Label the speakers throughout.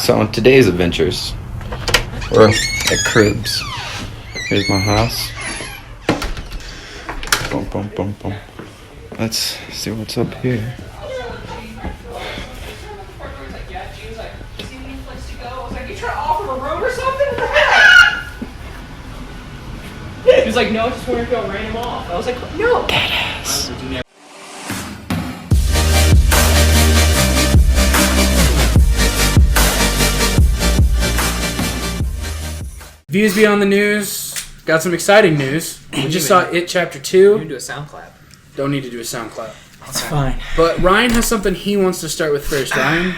Speaker 1: So on today's adventures, we're at Cribs. Here's my house. Boom, boom, boom, boom. Let's see what's up here.
Speaker 2: He was like, no, I just wanted to go ran him off. I was like, no. Deadass.
Speaker 3: Views beyond the news. Got some exciting news. We just saw It Chapter 2.
Speaker 2: You can do a sound clap.
Speaker 3: Don't need to do a sound clap.
Speaker 2: That's fine.
Speaker 3: But Ryan has something he wants to start with first. Ryan?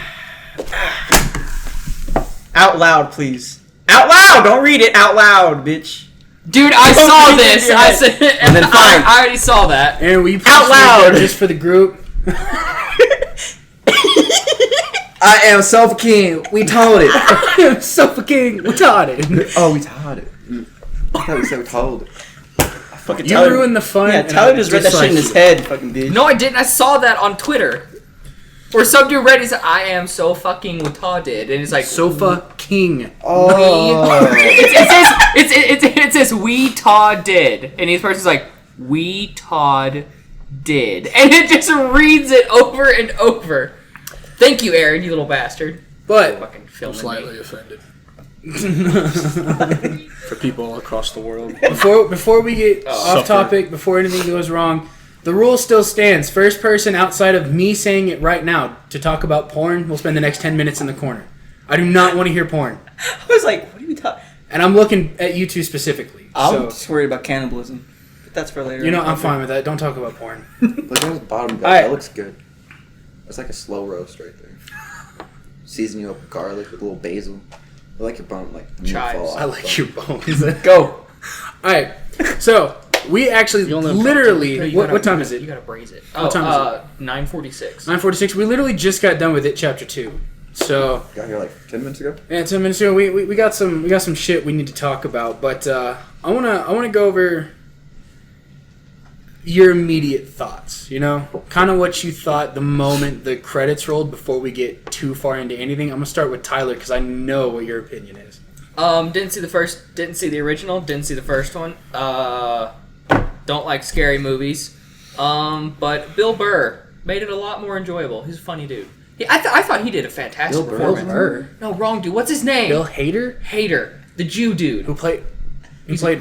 Speaker 4: Out loud, please. Out loud! Don't read it out loud, bitch.
Speaker 2: Dude, I saw this. I said,
Speaker 4: and then fine.
Speaker 2: I already saw that.
Speaker 3: Aaron, will you please
Speaker 4: out loud
Speaker 3: just for the group?
Speaker 4: I am Sofa King. We told it.
Speaker 3: I am Sofa King. We taught it.
Speaker 4: Oh, we taught it. I thought we said we told it. Fucking
Speaker 3: You ruined the fun.
Speaker 4: Yeah, Tyler just read that shit in his head, fucking bitch.
Speaker 2: No, I didn't. I saw that on Twitter. Where some dude read, he said, I am so fucking retarded. And it's like...
Speaker 3: Sofa King.
Speaker 4: Oh.
Speaker 2: It says, we Todd did. And each person's like, we Todd did. And it just reads it over and over. Thank you, Aaron, you little bastard.
Speaker 3: But
Speaker 2: Fucking
Speaker 5: I'm
Speaker 2: filming
Speaker 5: slightly
Speaker 2: me.
Speaker 5: offended. For people all across the world.
Speaker 3: before we get off topic, before anything goes wrong, the rule still stands. First person outside of me saying it right now to talk about porn will spend the next 10 minutes in the corner. I do not want to hear porn.
Speaker 4: I was like, what are you talking?
Speaker 3: And I'm looking at you two specifically.
Speaker 4: I'm just worried about cannibalism. But that's for later.
Speaker 3: You know, I'm fine with that. Don't talk about porn.
Speaker 1: Look at his bottom guy.
Speaker 3: Alright.
Speaker 1: That looks good. That's like a slow roast right there. Season you up with garlic with a little basil. I like your bone, like
Speaker 2: Chives.
Speaker 3: I like your bones.
Speaker 2: Go.
Speaker 3: Alright, so we actually literally... What time is it?
Speaker 2: You gotta braise it.
Speaker 3: What time is it?
Speaker 2: 9:46.
Speaker 3: 9:46. We literally just got done with It Chapter 2. So...
Speaker 1: Got here like 10 minutes ago?
Speaker 3: Yeah, 10 minutes ago. We got some shit we need to talk about, but I wanna go over your immediate thoughts. You know, kind of what you thought the moment the credits rolled. Before we get too far into anything, I'm gonna start with Tyler because I know what your opinion is.
Speaker 2: Didn't see the original, didn't see the first one. Don't like scary movies. But Bill Burr made it a lot more enjoyable. He's a funny dude. Yeah, I thought he did a fantastic performance.
Speaker 3: Bill Burr?
Speaker 2: No, wrong dude. What's his name?
Speaker 3: Bill Hader,
Speaker 2: The Jew dude.
Speaker 3: who played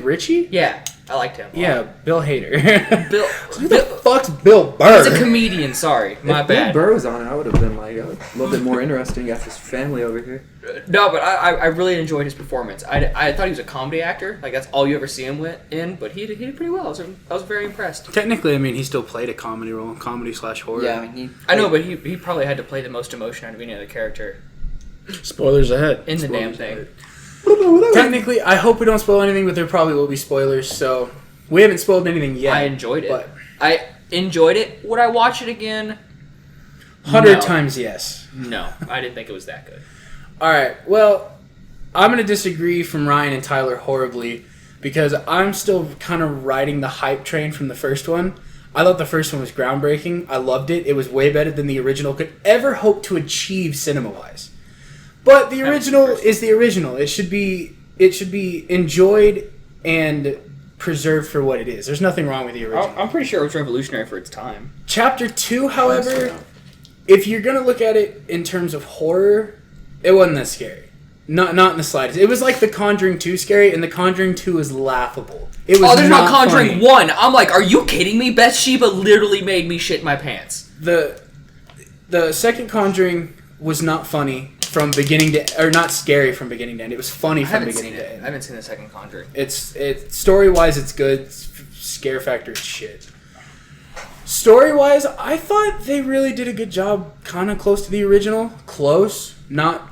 Speaker 3: Richie.
Speaker 2: Yeah, I liked him.
Speaker 3: Yeah, Bill Hader.
Speaker 2: Bill.
Speaker 3: Who the fuck's Bill Burr?
Speaker 2: He's a comedian. Sorry, my
Speaker 1: If Bill
Speaker 2: bad.
Speaker 1: Burr was on it, I would have been like a little bit more interesting. Got this family over here.
Speaker 2: No, but I really enjoyed his performance. I thought he was a comedy actor. Like that's all you ever see him in. But he did pretty well. I was very impressed.
Speaker 3: Technically, I mean, he still played a comedy role, comedy/horror.
Speaker 4: Yeah, I mean,
Speaker 2: I know, but he probably had to play the most emotion out of any other character
Speaker 5: Spoilers ahead.
Speaker 2: in the damn
Speaker 5: Spoilers
Speaker 2: thing.
Speaker 5: ahead.
Speaker 3: Technically, I hope we don't spoil anything, but there probably will be spoilers. So we haven't spoiled anything yet.
Speaker 2: I enjoyed it.
Speaker 3: But
Speaker 2: I enjoyed it. Would I watch it again?
Speaker 3: 100
Speaker 2: No.
Speaker 3: times yes.
Speaker 2: No, I didn't think it was that good.
Speaker 3: All right. Well, I'm going to disagree from Ryan and Tyler horribly because I'm still kind of riding the hype train from the first one. I thought the first one was groundbreaking. I loved it. It was way better than the original could ever hope to achieve cinema-wise. But the original is the original. It should be enjoyed and preserved for what it is. There's nothing wrong with the original.
Speaker 2: I'm pretty sure it was revolutionary for its time.
Speaker 3: Chapter 2, however, if you're going to look at it in terms of horror, it wasn't that scary. Not in the slightest. It was like The Conjuring 2 scary, and The Conjuring 2 was laughable. It was
Speaker 2: There's
Speaker 3: not
Speaker 2: no Conjuring
Speaker 3: funny.
Speaker 2: 1. I'm like, are you kidding me? Bathsheba literally made me shit my pants.
Speaker 3: The second Conjuring was not funny from beginning to... Or not scary from beginning to end. It was funny
Speaker 2: I
Speaker 3: from
Speaker 2: haven't
Speaker 3: beginning
Speaker 2: seen
Speaker 3: to
Speaker 2: it.
Speaker 3: end.
Speaker 2: I haven't seen the second Conjuring.
Speaker 3: It's story-wise, it's good. Scare factor is shit. Story-wise, I thought they really did a good job, kind of close to the original. Close, not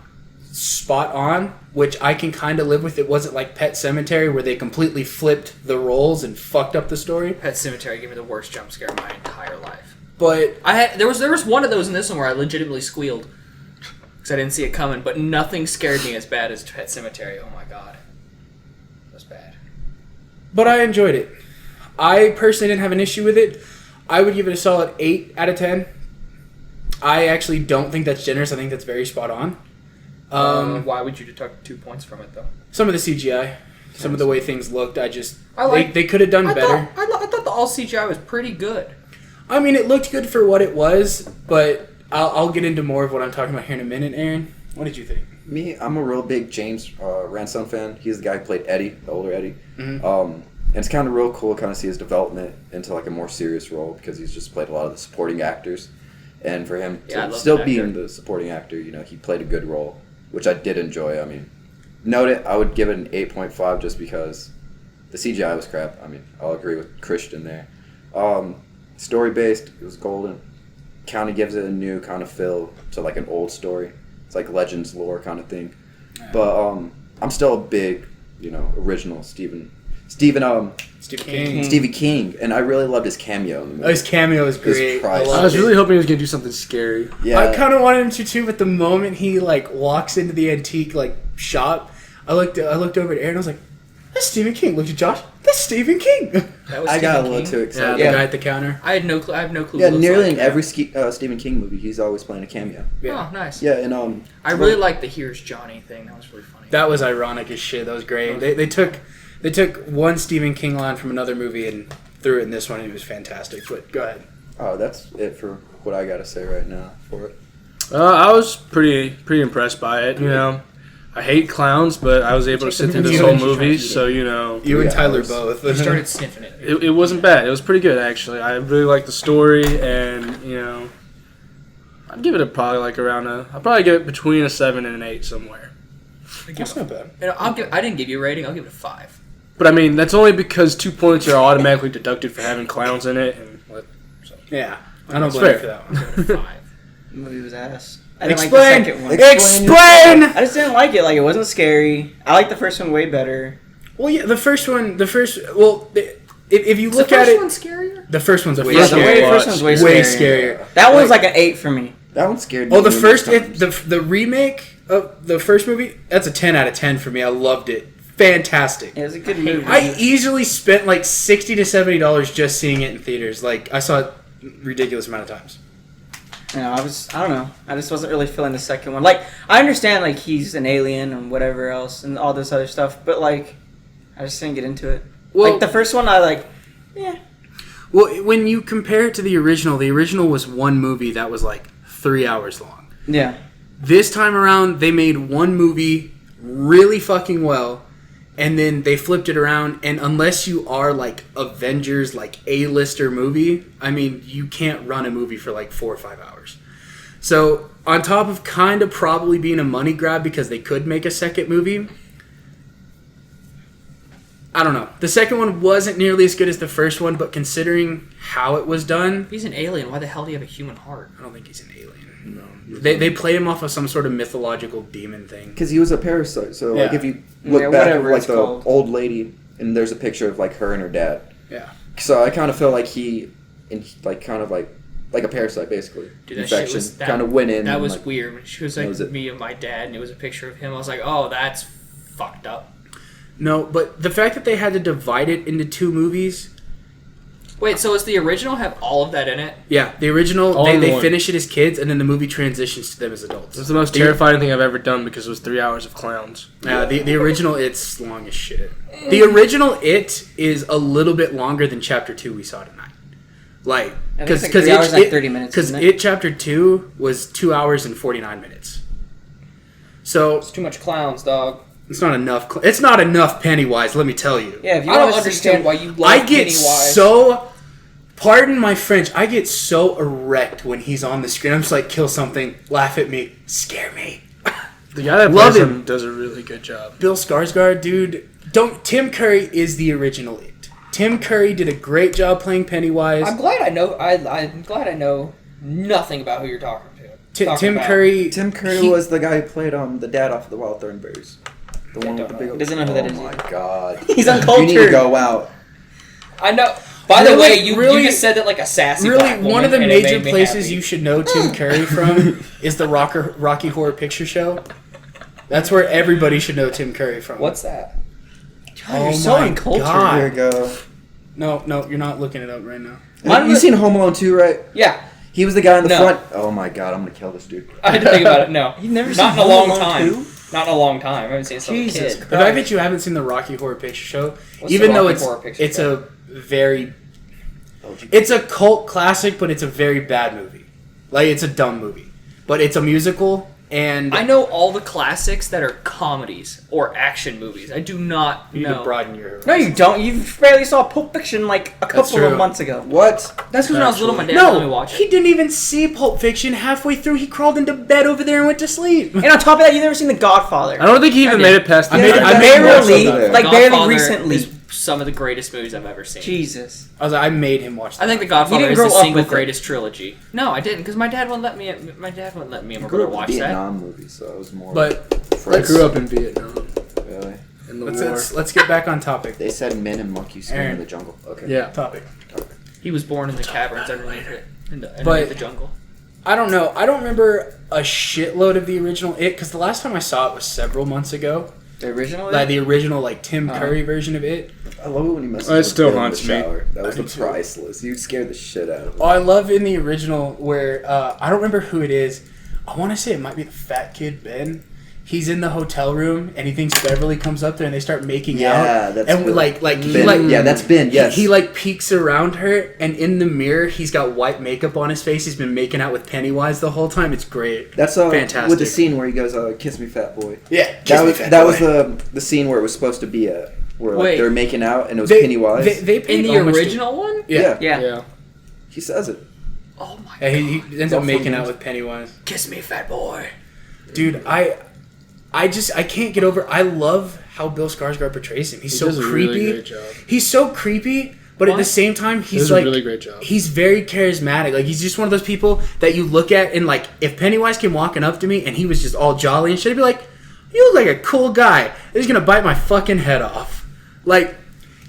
Speaker 3: spot on, which I can kind of live with. It wasn't like Pet Sematary where they completely flipped the roles and fucked up the story.
Speaker 2: Pet Sematary gave me the worst jump scare of my entire life.
Speaker 3: But
Speaker 2: There was one of those in this one where I legitimately squealed because I didn't see it coming. But nothing scared me as bad as Pet Sematary. Oh my god, that was bad.
Speaker 3: But I enjoyed it. I personally didn't have an issue with it. I would give it a solid 8 out of 10. I actually don't think that's generous. I think that's very spot on.
Speaker 2: Why would you deduct 2 points from it though?
Speaker 3: Some of the CGI, some of the way things looked.
Speaker 2: I
Speaker 3: they could have done better.
Speaker 2: I thought the all CGI was pretty good.
Speaker 3: I mean, it looked good for what it was, but I'll get into more of what I'm talking about here in a minute. Aaron, what did you think?
Speaker 1: Me, I'm a real big James Ransone fan. He's the guy who played Eddie, the older Eddie.
Speaker 3: Mm-hmm.
Speaker 1: And it's kind of real cool to kind of see his development into like a more serious role because he's just played a lot of the supporting actors. And for him
Speaker 2: Yeah, I
Speaker 1: to
Speaker 2: love
Speaker 1: still
Speaker 2: that
Speaker 1: be
Speaker 2: actor.
Speaker 1: in the supporting actor, he played a good role, which I did enjoy. I mean, note it, I would give it an 8.5 just because the CGI was crap. I mean, I'll agree with Christian there. Story-based, it was golden. Kind of gives it a new kind of feel to like an old story. It's like Legends lore kind of thing. But I'm still a big, original Stephen King, and I really loved his cameo in the movie.
Speaker 3: Oh, his cameo was
Speaker 1: His
Speaker 3: great.
Speaker 1: price.
Speaker 5: I was really hoping he was gonna do something scary.
Speaker 1: Yeah,
Speaker 3: I kind of wanted him to too, but the moment he walks into the antique shop, I looked over at Aaron. And I was like, "That's Stephen King." Looked at Josh. That's Stephen King.
Speaker 2: That was
Speaker 1: I got a
Speaker 2: Stephen
Speaker 1: little
Speaker 2: King?
Speaker 1: too
Speaker 3: Yeah,
Speaker 1: excited.
Speaker 3: the guy at the counter.
Speaker 2: I have no clue.
Speaker 1: Yeah,
Speaker 2: what it
Speaker 1: nearly
Speaker 2: looks
Speaker 1: in
Speaker 2: like.
Speaker 1: every Stephen King movie, he's always playing a cameo.
Speaker 3: Yeah.
Speaker 2: Oh, nice.
Speaker 1: Yeah, and
Speaker 2: I really liked the "Here's Johnny" thing. That was really funny.
Speaker 3: That was ironic as shit. That was great. They took one Stephen King line from another movie and threw it in this one, and it was fantastic. But go ahead.
Speaker 1: oh, that's it for what I gotta say right now for it.
Speaker 5: I was pretty impressed by it. I hate clowns, but I was able to sit through this
Speaker 3: You
Speaker 5: whole
Speaker 3: and-
Speaker 5: movie. So
Speaker 3: You and
Speaker 1: Yeah,
Speaker 3: Tyler
Speaker 1: I was-
Speaker 3: both.
Speaker 2: You started sniffing it.
Speaker 5: it wasn't bad. It was pretty good actually. I really liked the story, and I'd give it probably around I'd probably give it between a 7 and an 8 somewhere.
Speaker 3: That's not bad.
Speaker 2: I didn't give you a rating. I'll give it a 5.
Speaker 5: But I mean, that's only because 2 points are automatically deducted for having clowns in it.
Speaker 3: Yeah, I don't
Speaker 5: That's
Speaker 3: blame you
Speaker 5: fair.
Speaker 3: for that one.
Speaker 2: 5.
Speaker 4: The movie was ass. I didn't
Speaker 3: Explain.
Speaker 4: like the second one.
Speaker 3: Explain.
Speaker 4: I just didn't like it. It wasn't scary. I liked the first one way better.
Speaker 3: Well, yeah, if you look at it,
Speaker 2: scarier?
Speaker 3: the first one's way
Speaker 4: Yeah, the
Speaker 3: scarier.
Speaker 4: first one's way
Speaker 3: Way
Speaker 4: scarier.
Speaker 3: scarier.
Speaker 4: That one's like an 8 for me.
Speaker 1: That one scared me.
Speaker 3: Oh, the
Speaker 1: numerous
Speaker 3: first,
Speaker 1: times.
Speaker 3: the remake of the first movie, that's a 10 out of 10 for me. I loved it. Fantastic.
Speaker 4: It was a good movie.
Speaker 3: I easily spent $60 to $70 just seeing it in theaters. I saw it a ridiculous amount of times.
Speaker 4: I don't know. I just wasn't really feeling the second one. I understand, he's an alien and whatever else and all this other stuff, but, I just didn't get into it.
Speaker 3: Well-
Speaker 4: The first one, yeah.
Speaker 3: Well, when you compare it to the original was one movie that was 3 hours long.
Speaker 4: Yeah.
Speaker 3: This time around, they made one movie really fucking well, and then they flipped it around, and unless you are Avengers, A-lister movie, I mean, you can't run a movie for 4 or 5 hours. So, on top of kind of probably being a money grab because they could make a second movie, I don't know. The second one wasn't nearly as good as the first one, but considering how it was done,
Speaker 2: If he's an alien, why the hell do you have a human heart?
Speaker 3: I don't think he's an alien. No. They play him off of some sort of mythological demon thing.
Speaker 1: Because he was a parasite. So,
Speaker 3: Yeah.
Speaker 1: if you look
Speaker 4: Yeah,
Speaker 1: back at,
Speaker 4: whatever it's
Speaker 1: the
Speaker 4: called.
Speaker 1: old lady, and there's a picture of, her and her dad.
Speaker 3: Yeah.
Speaker 1: So, I kind of feel like he, kind of like a parasite, basically.
Speaker 2: Dude, that shit
Speaker 1: Infection.
Speaker 2: was
Speaker 1: Kind of went in.
Speaker 2: That
Speaker 1: and,
Speaker 2: was weird. When she was
Speaker 1: that was it.
Speaker 2: me and my dad, and it was a picture of him. I was like, oh, that's fucked up.
Speaker 3: No, but the fact that they had to divide it into 2 movies.
Speaker 2: Wait, so does the original have all of that in it?
Speaker 3: Yeah, the original,
Speaker 5: All in
Speaker 3: they
Speaker 5: one.
Speaker 3: finish it as kids, and then the movie transitions to them as adults.
Speaker 5: It's the most terrifying thing I've ever done because it was 3 hours of clowns.
Speaker 3: Yeah, the original It's long as shit. The original It is a little bit longer than Chapter 2 we saw tonight.
Speaker 4: I think
Speaker 3: Because
Speaker 4: it's 3 hours and 30 minutes.
Speaker 3: Because
Speaker 4: Isn't it?
Speaker 3: Chapter 2 was 2 hours and 49 minutes. So
Speaker 2: It's too much clowns, dog.
Speaker 3: it's not enough. It's not enough Pennywise. Let me tell you.
Speaker 4: Yeah, if you
Speaker 2: I
Speaker 4: want
Speaker 2: don't
Speaker 4: to
Speaker 2: understand why you
Speaker 3: I
Speaker 2: like
Speaker 3: get
Speaker 2: Pennywise.
Speaker 3: so. Pardon my French. I get so erect when he's on the screen. I'm just like, kill something, laugh at me, scare me.
Speaker 5: The guy that
Speaker 3: Love
Speaker 5: plays
Speaker 3: him.
Speaker 5: him does a really good job.
Speaker 3: Bill Skarsgård, dude. Tim Curry is the original It. Tim Curry did a great job playing Pennywise.
Speaker 2: I'm glad I know. I'm glad I know nothing about who you're talking to.
Speaker 3: Tim Curry.
Speaker 1: Tim Curry
Speaker 3: he-
Speaker 1: was the guy who played the dad off of the Wild Thornberries. The one with the big old...
Speaker 4: Doesn't know who that is
Speaker 1: Oh, my
Speaker 4: either.
Speaker 1: God.
Speaker 4: He's
Speaker 1: You need to
Speaker 4: uncultured.
Speaker 1: go out.
Speaker 2: I know. By the
Speaker 3: Really-
Speaker 2: way, you
Speaker 3: really-
Speaker 2: just said that like a sassy
Speaker 3: Really,
Speaker 2: black woman,
Speaker 3: one of the
Speaker 2: and it
Speaker 3: major
Speaker 2: made me
Speaker 3: places
Speaker 2: happy.
Speaker 3: you should know Tim Curry from is the Rocky Horror Picture Show. That's where everybody should know Tim Curry from.
Speaker 2: What's that?
Speaker 3: Oh
Speaker 4: You're so
Speaker 3: my
Speaker 4: uncultured.
Speaker 3: God.
Speaker 1: Here we go.
Speaker 3: No, you're not looking it up right now.
Speaker 1: You seen Home Alone 2, right?
Speaker 2: Yeah,
Speaker 1: He was the guy in the
Speaker 2: No.
Speaker 1: front. Oh my God, I'm gonna kill this dude.
Speaker 2: I had to think about it. No,
Speaker 4: You've never
Speaker 2: not
Speaker 4: seen
Speaker 2: in a
Speaker 4: Home
Speaker 2: long
Speaker 4: Alone
Speaker 2: time.
Speaker 4: 2?
Speaker 2: Not in a long time. I haven't seen it since I was a
Speaker 4: Jesus
Speaker 2: kid.
Speaker 3: The fact that you haven't seen the Rocky Horror Picture Show,
Speaker 2: What's
Speaker 3: even
Speaker 2: the
Speaker 3: though
Speaker 2: Rocky Horror Picture
Speaker 3: it's
Speaker 2: Show?
Speaker 3: a very, it's a cult classic, but it's a very bad movie. Like, it's a dumb movie, but it's a musical. And
Speaker 2: I know all the classics that are comedies or action movies. I do not
Speaker 3: you need to
Speaker 2: know.
Speaker 3: broaden your horizon.
Speaker 4: No, you don't. You barely saw Pulp Fiction like a
Speaker 3: That's
Speaker 4: couple of
Speaker 3: true.
Speaker 4: months ago.
Speaker 1: What?
Speaker 2: That's because when I was little, my dad let me
Speaker 3: No,
Speaker 2: watch
Speaker 3: he
Speaker 2: it.
Speaker 3: didn't even see Pulp Fiction. Halfway through, he crawled into bed over there and went to sleep.
Speaker 4: And on top of that, you've never seen The Godfather.
Speaker 5: I don't think he even
Speaker 2: I
Speaker 5: made
Speaker 2: did.
Speaker 5: it past the.
Speaker 3: I made it-
Speaker 5: third.
Speaker 3: I made it
Speaker 4: barely,
Speaker 1: watch it.
Speaker 4: like barely
Speaker 2: Godfather
Speaker 4: recently.
Speaker 2: is some of the greatest movies I've ever seen.
Speaker 4: Jesus.
Speaker 3: I was like, I made him watch that.
Speaker 2: I think The
Speaker 4: You
Speaker 2: Godfather
Speaker 4: didn't
Speaker 2: is the
Speaker 4: grow up
Speaker 2: single
Speaker 4: with it.
Speaker 2: greatest trilogy. No, I didn't, because my dad wouldn't let me. My dad wouldn't let me and
Speaker 1: I
Speaker 2: my
Speaker 1: grew
Speaker 2: brother
Speaker 1: up with
Speaker 2: watch that.
Speaker 1: Vietnam movies, so I was more.
Speaker 3: But
Speaker 5: I grew up in Vietnam.
Speaker 1: Really?
Speaker 5: In the
Speaker 3: let's,
Speaker 5: war.
Speaker 3: let's get back on topic.
Speaker 1: They said men and monkeys swim
Speaker 3: Aaron.
Speaker 1: in the jungle. Okay.
Speaker 5: Yeah.
Speaker 3: Topic.
Speaker 2: He was born in the caverns underneath it, underneath
Speaker 3: But-
Speaker 2: the jungle.
Speaker 3: I don't know. I don't remember a shitload of the original It, because the last time I saw it was several months ago.
Speaker 4: The original?
Speaker 3: Like the original, like Tim Curry version of It.
Speaker 1: I love it when he messes
Speaker 5: It
Speaker 1: with
Speaker 5: still
Speaker 1: Bill in
Speaker 5: haunts
Speaker 1: the
Speaker 5: me.
Speaker 1: shower. That was
Speaker 3: I do too.
Speaker 1: priceless. You scared the shit out of
Speaker 3: Oh,
Speaker 1: me.
Speaker 3: I love in the original where I don't remember who it is. I want to say it might be the fat kid Ben. He's in the hotel room and he thinks Beverly comes up there and they start making out.
Speaker 1: Yeah, that's
Speaker 3: and
Speaker 1: Bill.
Speaker 3: like he
Speaker 1: Ben.
Speaker 3: like
Speaker 1: Yeah, that's Ben. Yes.
Speaker 3: he like peeks around her and in the mirror he's got white makeup on his face. He's been making out with Pennywise the whole time. It's great.
Speaker 1: That's
Speaker 3: fantastic.
Speaker 1: with the scene where he goes, "Kiss me, fat boy."
Speaker 3: Yeah,
Speaker 1: That was the scene where it was supposed to be where like,
Speaker 2: Wait.
Speaker 1: they were making out and it was Pennywise.
Speaker 3: They paid
Speaker 2: In the
Speaker 3: homage to-
Speaker 2: original one?
Speaker 3: Yeah.
Speaker 4: Yeah.
Speaker 5: Yeah.
Speaker 1: He says it.
Speaker 2: Oh my
Speaker 3: Yeah,
Speaker 2: god.
Speaker 3: he ends
Speaker 1: all
Speaker 3: up making
Speaker 1: fun
Speaker 3: out
Speaker 1: games.
Speaker 3: with Pennywise.
Speaker 2: Kiss me, fat boy.
Speaker 3: Dude, I can't get over. I love how Bill Skarsgård portrays him. He's
Speaker 5: He
Speaker 3: so
Speaker 5: does a
Speaker 3: creepy.
Speaker 5: really great job.
Speaker 3: He's so creepy, but at
Speaker 2: What?
Speaker 3: the same time,
Speaker 5: He
Speaker 3: he's
Speaker 5: does
Speaker 3: like
Speaker 5: a really great job.
Speaker 3: he's very charismatic. Like he's just one of those people that you look at and like if Pennywise came walking up to me and he was just all jolly and shit, I'd be like, "You look like a cool guy. He's gonna bite my fucking head off." Like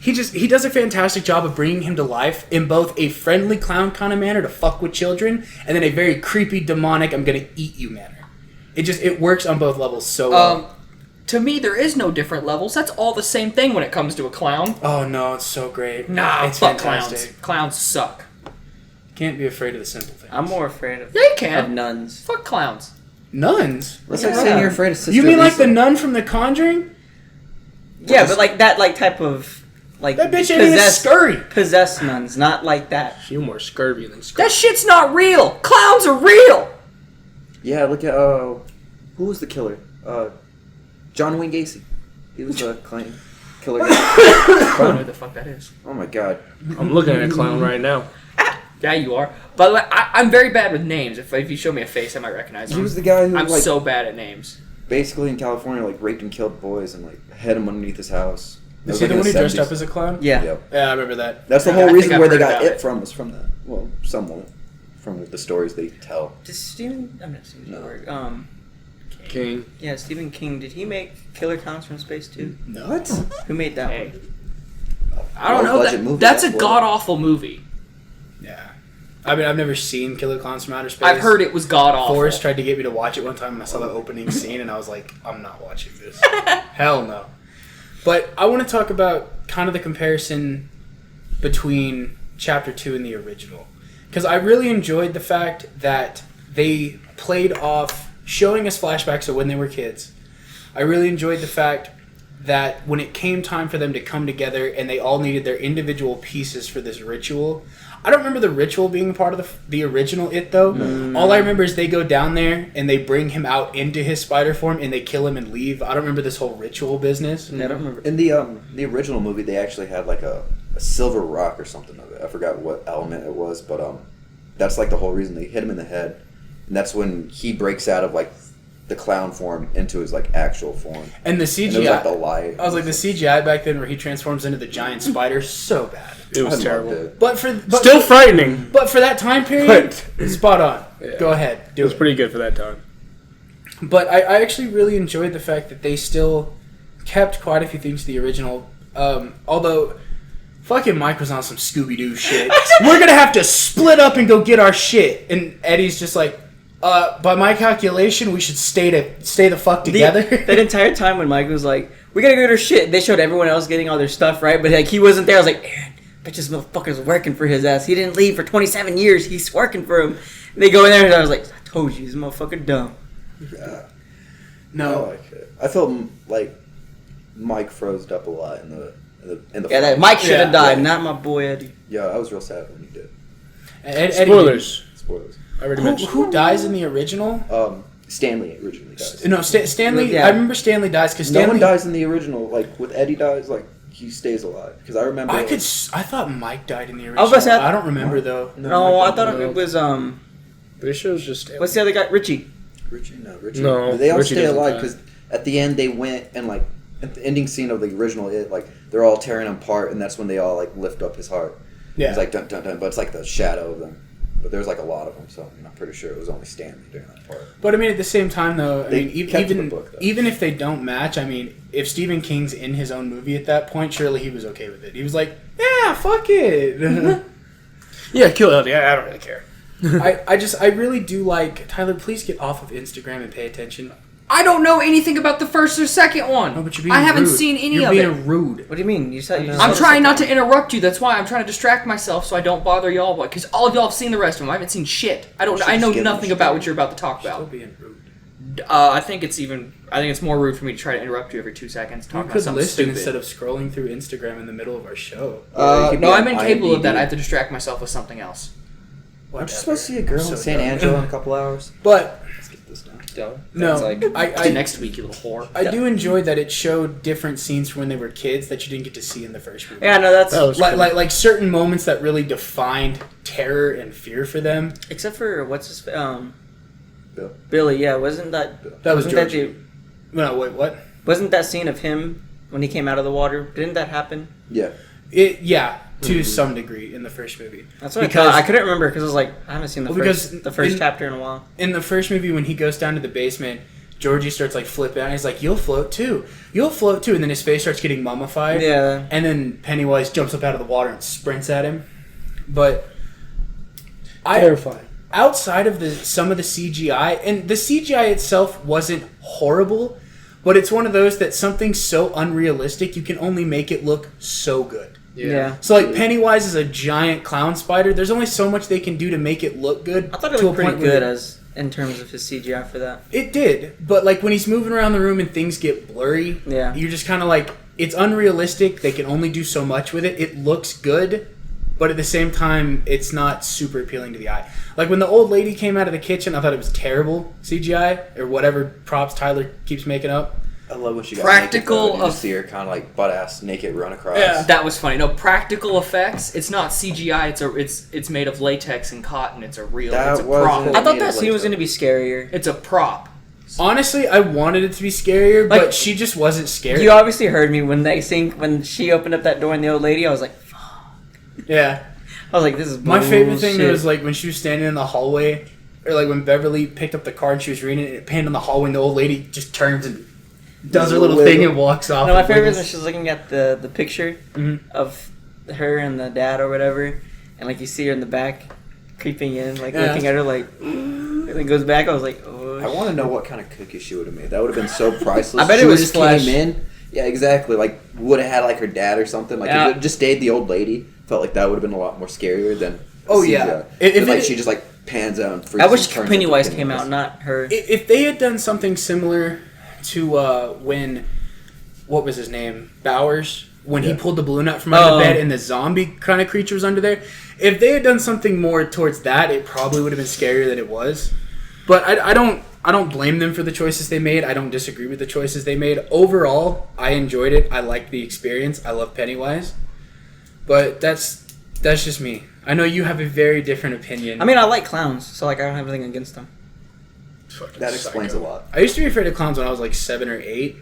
Speaker 3: he does a fantastic job of bringing him to life in both a friendly clown kind of manner to fuck with children and then a very creepy demonic I'm gonna eat you manner. It works on both levels so well.
Speaker 2: To me, there is no different levels. That's all the same thing when it comes to a clown.
Speaker 3: Oh no, it's so great.
Speaker 2: Nah,
Speaker 3: it's
Speaker 2: fuck
Speaker 3: fantastic.
Speaker 2: clowns. Clowns suck.
Speaker 3: Can't be afraid of the simple things.
Speaker 4: I'm more afraid of,
Speaker 2: Yeah, you can.
Speaker 4: of nuns.
Speaker 2: Fuck clowns.
Speaker 3: Nuns.
Speaker 1: That's
Speaker 2: Yeah.
Speaker 1: like saying you're afraid of Sister
Speaker 3: You mean like the
Speaker 1: Lisa.
Speaker 3: nun from The Conjuring?
Speaker 4: Yeah, but like that like type of like
Speaker 3: That bitch ain't even scurry.
Speaker 4: possessed nuns, not like that.
Speaker 5: She more scurvy than scurvy.
Speaker 2: That shit's not real. Clowns are real.
Speaker 1: Yeah, look at who was the killer? John Wayne Gacy. He was the killer.
Speaker 2: I don't know who the fuck that is.
Speaker 1: Oh my god.
Speaker 5: I'm looking at a clown right now.
Speaker 2: Yeah, you are. By the way, I'm very bad with names. If you show me a face, I might recognize him.
Speaker 1: He was the guy who
Speaker 2: I'm
Speaker 1: like
Speaker 2: so bad at names.
Speaker 1: basically in California like raped and killed boys and like hid him underneath his house. That
Speaker 3: Is
Speaker 1: was,
Speaker 3: he
Speaker 1: like,
Speaker 3: the
Speaker 1: in
Speaker 3: one who dressed
Speaker 1: 70s.
Speaker 3: up as a clown?
Speaker 4: Yeah.
Speaker 1: Yep.
Speaker 3: Yeah, I remember that.
Speaker 1: That's the
Speaker 2: I
Speaker 1: whole
Speaker 2: think
Speaker 1: reason
Speaker 2: I've
Speaker 1: where they
Speaker 2: heard
Speaker 1: got
Speaker 2: about
Speaker 1: it
Speaker 2: it.
Speaker 1: from was from that. Well, somewhat from the stories they tell.
Speaker 4: Did Stephen? I'm not Stephen
Speaker 1: No.
Speaker 4: Spielberg.
Speaker 5: King.
Speaker 4: Yeah, Stephen King. Did he make Killer Clowns from Space too?
Speaker 3: No.
Speaker 1: What?
Speaker 4: Who made that
Speaker 2: Hey.
Speaker 4: one?
Speaker 2: I don't know.
Speaker 1: Low-budget movie,
Speaker 2: That's a
Speaker 1: what.
Speaker 2: god awful movie.
Speaker 3: Yeah. I mean, I've never seen Killer Clowns from Outer Space.
Speaker 2: I've heard it was god awful.
Speaker 3: Forrest tried to get me to watch it one time, and I saw the opening scene, and I was like, I'm not watching this. Hell no. But I want to talk about kind of the comparison between Chapter 2 and the original. Because I really enjoyed the fact that they played off showing us flashbacks of when they were kids. I really enjoyed the fact that when it came time for them to come together and they all needed their individual pieces for this ritual. I don't remember the ritual being part of the original It, though. All I remember is they go down there and they bring him out into his spider form and they kill him and leave. I don't remember this whole ritual business.
Speaker 4: I don't remember.
Speaker 1: In the original movie, they actually had like a silver rock or something of it. I forgot what element it was, but that's like the whole reason they hit him in the head, and that's when he breaks out of like the clown form into his like actual form.
Speaker 3: And the
Speaker 1: And it was
Speaker 3: CGI,
Speaker 1: like the light.
Speaker 3: I was like, the CGI back then where he transforms into the giant spider, so bad.
Speaker 5: It was
Speaker 1: I loved
Speaker 5: terrible.
Speaker 1: it.
Speaker 3: But
Speaker 5: Still frightening.
Speaker 3: But for that time period,
Speaker 5: But-
Speaker 3: spot on.
Speaker 5: Yeah.
Speaker 3: Go ahead,
Speaker 5: It
Speaker 3: do
Speaker 5: was
Speaker 3: it.
Speaker 5: pretty good for that time.
Speaker 3: But I actually really enjoyed the fact that they still kept quite a few things to the original. Although, fucking Mike was on some Scooby-Doo shit. We're gonna have to split up and go get our shit. And Eddie's just like, by my calculation, we should stay the fuck together.
Speaker 4: That entire time when Mike was like, "We gotta go get our shit," they showed everyone else getting all their stuff right, but like he wasn't there. I was like, "Aaron, bet this motherfucker's working for his ass. He didn't leave for 27 years. He's working for him." And they go in there, and I was like, "I told you, this motherfucker dumb."
Speaker 3: No.
Speaker 1: I like it. I felt like Mike froze up a lot in the
Speaker 4: Yeah, that
Speaker 1: fight.
Speaker 4: Mike should have
Speaker 3: Yeah.
Speaker 4: died, not my boy Eddie.
Speaker 1: Yeah, I was real sad when he did.
Speaker 3: Eddie-
Speaker 5: Spoilers.
Speaker 1: Spoilers.
Speaker 5: I already
Speaker 3: Who,
Speaker 5: mentioned.
Speaker 3: who dies in the original?
Speaker 1: Stanley originally dies.
Speaker 3: No, Stanley.
Speaker 4: Yeah.
Speaker 3: I remember Stanley dies because
Speaker 1: No
Speaker 3: Stanley
Speaker 1: one dies in the original. Like with Eddie dies, like he stays alive. Because I remember.
Speaker 3: I
Speaker 1: like,
Speaker 3: could. I thought Mike died in the original.
Speaker 4: I was about to say-
Speaker 3: I don't remember though.
Speaker 4: No, I
Speaker 1: Mike
Speaker 4: thought
Speaker 1: died.
Speaker 4: it was
Speaker 5: But it shows just.
Speaker 4: what's the other guy? Richie.
Speaker 1: Richie.
Speaker 5: No,
Speaker 1: They all
Speaker 5: Richie
Speaker 1: stay
Speaker 5: doesn't
Speaker 1: alive
Speaker 5: die.
Speaker 1: because at the end they went and like at the ending scene of the original, they're all tearing him apart, and that's when they all like lift up his heart.
Speaker 3: Yeah.
Speaker 1: It's like dun dun dun, but it's like the shadow of them. But there's like a lot of them, so I'm pretty sure it was only Stanley during that part.
Speaker 3: But I mean, at the same time, though,
Speaker 1: They kept the
Speaker 3: even
Speaker 1: book, though.
Speaker 3: even if they don't match, I mean, if Stephen King's in his own movie at that point, surely he was okay with it. He was like, "Yeah, fuck it."
Speaker 5: Yeah, kill Eddie. I don't really care.
Speaker 3: I really do like Tyler. Please get off of Instagram and pay attention.
Speaker 2: I don't know anything about the first or second one.
Speaker 3: No, but you're being
Speaker 2: I haven't
Speaker 3: rude.
Speaker 2: seen any
Speaker 3: you're
Speaker 2: of
Speaker 3: being
Speaker 2: it.
Speaker 3: rude.
Speaker 4: What do you mean? You said you just
Speaker 2: I'm
Speaker 4: said
Speaker 2: trying not
Speaker 4: something.
Speaker 2: to interrupt you. That's why I'm trying to distract myself so I don't bother y'all. Because all of y'all have seen the rest of them. I haven't seen shit. I know
Speaker 1: Just give them
Speaker 2: nothing
Speaker 1: a
Speaker 2: about what
Speaker 1: story.
Speaker 2: you're about to talk
Speaker 3: Still
Speaker 2: about.
Speaker 3: being rude.
Speaker 2: I think it's more rude for me to try to interrupt you every 2 seconds.
Speaker 3: You
Speaker 2: Talk about
Speaker 3: could
Speaker 2: something
Speaker 3: listen
Speaker 2: stupid.
Speaker 3: instead of scrolling through Instagram in the middle of our show.
Speaker 2: No, I'm incapable of that. I have to distract myself with something else.
Speaker 1: Aren't you supposed to see a girl
Speaker 3: I'm
Speaker 1: in
Speaker 3: so
Speaker 1: San
Speaker 3: dumb.
Speaker 1: Angelo in a couple hours?
Speaker 3: But
Speaker 1: Let's get this down.
Speaker 3: no, I
Speaker 2: Next week, you little whore.
Speaker 3: I do enjoy that it showed different scenes from when they were kids that you didn't get to see in the first movie.
Speaker 4: Yeah, no, that's
Speaker 5: That was cool.
Speaker 3: Like certain moments that really defined terror and fear for them.
Speaker 4: except for what's his
Speaker 1: Bill.
Speaker 4: Billy. Yeah, wasn't that
Speaker 3: That was
Speaker 4: wasn't that
Speaker 3: George. No, wait, what?
Speaker 4: wasn't that scene of him when he came out of the water? Didn't that happen?
Speaker 1: Yeah.
Speaker 3: Yeah, to some degree in the first movie.
Speaker 4: That's what
Speaker 3: Because-
Speaker 4: I thought. I couldn't remember because I was like, I haven't seen the
Speaker 3: Well, because
Speaker 4: first
Speaker 3: in-
Speaker 4: chapter in a while.
Speaker 3: In the first movie, when he goes down to the basement, Georgie starts like flipping out. He's like, "You'll float too. You'll float too." And then his face starts getting mummified.
Speaker 4: Yeah.
Speaker 3: And then Pennywise jumps up out of the water and sprints at him. But
Speaker 5: Terrifying.
Speaker 3: outside of some of the CGI, and the CGI itself wasn't horrible, but it's one of those that something's so unrealistic you can only make it look so good.
Speaker 4: Yeah.
Speaker 3: So like Pennywise is a giant clown spider. There's only so much they can do to make it look good.
Speaker 4: I thought it
Speaker 3: to
Speaker 4: looked
Speaker 3: a
Speaker 4: pretty
Speaker 3: point where
Speaker 4: good as in terms of his CGI for that.
Speaker 3: it did, but like when he's moving around the room and things get blurry,
Speaker 4: Yeah.
Speaker 3: you're just kind of like, it's unrealistic. They can only do so much with it. It looks good, but at the same time, it's not super appealing to the eye. Like when the old lady came out of the kitchen, I thought it was terrible CGI or whatever props Tyler keeps making up.
Speaker 1: I love when she got
Speaker 2: Practical
Speaker 1: naked, though, and you
Speaker 2: of-
Speaker 1: just see her kind of like butt ass naked run across.
Speaker 3: Yeah.
Speaker 2: That was funny. No, practical effects. It's not CGI. It's made of latex and cotton. It's a real.
Speaker 1: That
Speaker 2: It's a
Speaker 1: was
Speaker 2: prop.
Speaker 1: cool.
Speaker 4: I thought
Speaker 1: made
Speaker 4: that
Speaker 1: it
Speaker 4: scene was
Speaker 1: later.
Speaker 4: going to be scarier.
Speaker 2: It's a prop.
Speaker 3: Honestly, I wanted it to be scarier,
Speaker 4: Like-
Speaker 3: but she just wasn't scary.
Speaker 4: You obviously heard me when she opened up that door and the old lady. I was like,
Speaker 3: Yeah.
Speaker 4: I was like, this is
Speaker 3: My favorite thing
Speaker 4: bullshit.
Speaker 3: was like when she was standing in the hallway, or like when Beverly picked up the card and she was reading it, and it panned on the hallway, and the old lady just turns and does her little thing and walks off.
Speaker 4: No, my
Speaker 3: and
Speaker 4: favorite is when
Speaker 3: wiggles.
Speaker 4: she's looking at the picture
Speaker 3: Mhm.
Speaker 4: of her and the dad or whatever, and like you see her in the back creeping in, like
Speaker 3: Yeah.
Speaker 4: looking at her, like, and then goes back. I was like, oh.
Speaker 1: I want to know what kind of cookie she would have made. That would have been so priceless.
Speaker 4: I bet
Speaker 1: She
Speaker 4: it was
Speaker 1: just
Speaker 4: flesh.
Speaker 1: came in. Yeah, exactly. Like would have had like her dad or something. Like
Speaker 4: Yeah.
Speaker 1: if it just stayed the old lady, felt like that would have been a lot more scarier than.
Speaker 3: Oh,
Speaker 1: CGI.
Speaker 3: yeah.
Speaker 1: If
Speaker 3: If
Speaker 1: like
Speaker 3: it-
Speaker 1: she just like pans out and freezes.
Speaker 4: I wish
Speaker 1: and turns
Speaker 4: Pennywise
Speaker 1: into
Speaker 4: came out, not her.
Speaker 3: If they had done something similar to when, what was his name, Bowers, when he
Speaker 1: Yeah.
Speaker 3: pulled the balloon out from under
Speaker 4: Oh.
Speaker 3: the bed and the zombie kind of creature was under there. If they had done something more towards that, it probably would have been scarier than it was. But I don't blame them for the choices they made. I don't disagree with the choices they made. Overall, I enjoyed it. I liked the experience. I love Pennywise. But that's just me. I know you have a very different opinion.
Speaker 4: I mean, I like clowns, so like I don't have anything against them.
Speaker 5: Fucking
Speaker 1: That explains
Speaker 5: psycho.
Speaker 1: a lot.
Speaker 3: I used to be afraid of clowns when I was like 7 or 8.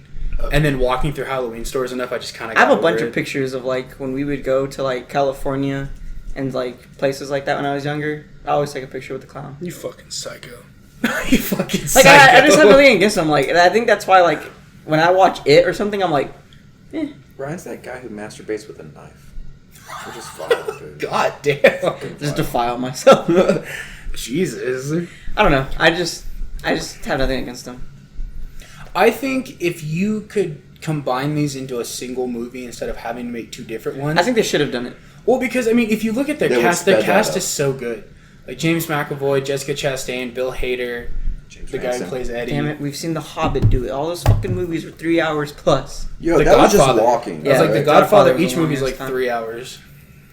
Speaker 3: And then walking through Halloween stores enough, I just kind of
Speaker 4: I have a bunch of pictures of like when we would go to like California and like places like that when I was younger. I always take a picture with the clown.
Speaker 5: You fucking psycho.
Speaker 3: You fucking
Speaker 4: Like
Speaker 3: psycho.
Speaker 4: I just have nothing against them. Like, and I think that's why like when I watch it or something, I'm like,
Speaker 1: Ryan's that guy who masturbates with a knife. Which is vile, dude.
Speaker 3: God damn.
Speaker 4: just defile myself.
Speaker 3: Jesus.
Speaker 4: I don't know. I just have nothing against them.
Speaker 3: I think if you could combine these into a single movie instead of having to make two different ones.
Speaker 4: I think they should have done it.
Speaker 3: Well, because I mean, if you look at their
Speaker 1: They would
Speaker 3: cast, their
Speaker 1: sped that
Speaker 3: cast
Speaker 1: up.
Speaker 3: is so good. Like James McAvoy, Jessica Chastain, Bill Hader,
Speaker 1: James
Speaker 3: The guy who plays Eddie.
Speaker 4: Damn it, we've seen The Hobbit do it. All those fucking movies were 3 hours plus.
Speaker 1: Yo,
Speaker 3: The
Speaker 1: that was just
Speaker 3: Godfather.
Speaker 1: walking.
Speaker 3: Yeah,
Speaker 4: Yeah,
Speaker 3: like The
Speaker 4: right.
Speaker 3: Godfather,
Speaker 4: Godfather
Speaker 3: each
Speaker 4: was
Speaker 3: movie's
Speaker 4: the
Speaker 3: like
Speaker 4: longest
Speaker 3: 3 hours.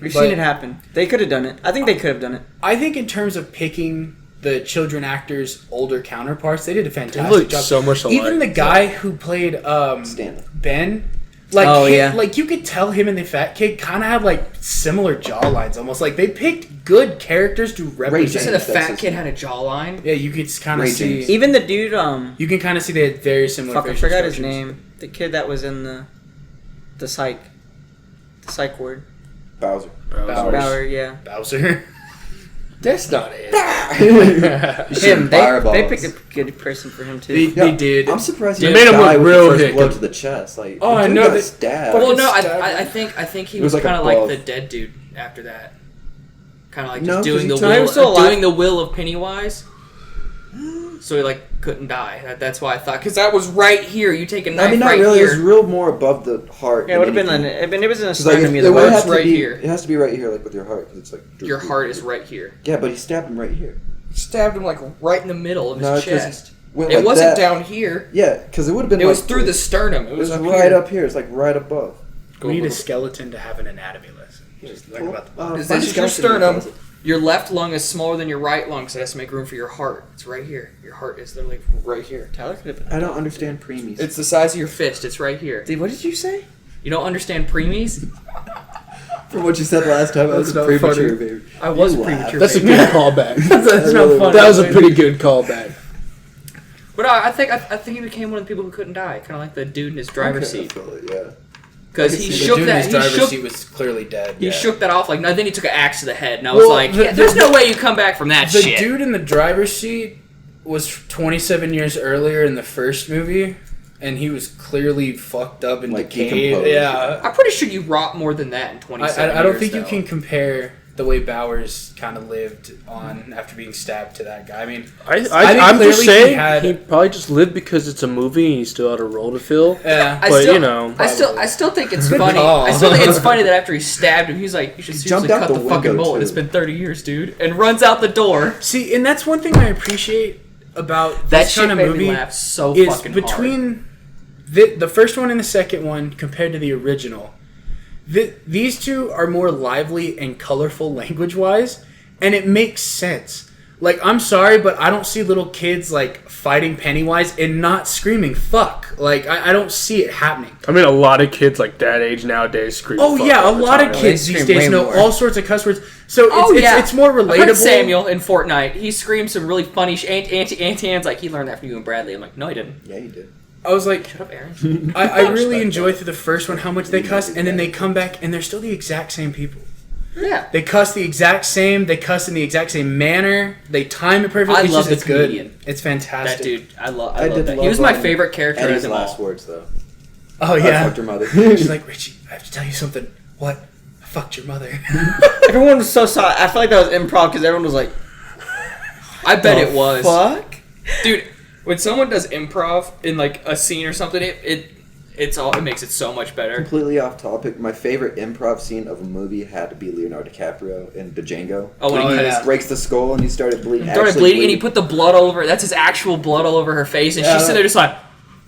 Speaker 4: We've
Speaker 3: But-
Speaker 4: seen it happen. They could have done it. I think they could have done it.
Speaker 3: I think in terms of picking the children actors' older counterparts, they did a
Speaker 5: They
Speaker 3: fantastic
Speaker 5: look
Speaker 3: job.
Speaker 5: so much alike.
Speaker 3: Even the guy who played
Speaker 1: Stanley.
Speaker 3: Ben, like
Speaker 4: Oh, yeah.
Speaker 3: like you could tell him and the fat kid kind of have like similar jawlines, almost like they picked good characters to
Speaker 2: You
Speaker 3: represent.
Speaker 2: said a
Speaker 1: That's
Speaker 2: fat
Speaker 1: his
Speaker 2: kid
Speaker 1: name.
Speaker 2: had a jawline.
Speaker 3: Yeah, you could kind of
Speaker 1: Ray
Speaker 3: see.
Speaker 1: James.
Speaker 4: Even the dude,
Speaker 3: You can kind of see they had very similar.
Speaker 4: fuck, I
Speaker 3: facial
Speaker 4: forgot his
Speaker 3: structures.
Speaker 4: name. The kid that was in the psych ward.
Speaker 1: Bowser.
Speaker 3: Bowers.
Speaker 4: Bauer, yeah.
Speaker 3: Bowser.
Speaker 5: That's not it.
Speaker 4: Him. They
Speaker 1: Fireballs.
Speaker 4: picked a good person for him too.
Speaker 3: They did.
Speaker 1: I'm surprised
Speaker 5: They
Speaker 1: he
Speaker 5: made him
Speaker 1: died
Speaker 5: look
Speaker 1: with
Speaker 5: real
Speaker 1: the first
Speaker 5: hick.
Speaker 1: blow to the chest. Like,
Speaker 3: Oh,
Speaker 1: the
Speaker 3: I
Speaker 1: dude
Speaker 3: know
Speaker 1: got
Speaker 3: that-
Speaker 1: stabbed.
Speaker 2: Well, no,
Speaker 3: Stab-
Speaker 2: I think he
Speaker 1: It
Speaker 2: was,
Speaker 1: was like
Speaker 2: kind of
Speaker 1: above.
Speaker 2: like the dead dude after that. Kind of like
Speaker 1: No,
Speaker 2: just
Speaker 1: 'cause
Speaker 2: doing
Speaker 1: he
Speaker 2: the
Speaker 1: tried-
Speaker 4: he was still
Speaker 2: will,
Speaker 4: alive.
Speaker 2: doing the will of Pennywise. So he like couldn't die. That's why I thought, because that was right here. You take a knife
Speaker 1: I mean, not
Speaker 2: right
Speaker 1: really. It was
Speaker 2: here.
Speaker 1: real more above the heart.
Speaker 4: Yeah, it would have been.
Speaker 1: anything.
Speaker 4: I mean, it was an
Speaker 1: 'Cause, like,
Speaker 4: astronomy.
Speaker 1: it
Speaker 4: The
Speaker 1: would
Speaker 4: words
Speaker 1: have to
Speaker 2: right
Speaker 1: be,
Speaker 2: here.
Speaker 1: It has to be right here, like with your heart, 'cause it's like
Speaker 2: Your heart is right here.
Speaker 1: Yeah, but he stabbed him right here.
Speaker 2: Stabbed him like right in the middle of
Speaker 1: No,
Speaker 2: his
Speaker 1: 'cause
Speaker 2: chest.
Speaker 1: Went
Speaker 2: It
Speaker 1: like
Speaker 2: wasn't
Speaker 1: that.
Speaker 2: down here.
Speaker 1: Yeah, because it would have been.
Speaker 2: It was
Speaker 1: like,
Speaker 2: through the sternum. It
Speaker 1: It
Speaker 2: was
Speaker 1: was
Speaker 2: up
Speaker 1: right
Speaker 2: here.
Speaker 1: up here. It's like right above.
Speaker 3: We need a skeleton to have an anatomy lesson. Just learn about the body.
Speaker 2: Is this your sternum? Your left lung is smaller than your right lung, so it has to make room for your heart. It's right here. Your heart is literally right here.
Speaker 4: Tyler could have been.
Speaker 1: I don't understand preemies.
Speaker 2: It's the size of your fist. It's right here.
Speaker 4: Dude, what did you say?
Speaker 2: You don't understand preemies?
Speaker 1: From what you said last time, I was
Speaker 3: That's not
Speaker 1: premature,
Speaker 3: funny.
Speaker 1: baby.
Speaker 2: I was
Speaker 1: You
Speaker 2: premature.
Speaker 5: That's a
Speaker 2: baby.
Speaker 5: good callback.
Speaker 3: That's not funny.
Speaker 5: That was a pretty good callback.
Speaker 2: But I think he became one of the people who couldn't die, kind of like the dude in his driver's
Speaker 1: Okay, I
Speaker 2: seat,
Speaker 1: feel it, yeah.
Speaker 2: because
Speaker 1: I
Speaker 2: he
Speaker 1: can see
Speaker 3: The
Speaker 2: shook
Speaker 3: dude in
Speaker 2: that.
Speaker 3: his
Speaker 2: He
Speaker 3: driver's
Speaker 2: shook.
Speaker 3: seat was clearly dead.
Speaker 2: He
Speaker 3: yeah.
Speaker 2: shook that off like no. Then he took an axe to the head, and I was
Speaker 3: Well,
Speaker 2: like,
Speaker 3: the-
Speaker 2: yeah, "There's no way you come back from that
Speaker 3: The
Speaker 2: shit."
Speaker 3: dude in the driver's seat was 27 years earlier in the first movie, and he was clearly fucked up and
Speaker 1: Like,
Speaker 3: decayed.
Speaker 1: decomposed.
Speaker 3: Yeah,
Speaker 2: I'm pretty sure you rot more than that in 27
Speaker 3: I don't
Speaker 2: years,
Speaker 3: think you
Speaker 2: though.
Speaker 3: can compare the way Bowers kind of lived on after being stabbed to that guy. I mean,
Speaker 5: I'm
Speaker 3: think
Speaker 5: just
Speaker 3: clearly
Speaker 5: saying
Speaker 3: he had-
Speaker 5: he probably just lived because it's a movie and he still had a role to fill.
Speaker 3: yeah.
Speaker 5: But, you know,
Speaker 2: I still think it's
Speaker 3: Good
Speaker 2: funny.
Speaker 3: call.
Speaker 2: I still think it's funny that after he stabbed him, he's like, "You should seriously
Speaker 1: jumped out
Speaker 2: cut
Speaker 1: the
Speaker 2: the fucking
Speaker 1: window,
Speaker 2: bullet.
Speaker 1: too.
Speaker 2: It's been 30 years, dude," and runs out the door.
Speaker 3: See, and that's one thing I appreciate about
Speaker 2: That
Speaker 3: this
Speaker 2: shit
Speaker 3: kind of
Speaker 2: made
Speaker 3: movie
Speaker 2: me laugh so
Speaker 3: is
Speaker 2: fucking hard.
Speaker 3: between the first one and the second one compared to the original. These two are more lively and colorful language-wise, and it makes sense. Like, I'm sorry, but I don't see little kids, like, fighting Pennywise and not screaming, fuck. Like, I don't see it happening.
Speaker 5: I mean, a lot of kids like that age nowadays scream.
Speaker 3: Oh,
Speaker 5: fuck
Speaker 3: yeah, a
Speaker 5: all the
Speaker 3: lot of
Speaker 5: time.
Speaker 3: kids
Speaker 4: They
Speaker 3: these
Speaker 4: scream
Speaker 3: days
Speaker 4: way
Speaker 3: know
Speaker 4: more.
Speaker 3: all sorts of cuss words. So
Speaker 2: Oh, yeah.
Speaker 3: it's more
Speaker 2: I
Speaker 3: relatable.
Speaker 2: heard Samuel in Fortnite. He screams some really funny anti-hands like he learned that from you and Bradley. I'm like, no, he didn't.
Speaker 1: Yeah, you did.
Speaker 3: I was like,
Speaker 2: Shut up, Aaron.
Speaker 3: I really enjoy through the first one how much they cuss, and then they come back and they're still the exact same people.
Speaker 2: Yeah.
Speaker 3: They cuss the exact same. They cuss in the exact same manner. They time it perfectly.
Speaker 2: I
Speaker 3: It's
Speaker 2: love
Speaker 3: just,
Speaker 2: the
Speaker 3: it's good.
Speaker 2: comedian.
Speaker 3: It's
Speaker 2: That
Speaker 3: fantastic.
Speaker 2: dude, I love
Speaker 1: I did
Speaker 2: that.
Speaker 1: love
Speaker 2: He was my favorite character out of
Speaker 1: Eddie's
Speaker 2: them
Speaker 1: last
Speaker 2: all.
Speaker 1: words, though.
Speaker 3: Oh
Speaker 1: I
Speaker 3: yeah.
Speaker 1: fucked your mother.
Speaker 3: She's like, Richie, I have to tell you something. What? I fucked your mother.
Speaker 4: Everyone was so sorry. I feel like that was improv because everyone was like,
Speaker 2: I bet it was.
Speaker 4: "Fuck."
Speaker 2: Dude, when someone does improv in like a scene or something, it makes it so much better.
Speaker 1: Completely off topic. My favorite improv scene of a movie had to be Leonardo DiCaprio in The Django.
Speaker 2: Oh, when
Speaker 3: Oh,
Speaker 2: he cut
Speaker 3: yeah.
Speaker 2: his
Speaker 1: Breaks the skull and he started bleeding.
Speaker 2: started
Speaker 1: actually
Speaker 2: bleeding and he put the blood all over. That's his actual blood all over her face, and
Speaker 3: Yeah.
Speaker 2: she's sitting there just like.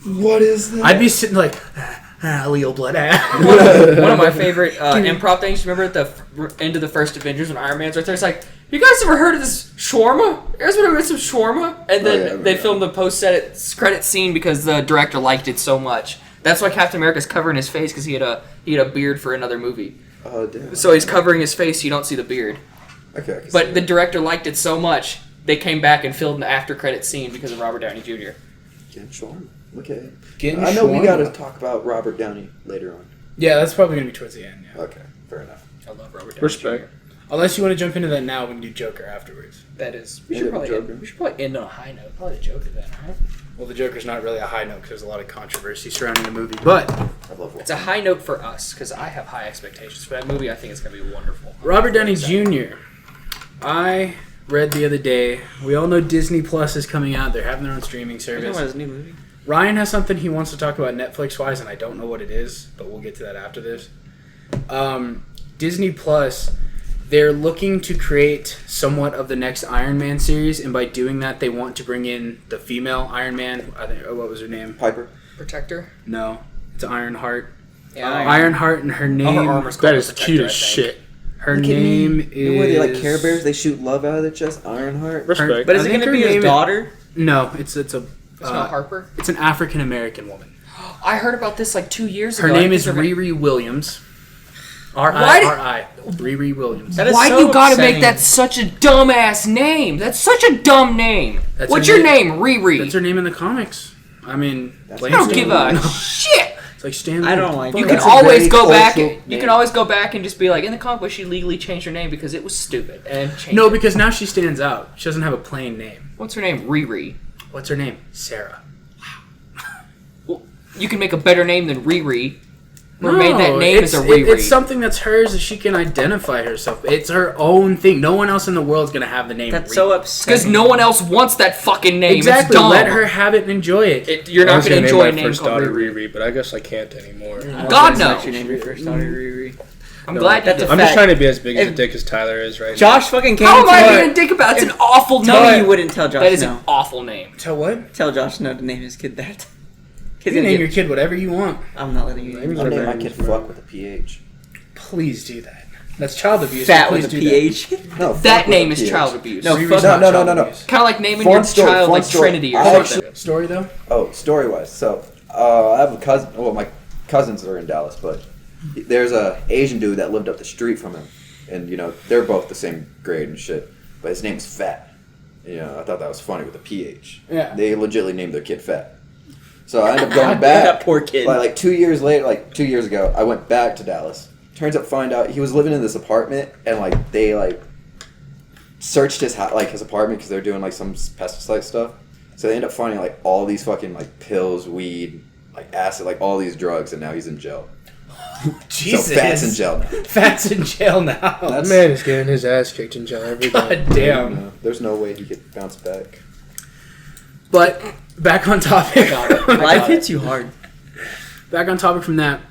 Speaker 1: What is that?
Speaker 3: I'd be sitting like, Leo blood.
Speaker 2: One of my favorite improv things. Remember at the end of the first Avengers when Iron Man's right there? It's like, you guys ever heard of this shawarma? You guys ever heard of some shawarma? And then
Speaker 1: Oh, yeah, I remember
Speaker 2: they
Speaker 1: that.
Speaker 2: filmed the post-credit scene because the director liked it so much. That's why Captain America's covering his face because he had a beard for another movie.
Speaker 1: Oh, damn.
Speaker 2: So he's covering his face so you don't see the beard.
Speaker 1: Okay, I can see
Speaker 2: But the
Speaker 1: that.
Speaker 2: director liked it so much they came back and filmed the after-credit scene because of Robert Downey Jr.
Speaker 1: Getting shawarma. Okay.
Speaker 3: Getting
Speaker 1: I know we
Speaker 3: shawarma.
Speaker 1: got to talk about Robert Downey later on.
Speaker 3: Yeah, that's probably gonna be towards the end. Yeah.
Speaker 1: Okay, fair enough.
Speaker 2: I love Robert Downey
Speaker 5: Respect.
Speaker 2: Jr.
Speaker 3: Unless you want to jump into that now, we can do Joker afterwards.
Speaker 2: That is.
Speaker 1: Yeah, the Joker.
Speaker 2: We should probably end on a high note. Probably the Joker then, right?
Speaker 3: Well, the Joker's not really a high note because there's a lot of controversy surrounding the movie, but
Speaker 1: I love
Speaker 2: It's a high note for us because I have high expectations for that movie. I think it's going to be wonderful.
Speaker 3: Robert Downey Jr. I read the other day. We all know Disney Plus is coming out. They're having their own streaming
Speaker 4: You're talking
Speaker 3: service.
Speaker 4: about his new movie.
Speaker 3: Ryan has something he wants to talk about Netflix wise, and I don't know what it is, but we'll get to that after this. Disney Plus, they're looking to create somewhat of the next Iron Man series, and by doing that, they want to bring in the female Iron Man. I think, what was her name?
Speaker 1: Piper.
Speaker 2: Protector.
Speaker 3: No, it's Ironheart.
Speaker 2: Yeah,
Speaker 3: Ironheart, and her name.
Speaker 2: Her armor's
Speaker 5: That
Speaker 2: called
Speaker 5: is
Speaker 2: Protector,
Speaker 5: cute
Speaker 2: I
Speaker 5: as
Speaker 2: think.
Speaker 5: shit.
Speaker 3: Her
Speaker 1: Look at
Speaker 3: name
Speaker 1: me.
Speaker 3: is.
Speaker 1: You know where they like Care Bears? They shoot love out of their chest. Ironheart.
Speaker 5: Respect.
Speaker 4: But is
Speaker 3: I
Speaker 4: it
Speaker 3: think
Speaker 4: going to
Speaker 3: her
Speaker 4: be
Speaker 3: name
Speaker 4: his
Speaker 3: is-
Speaker 4: daughter?
Speaker 3: No, it's a.
Speaker 2: It's not Harper.
Speaker 3: It's an African American woman.
Speaker 2: I heard about this like 2 years ago.
Speaker 3: Her
Speaker 2: I
Speaker 3: name
Speaker 2: think
Speaker 3: is
Speaker 2: they're gonna-
Speaker 3: Riri Williams.
Speaker 2: Why
Speaker 3: R-I-R-I. Riri Williams.
Speaker 4: That is
Speaker 2: Why
Speaker 4: so
Speaker 2: you gotta
Speaker 4: upsetting.
Speaker 2: make that such a dumbass name? That's such a dumb name.
Speaker 3: That's
Speaker 2: What's
Speaker 3: her
Speaker 2: your
Speaker 3: name.
Speaker 2: name? Riri.
Speaker 3: That's her name in the comics. I mean,
Speaker 1: That's
Speaker 2: I don't
Speaker 1: Stan
Speaker 2: give
Speaker 1: Lee.
Speaker 2: a shit.
Speaker 3: It's like Stan
Speaker 4: I
Speaker 3: Lee.
Speaker 4: don't like
Speaker 2: You
Speaker 4: it.
Speaker 2: can
Speaker 1: That's a
Speaker 2: always
Speaker 1: very
Speaker 2: go back.
Speaker 1: cultural
Speaker 2: You
Speaker 1: name.
Speaker 2: can always go back and just be like, in the comic book, she legally changed her name because it was stupid and changed.
Speaker 3: No,
Speaker 2: it.
Speaker 3: because now she stands out. She doesn't have a plain name.
Speaker 2: What's her name? Riri.
Speaker 3: What's her name? Sarah.
Speaker 2: Well, you can make a better name than Riri. Or made that
Speaker 3: No,
Speaker 2: name as a Riri.
Speaker 3: It's something that's hers that she can identify herself. It's her own thing. No one else in the world is gonna have the name.
Speaker 4: That's
Speaker 3: Riri.
Speaker 4: so upsetting.
Speaker 2: Because no one else wants that fucking name.
Speaker 3: Exactly.
Speaker 2: It's dumb.
Speaker 3: Let her have it and enjoy it.
Speaker 2: You're
Speaker 5: I
Speaker 2: not
Speaker 5: was
Speaker 2: going to
Speaker 5: name
Speaker 2: enjoy
Speaker 5: my
Speaker 2: a name
Speaker 5: first
Speaker 2: called
Speaker 5: daughter
Speaker 2: Riri.
Speaker 5: Riri, but I guess I can't anymore.
Speaker 2: God, no.
Speaker 4: Actually named your first daughter Riri.
Speaker 2: I'm glad
Speaker 4: that's
Speaker 2: you
Speaker 4: a
Speaker 2: did.
Speaker 5: I'm just
Speaker 4: fact.
Speaker 5: trying to be as big as a
Speaker 4: If-
Speaker 5: dick as Tyler is right
Speaker 4: Josh fucking came
Speaker 2: How am I
Speaker 4: to
Speaker 2: being a dick about it? It's an awful
Speaker 4: Tell
Speaker 2: name.
Speaker 4: me you wouldn't tell Josh
Speaker 2: That is
Speaker 4: no.
Speaker 2: an awful name.
Speaker 3: Tell what?
Speaker 4: Tell Josh no to name his kid that.
Speaker 3: You can name your kid whatever you want.
Speaker 4: I'm not letting you
Speaker 5: Names
Speaker 1: I'll
Speaker 5: are
Speaker 1: name my
Speaker 5: names,
Speaker 1: kid
Speaker 5: bro.
Speaker 1: Fuck with a PH.
Speaker 3: Please do that. That's child abuse.
Speaker 4: Fat
Speaker 3: so
Speaker 4: with a
Speaker 3: please do that.
Speaker 4: PH.
Speaker 1: No,
Speaker 2: That
Speaker 1: Fuck with
Speaker 2: name
Speaker 1: a
Speaker 2: is
Speaker 1: PH.
Speaker 2: child abuse.
Speaker 4: No,
Speaker 3: Riri's
Speaker 4: fuck
Speaker 3: not
Speaker 1: no,
Speaker 3: child
Speaker 1: no.
Speaker 3: abuse.
Speaker 2: Kind of like naming
Speaker 1: Fun
Speaker 2: your
Speaker 1: story,
Speaker 2: child
Speaker 1: fun
Speaker 2: like
Speaker 1: story.
Speaker 2: Trinity or
Speaker 1: I
Speaker 2: something.
Speaker 1: actually-
Speaker 3: Story though.
Speaker 1: Oh, story wise. So, I have a cousin. Well, my cousins are in Dallas, but there's a Asian dude that lived up the street from him, and they're both the same grade and shit. But his name's Fat. I thought that was funny with a PH.
Speaker 3: Yeah.
Speaker 1: They legitimately named their kid Fat. So I ended up going back.
Speaker 4: That poor kid.
Speaker 1: Like 2 years later, like 2 years ago, I went back to Dallas. Turns out, find out he was living in this apartment, and they searched his his apartment because they're doing like some pesticide stuff. So they end up finding like all these fucking like pills, weed, like acid, like all these drugs, and now he's in jail.
Speaker 3: Jesus.
Speaker 1: So Fat's in jail now.
Speaker 3: Fat's in jail now.
Speaker 5: That
Speaker 1: That's-
Speaker 5: man is getting his ass kicked in jail every day.
Speaker 3: God damn.
Speaker 1: There's no way he could bounce back.
Speaker 3: But back on topic.
Speaker 4: Life hits you hard.
Speaker 3: Back on topic from that.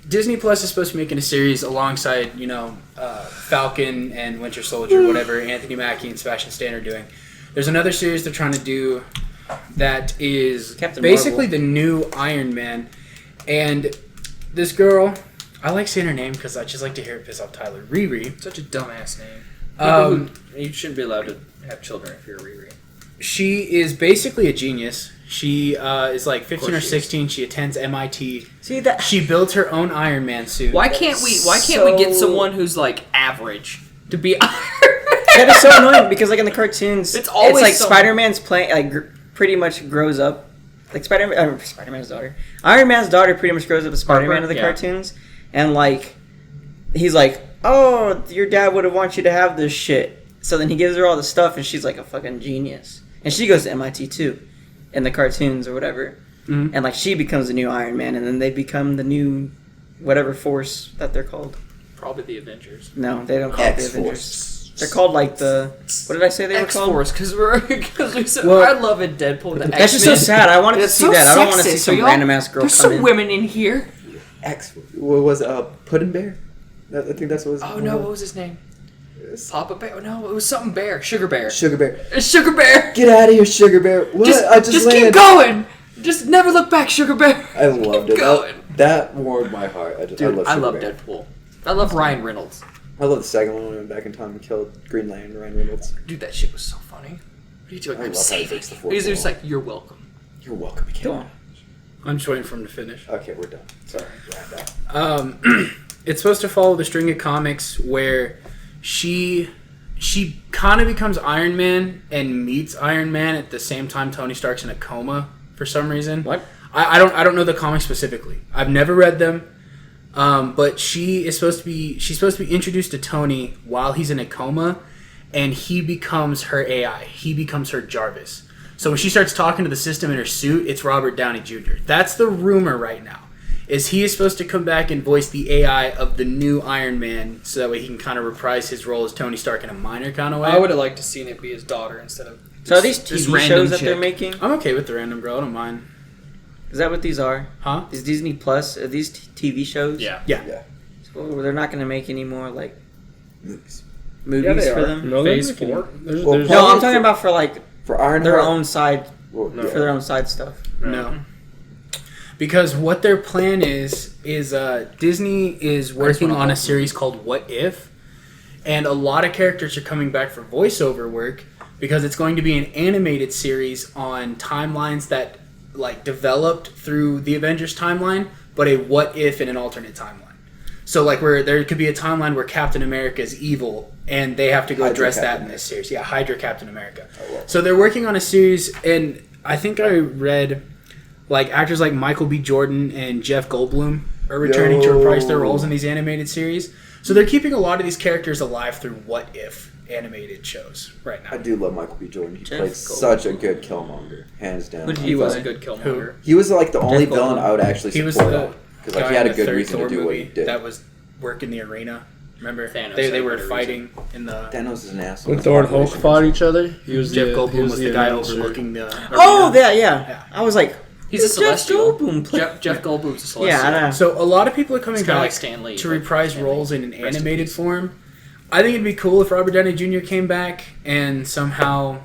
Speaker 3: Disney Plus is supposed to be making a series alongside Falcon and Winter Soldier, whatever Anthony Mackie and Sebastian Stan are doing. There's another series they're trying to do that is
Speaker 4: Captain
Speaker 3: basically
Speaker 4: Marvel.
Speaker 3: the new Iron Man, and this girl, I like saying her name because I just like to hear it piss off Tyler. Riri.
Speaker 2: Such a dumbass name.
Speaker 3: You
Speaker 2: shouldn't be allowed to have children if you're a Riri.
Speaker 3: She is basically a genius. She is like 15 or
Speaker 2: course she is.
Speaker 3: 16. She attends MIT.
Speaker 4: See that?
Speaker 3: She built her own Iron Man suit.
Speaker 2: Why can't we get someone who's like average to be Iron Man?
Speaker 4: That is so annoying because like in the cartoons,
Speaker 2: It's always
Speaker 4: like
Speaker 2: someone-
Speaker 4: Spider-Man's playing like pretty much grows up like Spider-Man's daughter. Iron Man's daughter pretty much grows up as Spider-Man
Speaker 2: Harper?
Speaker 4: of the
Speaker 2: Yeah.
Speaker 4: cartoons, and like he's like, oh, your dad would have want you to have this shit. So then he gives her all the stuff, and she's like a fucking genius, and she goes to MIT too, in the cartoons or whatever,
Speaker 3: Mhm.
Speaker 4: and like she becomes the new Iron Man, and then they become the new whatever force that they're called.
Speaker 2: Probably the Avengers.
Speaker 4: No, they don't call it the Avengers.
Speaker 1: X-Force.
Speaker 4: They're called like the what did I say they were
Speaker 2: X
Speaker 4: called?
Speaker 2: Force, because we said
Speaker 3: Well,
Speaker 2: I love it. Deadpool. The
Speaker 4: That's just so
Speaker 2: X-Men.
Speaker 4: sad. I wanted to
Speaker 2: It's
Speaker 4: see
Speaker 2: so
Speaker 4: that. I don't want to see
Speaker 2: sexist,
Speaker 4: some
Speaker 2: y'all.
Speaker 4: random ass girl
Speaker 2: There's
Speaker 4: come
Speaker 2: some
Speaker 4: in.
Speaker 2: women in here.
Speaker 1: What was Puddin' Bear? I think that's what it was.
Speaker 2: Oh no, what was his name? Papa Bear? No, it was something Bear. Sugar Bear.
Speaker 1: Sugar Bear.
Speaker 2: It's Sugar Bear.
Speaker 1: Get out of here, Sugar Bear. What? I just
Speaker 2: keep
Speaker 1: landed.
Speaker 2: going. Just never look back, Sugar Bear.
Speaker 1: I loved
Speaker 2: Keep
Speaker 1: it.
Speaker 2: going.
Speaker 1: That warmed my heart.
Speaker 2: Dude, I love
Speaker 1: Sugar Bear.
Speaker 2: Deadpool. I love Ryan Reynolds.
Speaker 1: I love the second one when we went back in time and killed Green Lantern, Ryan Reynolds.
Speaker 2: Dude, that shit was so funny. What are you doing?
Speaker 1: I
Speaker 2: I'm
Speaker 1: love how he
Speaker 2: saving.
Speaker 1: takes the fourth
Speaker 2: He's just
Speaker 1: wall.
Speaker 2: like, you're welcome.
Speaker 1: You're welcome again.
Speaker 4: Go on.
Speaker 3: I'm just waiting for him to finish.
Speaker 1: Okay, we're done. Sorry. Wrap that.
Speaker 3: It's supposed to follow the string of comics where she kind of becomes Iron Man and meets Iron Man at the same time Tony Stark's in a coma for some reason.
Speaker 4: What?
Speaker 3: I don't know the comics specifically. I've never read them. But she's supposed to be introduced to Tony while he's in a coma, and he becomes her AI. He becomes her Jarvis. So when she starts talking to the system in her suit, it's Robert Downey Jr. That's the rumor right now. Is he is supposed to come back and voice the AI of the new Iron Man, so that way he can kind of reprise his role as Tony Stark in a minor kind of way.
Speaker 2: I would have liked to seen it be his daughter instead of.
Speaker 4: So are these
Speaker 2: this
Speaker 4: TV
Speaker 2: random
Speaker 4: shows that they're
Speaker 2: chick.
Speaker 4: making?
Speaker 3: I'm okay with the random girl. I don't mind.
Speaker 4: Is that what these are?
Speaker 3: Huh?
Speaker 4: Is Disney Plus? Are these TV shows?
Speaker 2: Yeah.
Speaker 3: Yeah.
Speaker 1: Yeah.
Speaker 4: So they're not going to make any more like
Speaker 1: Movies.
Speaker 4: movies
Speaker 5: they
Speaker 4: for
Speaker 5: are.
Speaker 4: them.
Speaker 5: No,
Speaker 2: Phase
Speaker 5: they're making-
Speaker 2: 4?
Speaker 5: There's,
Speaker 1: Well,
Speaker 5: there's,
Speaker 4: No, I'm
Speaker 1: Probably
Speaker 4: talking
Speaker 1: for-
Speaker 4: about for like
Speaker 1: For Ironheart.
Speaker 4: their own side,
Speaker 1: Well,
Speaker 5: No.
Speaker 4: for their own side stuff.
Speaker 3: No. Because what their plan is Disney is working
Speaker 2: wanna
Speaker 3: on a
Speaker 2: hope.
Speaker 3: series called What If, and a lot of characters are coming back for voiceover work because it's going to be an animated series on timelines that like developed through the Avengers timeline, but a what if in an alternate timeline. So like where there could be a timeline where Captain America is evil and they have to go
Speaker 1: Hydra
Speaker 3: address that
Speaker 1: Captain
Speaker 3: in this series. Yeah, Hydra Captain America.
Speaker 1: Oh, well.
Speaker 3: So they're working on a series, and I think I read like actors like Michael B. Jordan and Jeff Goldblum are returning to reprise their roles in these animated series. So they're keeping a lot of these characters alive through what if animated shows right
Speaker 1: I
Speaker 3: now.
Speaker 1: do love Michael B. Jordan. He
Speaker 4: Jeff
Speaker 1: played
Speaker 4: Goldblum.
Speaker 1: such a good Killmonger, hands down.
Speaker 4: Who did
Speaker 2: He was a
Speaker 1: thought-
Speaker 2: good Killmonger.
Speaker 1: He was like the only
Speaker 4: Jeff
Speaker 1: villain
Speaker 4: Goldblum.
Speaker 1: I would actually
Speaker 3: He was
Speaker 1: support
Speaker 3: the
Speaker 1: because like
Speaker 3: guy
Speaker 1: he had
Speaker 3: in
Speaker 1: a
Speaker 3: the
Speaker 1: good
Speaker 3: third
Speaker 1: reason
Speaker 3: Thor
Speaker 1: to do what he
Speaker 3: movie
Speaker 1: did.
Speaker 3: that was working the arena. Remember?
Speaker 2: Thanos
Speaker 3: They
Speaker 2: had
Speaker 3: were
Speaker 2: a better
Speaker 3: fighting in the.
Speaker 1: Thanos is an asshole.
Speaker 5: when Thor and Hulk fought each other, he was
Speaker 3: Jeff
Speaker 5: the,
Speaker 3: Goldblum
Speaker 5: he
Speaker 3: was the guy
Speaker 5: announcer.
Speaker 3: overlooking the.
Speaker 4: Oh,
Speaker 3: arena.
Speaker 4: yeah.
Speaker 3: Yeah.
Speaker 4: I was like,
Speaker 2: He's a
Speaker 4: Jeff
Speaker 2: Celestial.
Speaker 4: Goldblum play-
Speaker 2: Jeff Goldblum's a Celestial.
Speaker 4: Yeah, I know.
Speaker 3: So a lot of people are coming
Speaker 2: It's kinda
Speaker 3: back
Speaker 2: like Stan Lee,
Speaker 3: to
Speaker 2: but
Speaker 3: reprise
Speaker 2: Stan Lee.
Speaker 3: roles in an
Speaker 2: Rest in
Speaker 3: animated
Speaker 2: peace.
Speaker 3: form. I think it'd be cool if Robert Downey Jr. came back and somehow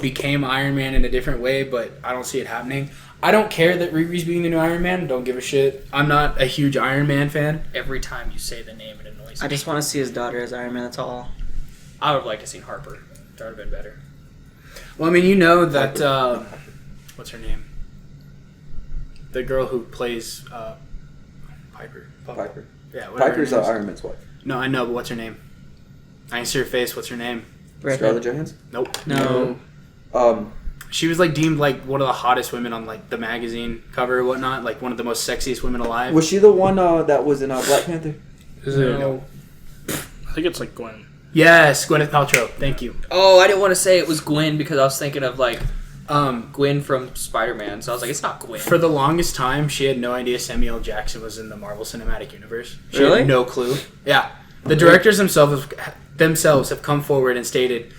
Speaker 3: became Iron Man in a different way, but I don't see it happening. I don't care that Riri's being the new Iron Man. Don't give a shit. I'm not a huge Iron Man fan.
Speaker 2: Every time you say the name, it annoys me.
Speaker 4: I just want to see his daughter as Iron Man. That's all.
Speaker 2: I would have liked to see Harper. That would have been better.
Speaker 3: Well, I mean, you know that what's her name? The girl who plays Piper.
Speaker 1: Piper.
Speaker 3: Yeah, whatever her
Speaker 1: Piper's
Speaker 3: name is.
Speaker 1: Iron Man's wife.
Speaker 3: No, I know, but what's her name? I can see her face. What's her name?
Speaker 1: Scarlett Johansson.
Speaker 3: Nope.
Speaker 4: No.
Speaker 3: She was like deemed like one of the hottest women on like the magazine cover or whatnot, like one of the most sexiest women alive.
Speaker 1: Was she the one that was in Black Panther?
Speaker 5: Is it?
Speaker 3: No.
Speaker 5: I think it's like Gwen.
Speaker 3: Yes, Gwyneth Paltrow. Thank you.
Speaker 2: Oh, I didn't want to say it was Gwen because I was thinking of like
Speaker 3: Um,
Speaker 2: Gwen from Spider-Man. So I was like, it's not Gwen.
Speaker 3: for the longest time, she had no idea Samuel L. Jackson was in the Marvel Cinematic Universe. She
Speaker 4: Really?
Speaker 3: had no clue. Yeah, the directors themselves have come forward and stated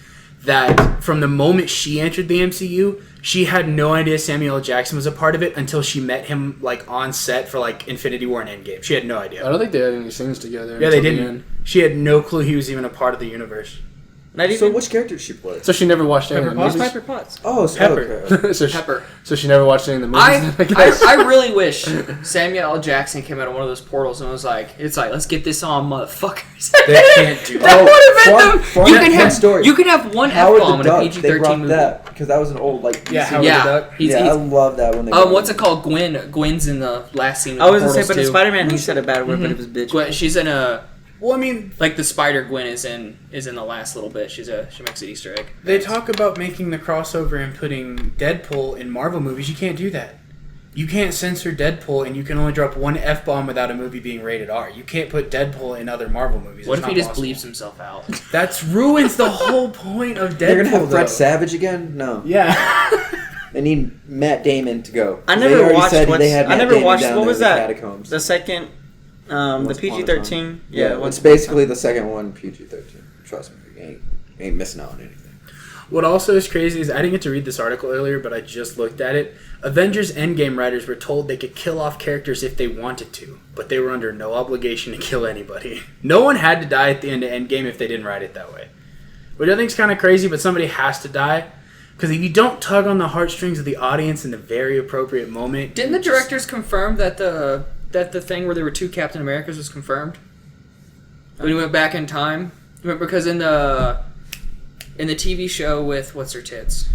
Speaker 3: that from the moment she entered the MCU, she had no idea Samuel L. Jackson was a part of it until she met him like on set for like Infinity War and Endgame. She had no
Speaker 5: I
Speaker 3: idea.
Speaker 5: don't think they had any scenes together.
Speaker 3: Yeah, they
Speaker 5: until the
Speaker 3: didn't.
Speaker 5: end.
Speaker 3: She had no clue he was even a part of the universe.
Speaker 4: Not even.
Speaker 1: So which character did she play?
Speaker 5: So she never watched any of the
Speaker 3: Pepper
Speaker 4: Who's
Speaker 5: movies.
Speaker 4: Piper Potts?
Speaker 1: Oh, so,
Speaker 3: Pepper.
Speaker 1: okay.
Speaker 5: so,
Speaker 2: Pepper.
Speaker 5: so she never watched any of the movies.
Speaker 2: I,
Speaker 5: guess.
Speaker 2: I really wish Samuel L. Jackson came out of one of those portals and was like, it's like, let's get this on, motherfuckers.
Speaker 3: They can't do
Speaker 2: That
Speaker 3: that.
Speaker 2: would have been
Speaker 1: fun
Speaker 2: you can have
Speaker 1: story.
Speaker 2: You can have one
Speaker 1: Howard
Speaker 2: F-bomb
Speaker 1: the
Speaker 2: in a
Speaker 1: Duck. They
Speaker 2: PG-13
Speaker 1: brought
Speaker 2: movie.
Speaker 1: that because that was an old like.
Speaker 3: Yeah,
Speaker 1: DC
Speaker 3: Howard
Speaker 2: Yeah,
Speaker 3: the Duck.
Speaker 2: he's,
Speaker 1: I
Speaker 2: he's
Speaker 1: love that when they. brought
Speaker 2: what's
Speaker 1: him.
Speaker 2: it called? Gwen's in the last scene of
Speaker 4: I
Speaker 2: the
Speaker 4: was gonna say,
Speaker 2: portals
Speaker 4: but in
Speaker 2: too.
Speaker 4: Spider-Man, he said a bad word, but it was bitch.
Speaker 2: Gwen, she's in a
Speaker 3: Well, I mean,
Speaker 2: like the Spider Gwen is in the last little bit. She makes an Easter egg.
Speaker 3: they talk about making the crossover and putting Deadpool in Marvel movies. You can't do that. You can't censor Deadpool, and you can only drop one F-bomb without a movie being rated R. You can't put Deadpool in other Marvel movies.
Speaker 2: What
Speaker 3: It's
Speaker 2: if he
Speaker 3: not
Speaker 2: just
Speaker 3: possible.
Speaker 2: bleeps himself out?
Speaker 3: That ruins the whole point of Deadpool,
Speaker 1: They're gonna have Fred
Speaker 3: though.
Speaker 1: Savage again? No.
Speaker 3: Yeah.
Speaker 1: They need Matt Damon to go.
Speaker 4: I
Speaker 1: They
Speaker 4: never
Speaker 1: already
Speaker 4: watched.
Speaker 1: said
Speaker 4: What's,
Speaker 1: they had
Speaker 4: I
Speaker 1: Matt
Speaker 4: never
Speaker 1: Damon
Speaker 4: watched.
Speaker 1: down
Speaker 4: What
Speaker 1: there
Speaker 4: was
Speaker 1: in the
Speaker 4: that?
Speaker 1: Catacombs.
Speaker 4: The second, the
Speaker 1: Once upon a
Speaker 4: PG-13.
Speaker 1: time.
Speaker 4: Yeah,
Speaker 1: It's basically the second one PG-13. Trust me, you ain't missing out on anything.
Speaker 3: What also is crazy is I didn't get to read this article earlier, but I just looked at it. Avengers Endgame writers were told they could kill off characters if they wanted to, but they were under no obligation to kill anybody. No one had to die at the end of Endgame if they didn't write it that way. Which I think is kind of crazy, but somebody has to die. Because if you don't tug on the heartstrings of the audience in the very appropriate moment...
Speaker 2: Didn't the directors confirm that the thing where there were two Captain Americas was confirmed? When he went back in time? Because in the TV show with what's her tits?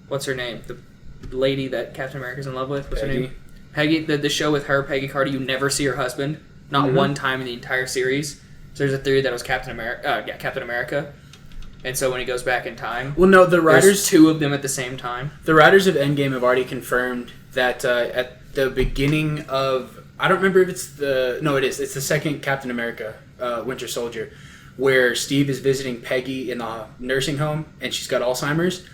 Speaker 2: What's her name? The lady that Captain America's in love with? What's her
Speaker 3: Peggy.
Speaker 2: name? Peggy. The show with her, Peggy Carter. You never see her husband, not one time in the entire series. So there's a theory that it was Captain America. Captain America. And so when he goes back in time,
Speaker 3: Well, no, the
Speaker 2: there's
Speaker 3: writers...
Speaker 2: two of them at the same time.
Speaker 3: The writers of Endgame have already confirmed that at the beginning of... I don't remember if it's the... No, it is. It's the second Captain America, Winter Soldier, where Steve is visiting Peggy in the nursing home, and she's got Alzheimer's.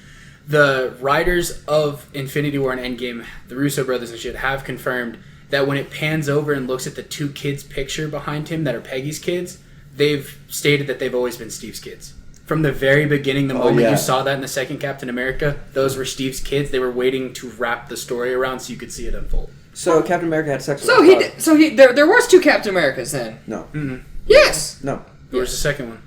Speaker 3: The writers of Infinity War and Endgame, the Russo brothers and shit, have confirmed that when it pans over and looks at the two kids' picture behind him that are Peggy's kids, they've stated that they've always been Steve's kids. From the very beginning, the moment
Speaker 1: yeah.
Speaker 3: you saw that in the second Captain America, those were Steve's kids. They were waiting to wrap the story around so you could see it unfold.
Speaker 1: So Captain America had sex with
Speaker 2: So
Speaker 1: his daughter.
Speaker 2: there was two Captain Americas then.
Speaker 1: No.
Speaker 2: Yes.
Speaker 1: No.
Speaker 3: Where's the second one?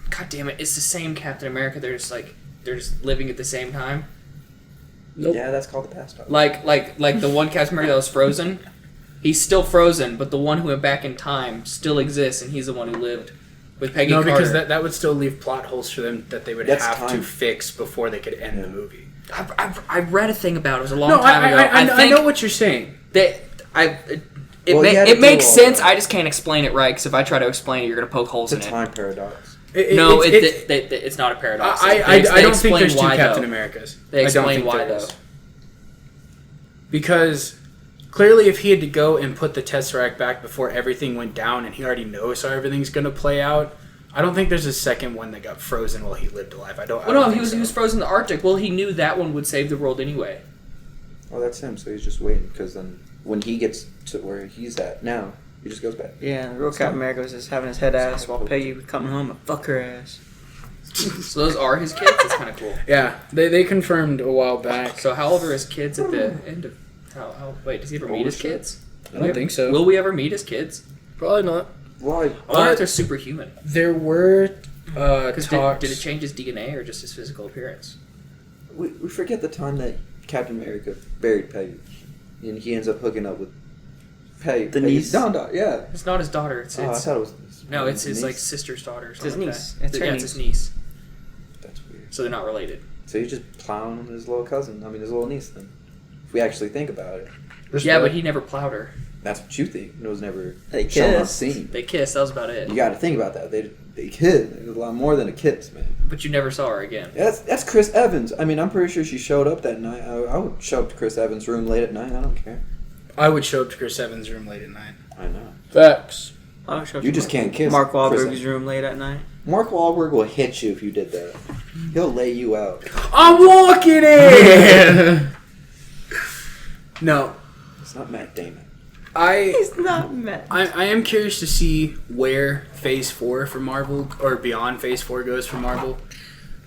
Speaker 2: God damn it! It's the same Captain America. They're just living at the same time.
Speaker 3: Nope.
Speaker 1: Yeah, that's called the past time.
Speaker 2: Like the one Captain America that was frozen. He's still frozen, but the one who went back in time still exists, and he's the one who lived with Peggy Carter.
Speaker 3: No, because that would still leave plot holes for them that they would
Speaker 1: That's
Speaker 3: have
Speaker 1: time.
Speaker 3: to fix before they could end the movie.
Speaker 2: I read a thing about it. It was a long time ago.
Speaker 3: I know what you're saying.
Speaker 2: It makes sense. I just can't explain it right because if I try to explain it, you're gonna poke holes
Speaker 1: It's
Speaker 2: in
Speaker 1: a
Speaker 2: it.
Speaker 1: time paradox.
Speaker 2: It's not a paradox.
Speaker 3: I don't think
Speaker 2: explain
Speaker 3: there's two
Speaker 2: why,
Speaker 3: Captain
Speaker 2: though.
Speaker 3: Americas.
Speaker 2: They
Speaker 3: I don't
Speaker 2: explain
Speaker 3: think
Speaker 2: why
Speaker 3: there
Speaker 2: though.
Speaker 3: is. Because clearly, if he had to go and put the Tesseract back before everything went down, and he already knows how everything's gonna play out, I don't think there's a second one that got frozen while he lived alive.
Speaker 2: He was frozen in the Arctic. Well, he knew that one would save the world anyway.
Speaker 1: Oh, that's him. So he's just waiting because then when he gets to where he's at now, he just goes back.
Speaker 4: Yeah, the real Captain America was just having his head ass while Peggy was coming home and fuck her ass.
Speaker 2: So those are his kids. That's kind of cool.
Speaker 3: Yeah, they confirmed a while back.
Speaker 2: So how old are his kids at the end of? Wait, does he ever meet his kids?
Speaker 3: I don't think so.
Speaker 2: Will we ever meet his kids?
Speaker 5: Probably not.
Speaker 1: Why?
Speaker 2: I wonder if they're superhuman.
Speaker 3: There were talks.
Speaker 2: Did it change his DNA or just his physical appearance?
Speaker 1: We forget the time that Captain America buried Peggy, and he ends up hooking up with Peggy.
Speaker 4: The niece?
Speaker 1: Yeah.
Speaker 2: It's not his daughter. It's
Speaker 1: I thought it was.
Speaker 2: no, it's his
Speaker 1: niece.
Speaker 2: like sister's daughter. Or
Speaker 4: It's his
Speaker 2: something like
Speaker 4: niece.
Speaker 2: that.
Speaker 4: It's her
Speaker 2: It's his niece.
Speaker 1: That's weird.
Speaker 2: So they're not related.
Speaker 1: So he's just plowing his little cousin. I mean, his little niece. Then, if we actually think about it.
Speaker 2: Yeah, but he never plowed her.
Speaker 1: That's what you think. It was never
Speaker 4: They
Speaker 1: shown on
Speaker 4: kissed.
Speaker 1: scene.
Speaker 2: They kissed. That was about it.
Speaker 1: You got to think about that. They kissed. It was a lot more than a kiss, man.
Speaker 2: But you never saw her again.
Speaker 1: That's Chris Evans. I mean, I'm pretty sure she showed up that night. I would show up to Chris Evans' room late at night. I don't care.
Speaker 3: I would show up to Chris Evans' room late at night.
Speaker 1: I know.
Speaker 5: Facts.
Speaker 4: I'll show
Speaker 1: You just can't kiss
Speaker 4: Mark
Speaker 1: Chris
Speaker 4: Wahlberg's
Speaker 1: Evans.
Speaker 4: room late at night.
Speaker 1: Mark Wahlberg will hit you if you did that. He'll lay you out.
Speaker 3: I'm walking in. No,
Speaker 1: It's not Matt Damon.
Speaker 4: He's not mad.
Speaker 3: I am curious to see where Phase 4 for Marvel, or beyond Phase 4 goes for Marvel,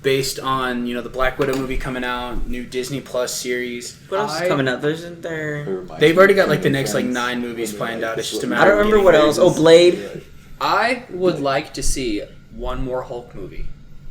Speaker 3: based on, the Black Widow movie coming out, new Disney Plus series.
Speaker 4: What else is coming out? Isn't there?
Speaker 3: They've already got the next 9 movies planned out. It's just a matter
Speaker 4: I don't
Speaker 3: of
Speaker 4: remember
Speaker 3: getting
Speaker 4: what else. Oh, Blade.
Speaker 2: I would like to see one more Hulk movie.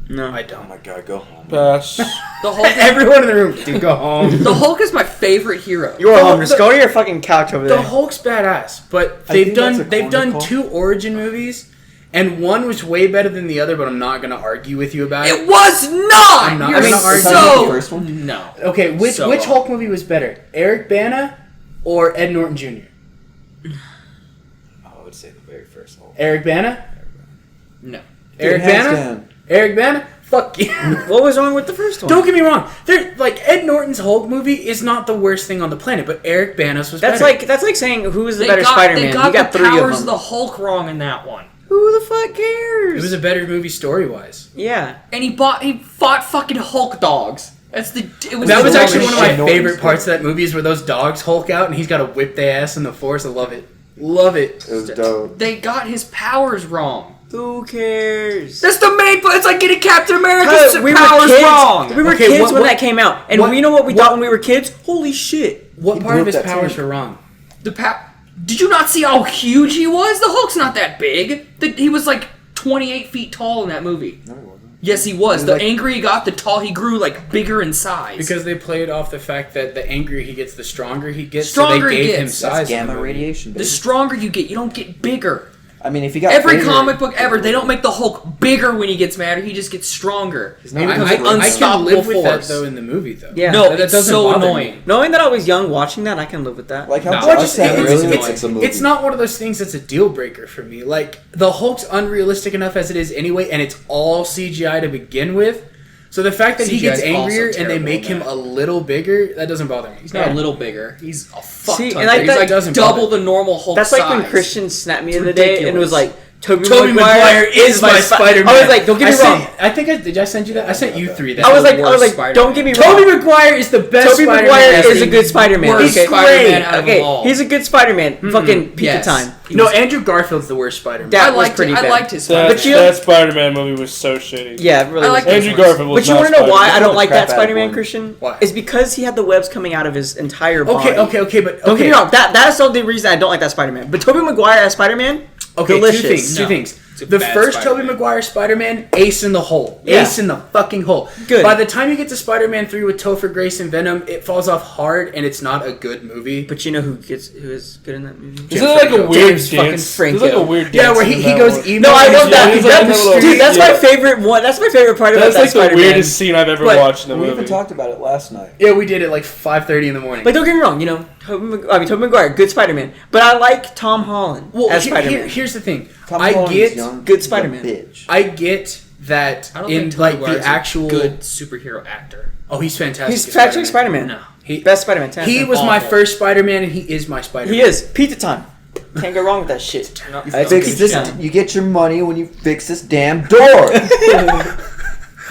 Speaker 4: No.
Speaker 3: I
Speaker 1: Oh
Speaker 3: don't.
Speaker 1: my god, go home.
Speaker 5: Pass.
Speaker 2: The Hulk.
Speaker 3: Everyone in the room, dude, go home.
Speaker 2: The Hulk is my favorite hero.
Speaker 4: You're
Speaker 3: The-
Speaker 4: home. Just go to your fucking couch over
Speaker 3: The
Speaker 4: there.
Speaker 3: Hulk's badass, but
Speaker 1: I
Speaker 3: they've
Speaker 1: think that's a
Speaker 3: done
Speaker 1: corner
Speaker 3: 2 origin movies, and one was way better than the other. But I'm not gonna argue with you about it.
Speaker 2: It was not.
Speaker 3: I'm not
Speaker 2: You're
Speaker 3: gonna
Speaker 1: Are you
Speaker 3: argue.
Speaker 1: talking about
Speaker 2: so
Speaker 1: the first one?
Speaker 2: no.
Speaker 3: Okay, which
Speaker 2: So
Speaker 3: which
Speaker 2: wrong.
Speaker 3: Hulk movie was better, Eric Bana or Ed Norton Jr.?
Speaker 1: I would say the very first Hulk.
Speaker 3: Eric Bana?
Speaker 2: No.
Speaker 3: Eric
Speaker 1: Hands
Speaker 3: Bana?
Speaker 1: down.
Speaker 3: Eric Bana? Fuck you.
Speaker 4: What was wrong with the first one?
Speaker 3: Don't get me wrong. Ed Norton's Hulk movie is not the worst thing on the planet, but Eric Bana's was
Speaker 4: That's
Speaker 3: better.
Speaker 4: like saying who is the
Speaker 2: They
Speaker 4: better
Speaker 2: got,
Speaker 4: Spider-Man.
Speaker 2: They got
Speaker 4: You got
Speaker 2: the
Speaker 4: 3 of
Speaker 2: powers
Speaker 4: them.
Speaker 2: of the Hulk wrong in that one.
Speaker 4: Who the fuck cares?
Speaker 3: It was a better movie story-wise.
Speaker 4: Yeah.
Speaker 2: And he fought fucking Hulk dogs. That's the. It was
Speaker 3: That
Speaker 2: the
Speaker 3: was
Speaker 2: dumbest
Speaker 3: actually one of my
Speaker 2: shit.
Speaker 1: Norton's
Speaker 3: favorite
Speaker 1: good.
Speaker 3: parts of that movie is where those dogs Hulk out and he's got to whip their ass in the force. I love it. Love it.
Speaker 1: It was dope.
Speaker 2: They got his powers wrong.
Speaker 4: Who cares?
Speaker 2: That's the main. It's like getting Captain America's
Speaker 4: Because we
Speaker 2: powers
Speaker 4: were kids.
Speaker 2: wrong.
Speaker 4: We were
Speaker 3: Okay,
Speaker 4: kids
Speaker 3: what-
Speaker 4: when
Speaker 3: what-
Speaker 4: that came out, and
Speaker 3: what-
Speaker 4: we know what we
Speaker 3: what-
Speaker 4: thought when we were kids. Holy shit!
Speaker 3: What
Speaker 1: He
Speaker 3: part of
Speaker 1: broke
Speaker 3: his
Speaker 1: that
Speaker 3: powers
Speaker 1: tank.
Speaker 3: were wrong?
Speaker 2: Did you not see how huge he was? The Hulk's not that big. He was like 28 feet tall in that movie.
Speaker 1: No, he wasn't.
Speaker 2: Yes, he was.
Speaker 1: He was
Speaker 2: The
Speaker 1: like-
Speaker 2: angrier he got, the tall he grew, like bigger in size.
Speaker 3: Because they played off the fact that the angrier he gets, the stronger he gets.
Speaker 2: Stronger
Speaker 3: so they
Speaker 2: he
Speaker 3: gave him
Speaker 2: gets.
Speaker 3: size.
Speaker 1: That's
Speaker 3: in the
Speaker 1: gamma
Speaker 3: movie.
Speaker 1: radiation,
Speaker 2: the
Speaker 1: baby.
Speaker 2: stronger you get, you don't get bigger.
Speaker 1: I mean, if you got
Speaker 2: Every
Speaker 1: bigger-
Speaker 2: comic book ever, they don't make the Hulk bigger when he gets mad. He just gets stronger.
Speaker 1: He's
Speaker 3: Maybe
Speaker 1: not
Speaker 2: Because
Speaker 3: I,
Speaker 2: of
Speaker 3: I can
Speaker 2: unstoppable
Speaker 3: live with
Speaker 2: force.
Speaker 3: that though in the movie though.
Speaker 4: Yeah.
Speaker 2: No,
Speaker 3: that
Speaker 2: it's
Speaker 3: doesn't
Speaker 2: so
Speaker 3: bother
Speaker 2: annoying.
Speaker 3: me.
Speaker 4: Knowing that I was young watching that, I can live with that.
Speaker 1: Like how
Speaker 2: No,
Speaker 1: Josh
Speaker 3: just-
Speaker 1: said
Speaker 3: it's
Speaker 1: earlier,
Speaker 3: annoying.
Speaker 1: it's a movie.
Speaker 3: It's not one of those things that's a deal breaker for me. Like the Hulk's unrealistic enough as it is anyway, and it's all CGI to begin with. So the fact that he
Speaker 2: CGI
Speaker 3: gets
Speaker 2: is also
Speaker 3: angrier and they
Speaker 2: terrible
Speaker 3: make
Speaker 2: in
Speaker 3: him
Speaker 2: that.
Speaker 3: a little bigger, that doesn't bother me.
Speaker 2: He's not
Speaker 4: Yeah.
Speaker 2: a little bigger. He's a fuck
Speaker 4: See,
Speaker 2: ton
Speaker 4: and I
Speaker 2: bigger. He's
Speaker 4: thought-
Speaker 2: like
Speaker 3: doesn't
Speaker 2: double
Speaker 3: bother
Speaker 2: the normal Hulk
Speaker 4: That's like when
Speaker 2: size.
Speaker 4: Christian snapped me the
Speaker 2: It's
Speaker 4: other day, and it
Speaker 2: ridiculous.
Speaker 4: was like, Tobey
Speaker 3: Tobey Maguire is my Spider-Man.
Speaker 4: I was like, don't get me wrong.
Speaker 3: I think did I send you that? I sent you 3.
Speaker 4: I was like,
Speaker 2: worst
Speaker 4: don't get me wrong.
Speaker 3: Tobey Maguire is the best
Speaker 4: Tobey
Speaker 3: Spider-Man
Speaker 4: Maguire
Speaker 3: ever.
Speaker 4: is a good Spider-Man.
Speaker 2: Worst
Speaker 4: Okay,
Speaker 2: Spider-Man out of
Speaker 4: okay,
Speaker 2: them all.
Speaker 4: he's a good Spider-Man. Fucking peak
Speaker 2: Yes.
Speaker 4: of time.
Speaker 3: No, Andrew Garfield's the worst Spider-Man.
Speaker 4: That was pretty bad.
Speaker 2: I liked his
Speaker 5: That,
Speaker 2: Spider-Man.
Speaker 5: that Spider-Man movie was so shitty.
Speaker 4: Yeah, it really
Speaker 2: I
Speaker 4: was.
Speaker 2: like
Speaker 5: Andrew
Speaker 2: those ones.
Speaker 5: Garfield was
Speaker 4: But you
Speaker 5: not
Speaker 4: want to know why
Speaker 5: Spider-Man.
Speaker 4: I don't like that
Speaker 1: Crap out of
Speaker 4: Spider-Man,
Speaker 1: one.
Speaker 4: Christian?
Speaker 3: Why?
Speaker 4: It's because he had the webs coming out of his entire body.
Speaker 3: Okay, but
Speaker 4: Don't get me wrong. That's the only reason I don't like that Spider-Man. But Tobey Maguire as Spider-Man,
Speaker 3: Okay,
Speaker 4: delicious.
Speaker 3: two things.
Speaker 2: It's a
Speaker 3: The
Speaker 2: bad
Speaker 3: first
Speaker 2: Spider-Man.
Speaker 3: Tobey Maguire Spider-Man, ace in the hole.
Speaker 4: Yeah.
Speaker 3: Ace in the fucking hole.
Speaker 4: Good.
Speaker 3: By the time you get to Spider-Man 3 with Topher Grace and Venom, it falls off hard, and it's not a good movie.
Speaker 4: But you know who is good in that movie?
Speaker 5: Isn't it like a weird
Speaker 4: James fucking
Speaker 5: dance?
Speaker 4: Franco.
Speaker 5: There's like a weird dance.
Speaker 3: Yeah, where
Speaker 5: in
Speaker 3: he
Speaker 5: that
Speaker 3: goes
Speaker 5: one.
Speaker 3: emo.
Speaker 4: No, I
Speaker 3: and
Speaker 4: love
Speaker 3: he's
Speaker 4: that.
Speaker 3: like-
Speaker 5: He's like in the little-
Speaker 4: Dude, that's my
Speaker 5: yeah.
Speaker 4: favorite one. That's my favorite part about
Speaker 5: That's
Speaker 4: that
Speaker 5: like the
Speaker 4: Spider-Man.
Speaker 5: weirdest scene I've ever
Speaker 4: But-
Speaker 5: watched in a
Speaker 1: We
Speaker 5: movie.
Speaker 1: even talked about it last night.
Speaker 3: Yeah, we did it like 5:30 in the morning.
Speaker 4: But don't get me wrong, Tobey Maguire, good Spider-Man. But I like Tom Holland as Spider-Man.
Speaker 3: Here's the thing.
Speaker 1: Tom
Speaker 3: I
Speaker 1: Holland's
Speaker 3: get
Speaker 1: young,
Speaker 4: good
Speaker 1: he's a
Speaker 4: Spider-Man.
Speaker 1: Bitch.
Speaker 3: I get that
Speaker 2: I don't
Speaker 3: in
Speaker 2: think Tobey
Speaker 3: like the
Speaker 2: Maguire's
Speaker 3: actual
Speaker 2: a good superhero actor.
Speaker 3: Oh, he's fantastic.
Speaker 4: He's
Speaker 3: as
Speaker 4: Patrick Spider-Man.
Speaker 2: No.
Speaker 3: He,
Speaker 4: Best Spider-Man. 10
Speaker 3: he
Speaker 4: out of
Speaker 3: was
Speaker 4: 10.
Speaker 3: my
Speaker 2: awful.
Speaker 3: first Spider-Man, and he is my Spider-Man.
Speaker 4: He is. Pizza time. Can't go wrong with that shit.
Speaker 2: No,
Speaker 4: I
Speaker 1: Fix
Speaker 4: Pizza
Speaker 1: this.
Speaker 4: time.
Speaker 1: You get your money when you fix this damn door.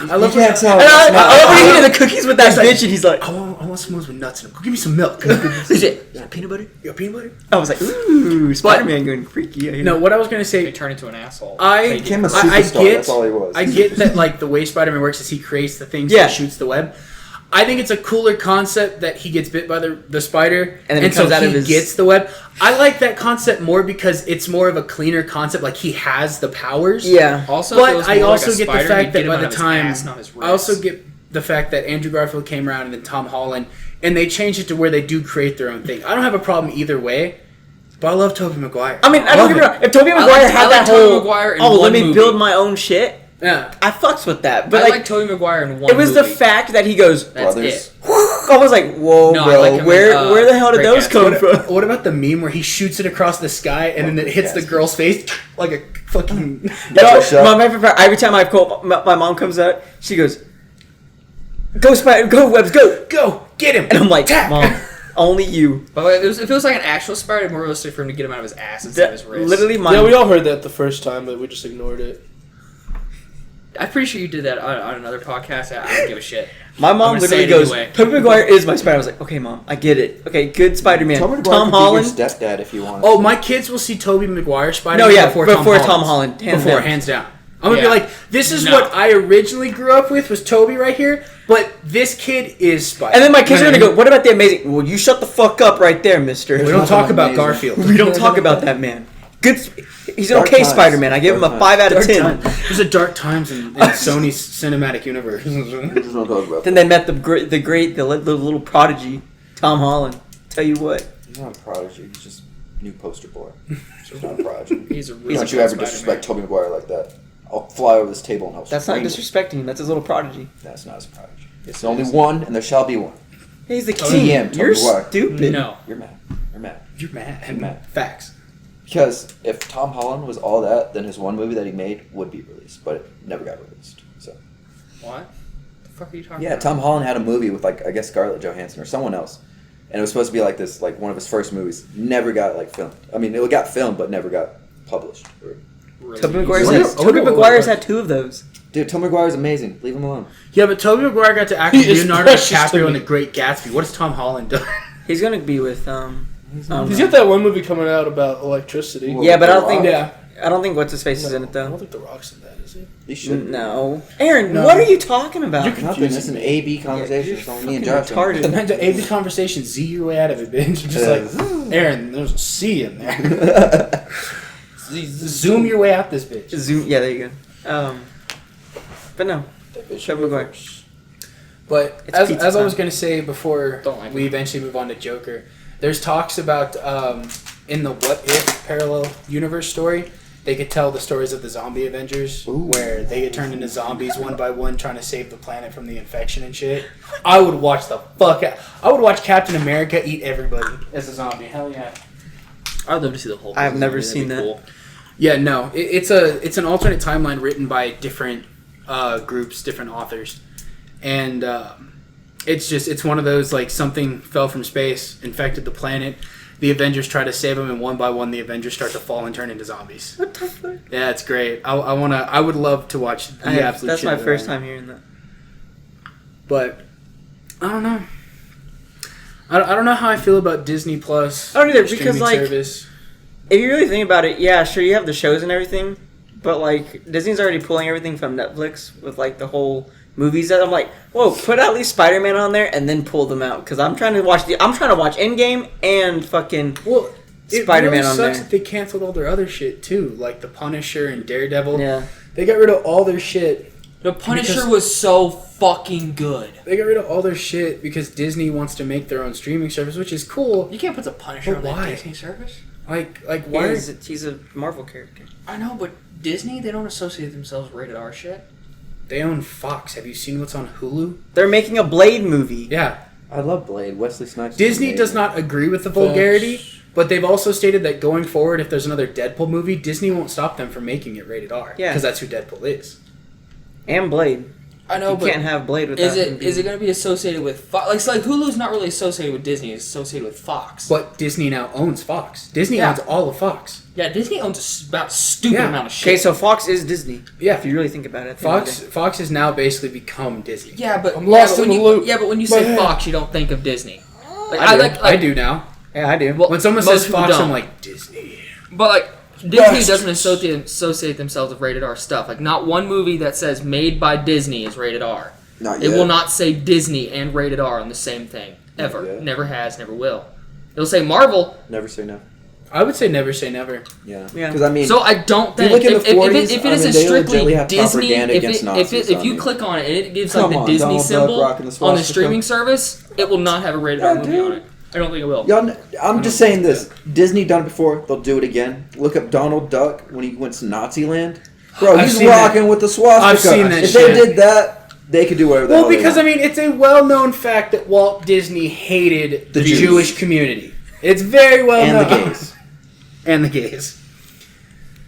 Speaker 3: I love
Speaker 1: You can't tell.
Speaker 4: And I
Speaker 1: It's not-
Speaker 4: love when he eating the cookies with that
Speaker 3: He's like,
Speaker 4: bitch, and he's like,
Speaker 3: I want some ones with nuts in them. Go give me some milk.
Speaker 4: "Is it peanut butter?"
Speaker 3: You got peanut butter?
Speaker 4: I was like, "Ooh, Spider-Man going freaky." out here.
Speaker 3: No, what I was gonna
Speaker 2: They
Speaker 3: say,
Speaker 2: turn into an asshole.
Speaker 3: I-
Speaker 2: They
Speaker 1: Became a
Speaker 2: do.
Speaker 1: superstar.
Speaker 3: get-
Speaker 1: That's all he was.
Speaker 3: I get that like the way Spider-Man works is he creates the things
Speaker 4: Yeah.
Speaker 3: and shoots the web. I think it's a cooler concept that he gets bit by the spider
Speaker 4: And then it
Speaker 3: so
Speaker 4: comes out
Speaker 3: he
Speaker 4: of his-
Speaker 3: gets the web. I like that concept more because it's more of a cleaner concept. Like he has the powers.
Speaker 4: Yeah.
Speaker 2: Also, if it
Speaker 3: But
Speaker 2: was
Speaker 3: I
Speaker 2: more
Speaker 3: also
Speaker 2: like a
Speaker 3: get the
Speaker 2: spider,
Speaker 3: fact
Speaker 2: he'd
Speaker 3: that
Speaker 2: get him
Speaker 3: by
Speaker 2: out
Speaker 3: the
Speaker 2: of his
Speaker 3: time,
Speaker 2: ass, not his
Speaker 3: I also
Speaker 2: wrist.
Speaker 3: get the fact that Andrew Garfield came around and then Tom Holland, and they changed it to where they do create their own thing. I don't have a problem either way, but I love Tobey Maguire.
Speaker 4: I mean, I don't
Speaker 3: Love
Speaker 4: get me
Speaker 3: it.
Speaker 4: wrong. If Tobey
Speaker 2: I
Speaker 4: Maguire
Speaker 2: like
Speaker 4: had that
Speaker 2: Tobey
Speaker 4: whole,
Speaker 2: Maguire in
Speaker 4: let
Speaker 2: one
Speaker 4: me
Speaker 2: movie.
Speaker 4: build my own shit,
Speaker 3: Yeah.
Speaker 4: I fucks with that.
Speaker 2: But
Speaker 4: But
Speaker 2: I
Speaker 4: like,
Speaker 2: like Tobey Maguire in one
Speaker 4: it was the
Speaker 2: movie.
Speaker 4: fact that he goes,
Speaker 2: That's
Speaker 1: Brothers.
Speaker 2: it.
Speaker 4: I was like, whoa,
Speaker 2: No, I
Speaker 4: bro,
Speaker 2: like him in,
Speaker 4: where the hell did
Speaker 2: Great
Speaker 4: those
Speaker 2: Gatsby.
Speaker 4: come from?
Speaker 3: What about the meme where he shoots it across the sky and then it hits the girl's face like a fucking...
Speaker 1: That's
Speaker 4: No, my favorite part, every time I call, my mom comes out, she goes, "Go Spider, go Webs, go!"
Speaker 3: Go! Get him!
Speaker 4: And I'm like,
Speaker 3: Tap!
Speaker 4: "Mom, only you."
Speaker 2: But if it was like an actual spider, it'd be more realistic for him to get him out of his ass instead of his wrist.
Speaker 4: Literally, my
Speaker 5: Yeah, we all heard that the first time, but we just ignored it.
Speaker 2: I'm pretty sure you did that on another podcast. I don't give a shit.
Speaker 4: my
Speaker 2: I'm
Speaker 4: mom
Speaker 2: gonna say
Speaker 4: literally
Speaker 2: it
Speaker 4: goes,
Speaker 2: anyway.
Speaker 4: "Tobey Maguire is my Spider." I was like, "Okay, Mom, I get it. Okay, good Spider-Man."
Speaker 1: Tobey Maguire
Speaker 4: Tom
Speaker 1: could be
Speaker 4: Holland.
Speaker 1: your stepdad if you want.
Speaker 3: Oh, my kids will see Tobey Maguire Spider-Man
Speaker 4: No, yeah,
Speaker 3: before
Speaker 4: before
Speaker 3: Tom
Speaker 4: Tom
Speaker 3: Holland.
Speaker 4: Holland, hands
Speaker 3: Before,
Speaker 4: down.
Speaker 3: hands down. I'm gonna
Speaker 2: Yeah.
Speaker 3: be like, this is
Speaker 2: No.
Speaker 3: what I originally grew up with was Toby right here, but this kid is Spider.
Speaker 4: And then my kids are gonna go, "What about the Amazing?" Well, you shut the fuck up right there, Mister.
Speaker 3: We don't talk about
Speaker 1: Amazing.
Speaker 3: Garfield.
Speaker 4: We don't talk about that man. Good. He's an
Speaker 1: Dark
Speaker 4: okay
Speaker 1: times.
Speaker 4: Spider-Man. I give him a
Speaker 1: Dark
Speaker 4: 5 out of
Speaker 3: Dark
Speaker 4: 10.
Speaker 3: time. There's a dark times in Sony's cinematic universe.
Speaker 1: Just don't talk about
Speaker 4: Then they met the little prodigy, Tom Holland. Tell you what,
Speaker 1: He's not a prodigy. He's just new poster boy. He's not a prodigy.
Speaker 2: He's a really
Speaker 1: Don't you
Speaker 2: good
Speaker 1: ever
Speaker 2: Spider-Man.
Speaker 1: disrespect Tobey Maguire like that. I'll fly over this table and help.
Speaker 4: that's not disrespecting him. That's his little prodigy.
Speaker 1: That's not his prodigy.
Speaker 2: Yes,
Speaker 1: There's only
Speaker 2: it is.
Speaker 1: one, and there shall be one.
Speaker 4: He's the
Speaker 1: Tobey
Speaker 4: king.
Speaker 1: M, Tobey
Speaker 4: You're
Speaker 1: Maguire.
Speaker 4: stupid.
Speaker 2: No.
Speaker 1: You're mad. You're mad.
Speaker 3: You're mad.
Speaker 1: You're mad.
Speaker 3: Facts.
Speaker 1: Because if Tom Holland was all that, then his one movie that he made would be released, but it never got released. So
Speaker 2: What? The fuck are you talking
Speaker 1: yeah,
Speaker 2: about?
Speaker 1: Tom Holland had a movie with like I guess Scarlett Johansson or someone else, and it was supposed to be like this, like one of his first movies. Never got like filmed. I mean, it got filmed, but never got published.
Speaker 2: Really?
Speaker 4: Tobey Maguire's
Speaker 3: Wonder-
Speaker 4: had,
Speaker 3: I wonder
Speaker 4: Tobey
Speaker 3: what-
Speaker 4: Maguire's had 2 of those.
Speaker 1: Dude, Tom Maguire's amazing. Leave him alone.
Speaker 3: Yeah, but Tobey Maguire got to act
Speaker 5: He
Speaker 3: with
Speaker 5: is
Speaker 3: Leonardo
Speaker 5: precious to
Speaker 3: DiCaprio in
Speaker 5: me.
Speaker 3: The Great Gatsby. What has Tom Holland done?
Speaker 4: He's gonna be with
Speaker 5: He's got that one movie coming out about electricity.
Speaker 1: Well,
Speaker 4: Yeah, but I
Speaker 1: The
Speaker 4: don't think.
Speaker 3: Yeah.
Speaker 4: I don't think what's his face is in it
Speaker 5: I don't
Speaker 4: though.
Speaker 5: think The Rock's in that, is he?
Speaker 1: He should.
Speaker 4: No, Aaron,
Speaker 3: No.
Speaker 4: what are you talking about?
Speaker 3: You're
Speaker 1: Nothing. It's an A/B conversation.
Speaker 4: you're
Speaker 1: It's only me and
Speaker 4: fucking
Speaker 1: Josh.
Speaker 4: retarded.
Speaker 3: The AB conversation, Z your way out of it, bitch. Just
Speaker 1: Yeah.
Speaker 3: like, Aaron, there's a C in there. Zoom your way out this bitch.
Speaker 4: Zoom. Yeah, there you go. But no, Tobey Maguire.
Speaker 3: But
Speaker 4: It's
Speaker 3: as
Speaker 4: pizza
Speaker 3: I was
Speaker 4: time.
Speaker 3: going to say before
Speaker 2: Don't like
Speaker 3: we
Speaker 2: it.
Speaker 3: eventually move on to Joker, there's talks about in the What If parallel universe story, they could tell the stories of the zombie Avengers where they get turned into zombies one by one trying to save the planet from the infection and shit. I would watch the fuck out. I would watch Captain America eat everybody as a zombie. Hell yeah.
Speaker 2: I'd love to see the whole.
Speaker 4: I've never
Speaker 2: movie. That'd
Speaker 4: seen
Speaker 2: be
Speaker 4: that.
Speaker 2: Cool.
Speaker 3: Yeah, no, it's an alternate timeline written by different groups, different authors, and it's one of those like something fell from space, infected the planet. The Avengers try to save them, and one by one, the Avengers start to fall and turn into zombies.
Speaker 4: What the fuck?
Speaker 3: Yeah, it's great. I would love to watch the absolute.
Speaker 4: That's
Speaker 3: shit
Speaker 4: my
Speaker 3: out of
Speaker 4: first
Speaker 3: that.
Speaker 4: time hearing that.
Speaker 3: But I don't know. I don't know how I feel about Disney Plus.
Speaker 4: I don't either,
Speaker 3: streaming
Speaker 4: because, like,
Speaker 3: service.
Speaker 4: if you really think about it, yeah, sure, you have the shows and everything, but like Disney's already pulling everything from Netflix with like the whole movies. That I'm like, whoa, put at least Spider-Man on there and then pull them out because I'm trying to watch Endgame and fucking Spider-Man
Speaker 3: really
Speaker 4: on
Speaker 3: sucks
Speaker 4: there.
Speaker 3: that they canceled all their other shit too, like the Punisher and Daredevil.
Speaker 4: Yeah,
Speaker 3: They got rid of all their shit.
Speaker 2: The Punisher was so fucking good.
Speaker 3: They got rid of all their shit because Disney wants to make their own streaming service, which is cool.
Speaker 2: You can't put the Punisher
Speaker 3: But
Speaker 2: on that
Speaker 3: why?
Speaker 2: Disney service.
Speaker 3: Like why?
Speaker 4: he's a Marvel character.
Speaker 2: I know, but Disney, they don't associate themselves with rated R shit.
Speaker 3: They own Fox. Have you seen what's on Hulu?
Speaker 4: They're making a Blade movie.
Speaker 3: Yeah.
Speaker 1: I love Blade. Wesley Snipes.
Speaker 3: Disney does not agree with the vulgarity, but they've also stated that going forward, if there's another Deadpool movie, Disney won't stop them from making it rated R.
Speaker 4: Yeah.
Speaker 3: Because that's who Deadpool is.
Speaker 4: And Blade.
Speaker 2: I know,
Speaker 4: You
Speaker 2: but
Speaker 4: can't have Blade without
Speaker 2: is
Speaker 4: him
Speaker 2: it
Speaker 4: being-
Speaker 2: going to be associated with Fox? Like Hulu's not really associated with Disney. It's associated with Fox.
Speaker 3: But Disney now owns Fox. Disney
Speaker 2: Yeah.
Speaker 3: owns all of Fox.
Speaker 2: Yeah, Disney owns about a stupid
Speaker 3: Yeah.
Speaker 2: amount of shit.
Speaker 4: Okay, so Fox is Disney.
Speaker 3: Yeah.
Speaker 4: If you really think about it. at the end of the day.
Speaker 3: Fox has now basically become Disney.
Speaker 2: Yeah, but
Speaker 5: I'm lost
Speaker 2: but
Speaker 5: in
Speaker 2: when
Speaker 5: the
Speaker 2: you,
Speaker 5: loop.
Speaker 2: Yeah, but when you say Fox, you don't think of Disney. Like,
Speaker 3: I do now.
Speaker 4: Yeah, I do.
Speaker 2: Well,
Speaker 3: When someone
Speaker 2: most
Speaker 3: says
Speaker 2: people
Speaker 3: Fox,
Speaker 2: don't.
Speaker 3: I'm like, Disney.
Speaker 2: But like Disney doesn't associate themselves with rated R stuff. Like not one movie that says made by Disney is rated R.
Speaker 1: Not
Speaker 2: It
Speaker 1: yet.
Speaker 2: will not say Disney and rated R on the same thing ever.
Speaker 1: yet.
Speaker 2: Never has, never will. It'll say Marvel.
Speaker 1: Never say no.
Speaker 3: I would say never say never.
Speaker 1: Yeah.
Speaker 4: Yeah.
Speaker 1: Because I mean,
Speaker 2: So I don't
Speaker 1: If you
Speaker 2: think
Speaker 1: look in the 40s,
Speaker 2: if it
Speaker 1: I
Speaker 2: is
Speaker 1: mean,
Speaker 2: a
Speaker 1: they
Speaker 2: strictly
Speaker 1: legitimately have
Speaker 2: Disney,
Speaker 1: propaganda against Nazis,
Speaker 2: if
Speaker 1: I
Speaker 2: you
Speaker 1: mean.
Speaker 2: click on it and it gives
Speaker 1: Come
Speaker 2: like the
Speaker 1: on,
Speaker 2: Disney
Speaker 1: Donald Duck
Speaker 2: symbol
Speaker 1: rocking the
Speaker 2: on the
Speaker 1: swastika.
Speaker 2: streaming service, it will not have a rated R
Speaker 1: Yeah,
Speaker 2: movie
Speaker 1: dude.
Speaker 2: on it. I don't think it will.
Speaker 1: y'all, I'm just saying this. Disney done it before. They'll do it again. Look up Donald Duck when he went to Nazi land. Bro,
Speaker 3: I've
Speaker 1: he's
Speaker 3: seen
Speaker 1: rocking with the swastika.
Speaker 3: I've seen that
Speaker 1: If
Speaker 3: shit.
Speaker 1: they did that, they could do whatever the
Speaker 3: Well,
Speaker 1: hell they
Speaker 3: because I
Speaker 1: want.
Speaker 3: mean, it's a well-known fact that Walt Disney hated the
Speaker 1: The Jews.
Speaker 3: Jewish community. It's very well
Speaker 1: And
Speaker 3: known.
Speaker 1: the gays.
Speaker 3: And the gays.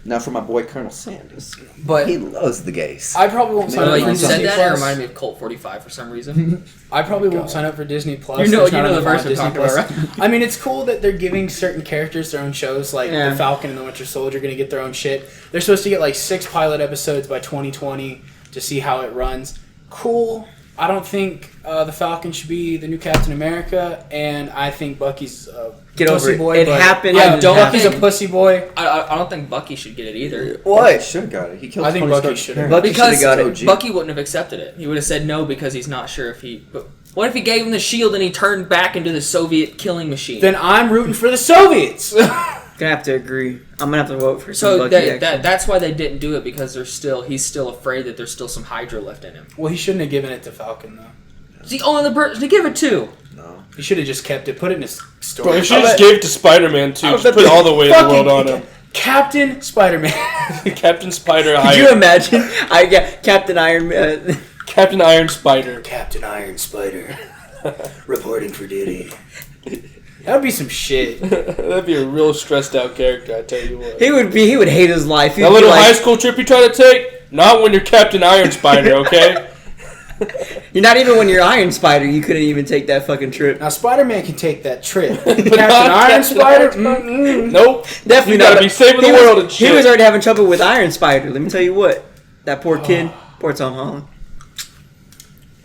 Speaker 1: Now for my boy Colonel Sanders.
Speaker 3: But
Speaker 1: He loves the gays.
Speaker 3: I probably won't sign
Speaker 2: By the
Speaker 3: up
Speaker 2: way,
Speaker 3: for
Speaker 2: you
Speaker 3: Disney
Speaker 2: said that, it
Speaker 3: Plus.
Speaker 2: reminded me of Colt 45 for some reason.
Speaker 3: I probably won't sign up for Disney Plus.
Speaker 2: You know
Speaker 3: There's not
Speaker 2: the
Speaker 3: enough
Speaker 2: verse
Speaker 3: on
Speaker 2: we're
Speaker 3: Disney
Speaker 2: talking
Speaker 3: Plus.
Speaker 2: about, right?
Speaker 3: I mean, it's cool that they're giving certain characters their own shows, like
Speaker 4: Yeah.
Speaker 3: the Falcon and the Winter Soldier are going to get their own shit. They're supposed to get like 6 pilot episodes by 2020 to see how it runs. Cool. I don't think the Falcon should be the new Captain America, and I think Bucky's a
Speaker 4: Get over
Speaker 3: pussy
Speaker 4: it.
Speaker 3: boy.
Speaker 4: It
Speaker 3: but-
Speaker 4: happened.
Speaker 3: Yeah,
Speaker 4: It
Speaker 2: don't
Speaker 3: Bucky's a
Speaker 2: think-
Speaker 3: pussy boy.
Speaker 2: I don't think Bucky should get it either.
Speaker 1: Bucky should have got it. He killed
Speaker 3: I think
Speaker 1: Tony
Speaker 3: Bucky
Speaker 1: Stark's
Speaker 3: should've.
Speaker 1: parents.
Speaker 4: Bucky
Speaker 2: Because
Speaker 4: should've got it.
Speaker 1: OG.
Speaker 2: Bucky wouldn't have accepted it. He would have said no because he's not sure if he... But what if he gave him the shield and he turned back into the Soviet killing machine?
Speaker 3: Then I'm rooting for the Soviets.
Speaker 4: Gonna have to agree. I'm gonna have to vote for some
Speaker 2: so
Speaker 4: Bucky action.
Speaker 2: that's why they didn't do it, because he's still afraid that there's still some Hydra left in him.
Speaker 3: Well, he shouldn't have given it to Falcon, though.
Speaker 2: He's the only other person to give it to.
Speaker 1: No.
Speaker 3: He should have just kept it, put it in his story.
Speaker 5: Bro, you should just give it to Spider-Man too. Just
Speaker 3: bet
Speaker 5: put
Speaker 3: the
Speaker 5: all the weight of the world on
Speaker 3: fucking
Speaker 5: him.
Speaker 3: Captain Spider-Man.
Speaker 5: Captain Spider
Speaker 4: Could you
Speaker 5: Iron.
Speaker 4: imagine? I get Captain Iron.
Speaker 5: Captain Iron Spider.
Speaker 3: Captain Iron Spider. Reporting for duty. That would be some shit.
Speaker 5: That'd be a real stressed out character, I tell you what.
Speaker 4: He would hate his life. He'd
Speaker 5: That
Speaker 4: be
Speaker 5: little
Speaker 4: like,
Speaker 5: high school trip you try to take? Not when you're Captain Iron Spider, okay?
Speaker 4: you're not even when you're Iron Spider. You couldn't even take that fucking trip.
Speaker 3: Now Spider-Man can take that trip. Captain
Speaker 5: not
Speaker 3: Iron
Speaker 5: Captain
Speaker 3: Spider?
Speaker 5: Iron Nope.
Speaker 4: Definitely
Speaker 5: You gotta
Speaker 4: not.
Speaker 5: be saving the
Speaker 4: He
Speaker 5: world
Speaker 4: was,
Speaker 5: and
Speaker 4: He
Speaker 5: shit.
Speaker 4: was already having trouble with Iron Spider. Let me tell you what. That poor kid. Poor Tom Holland.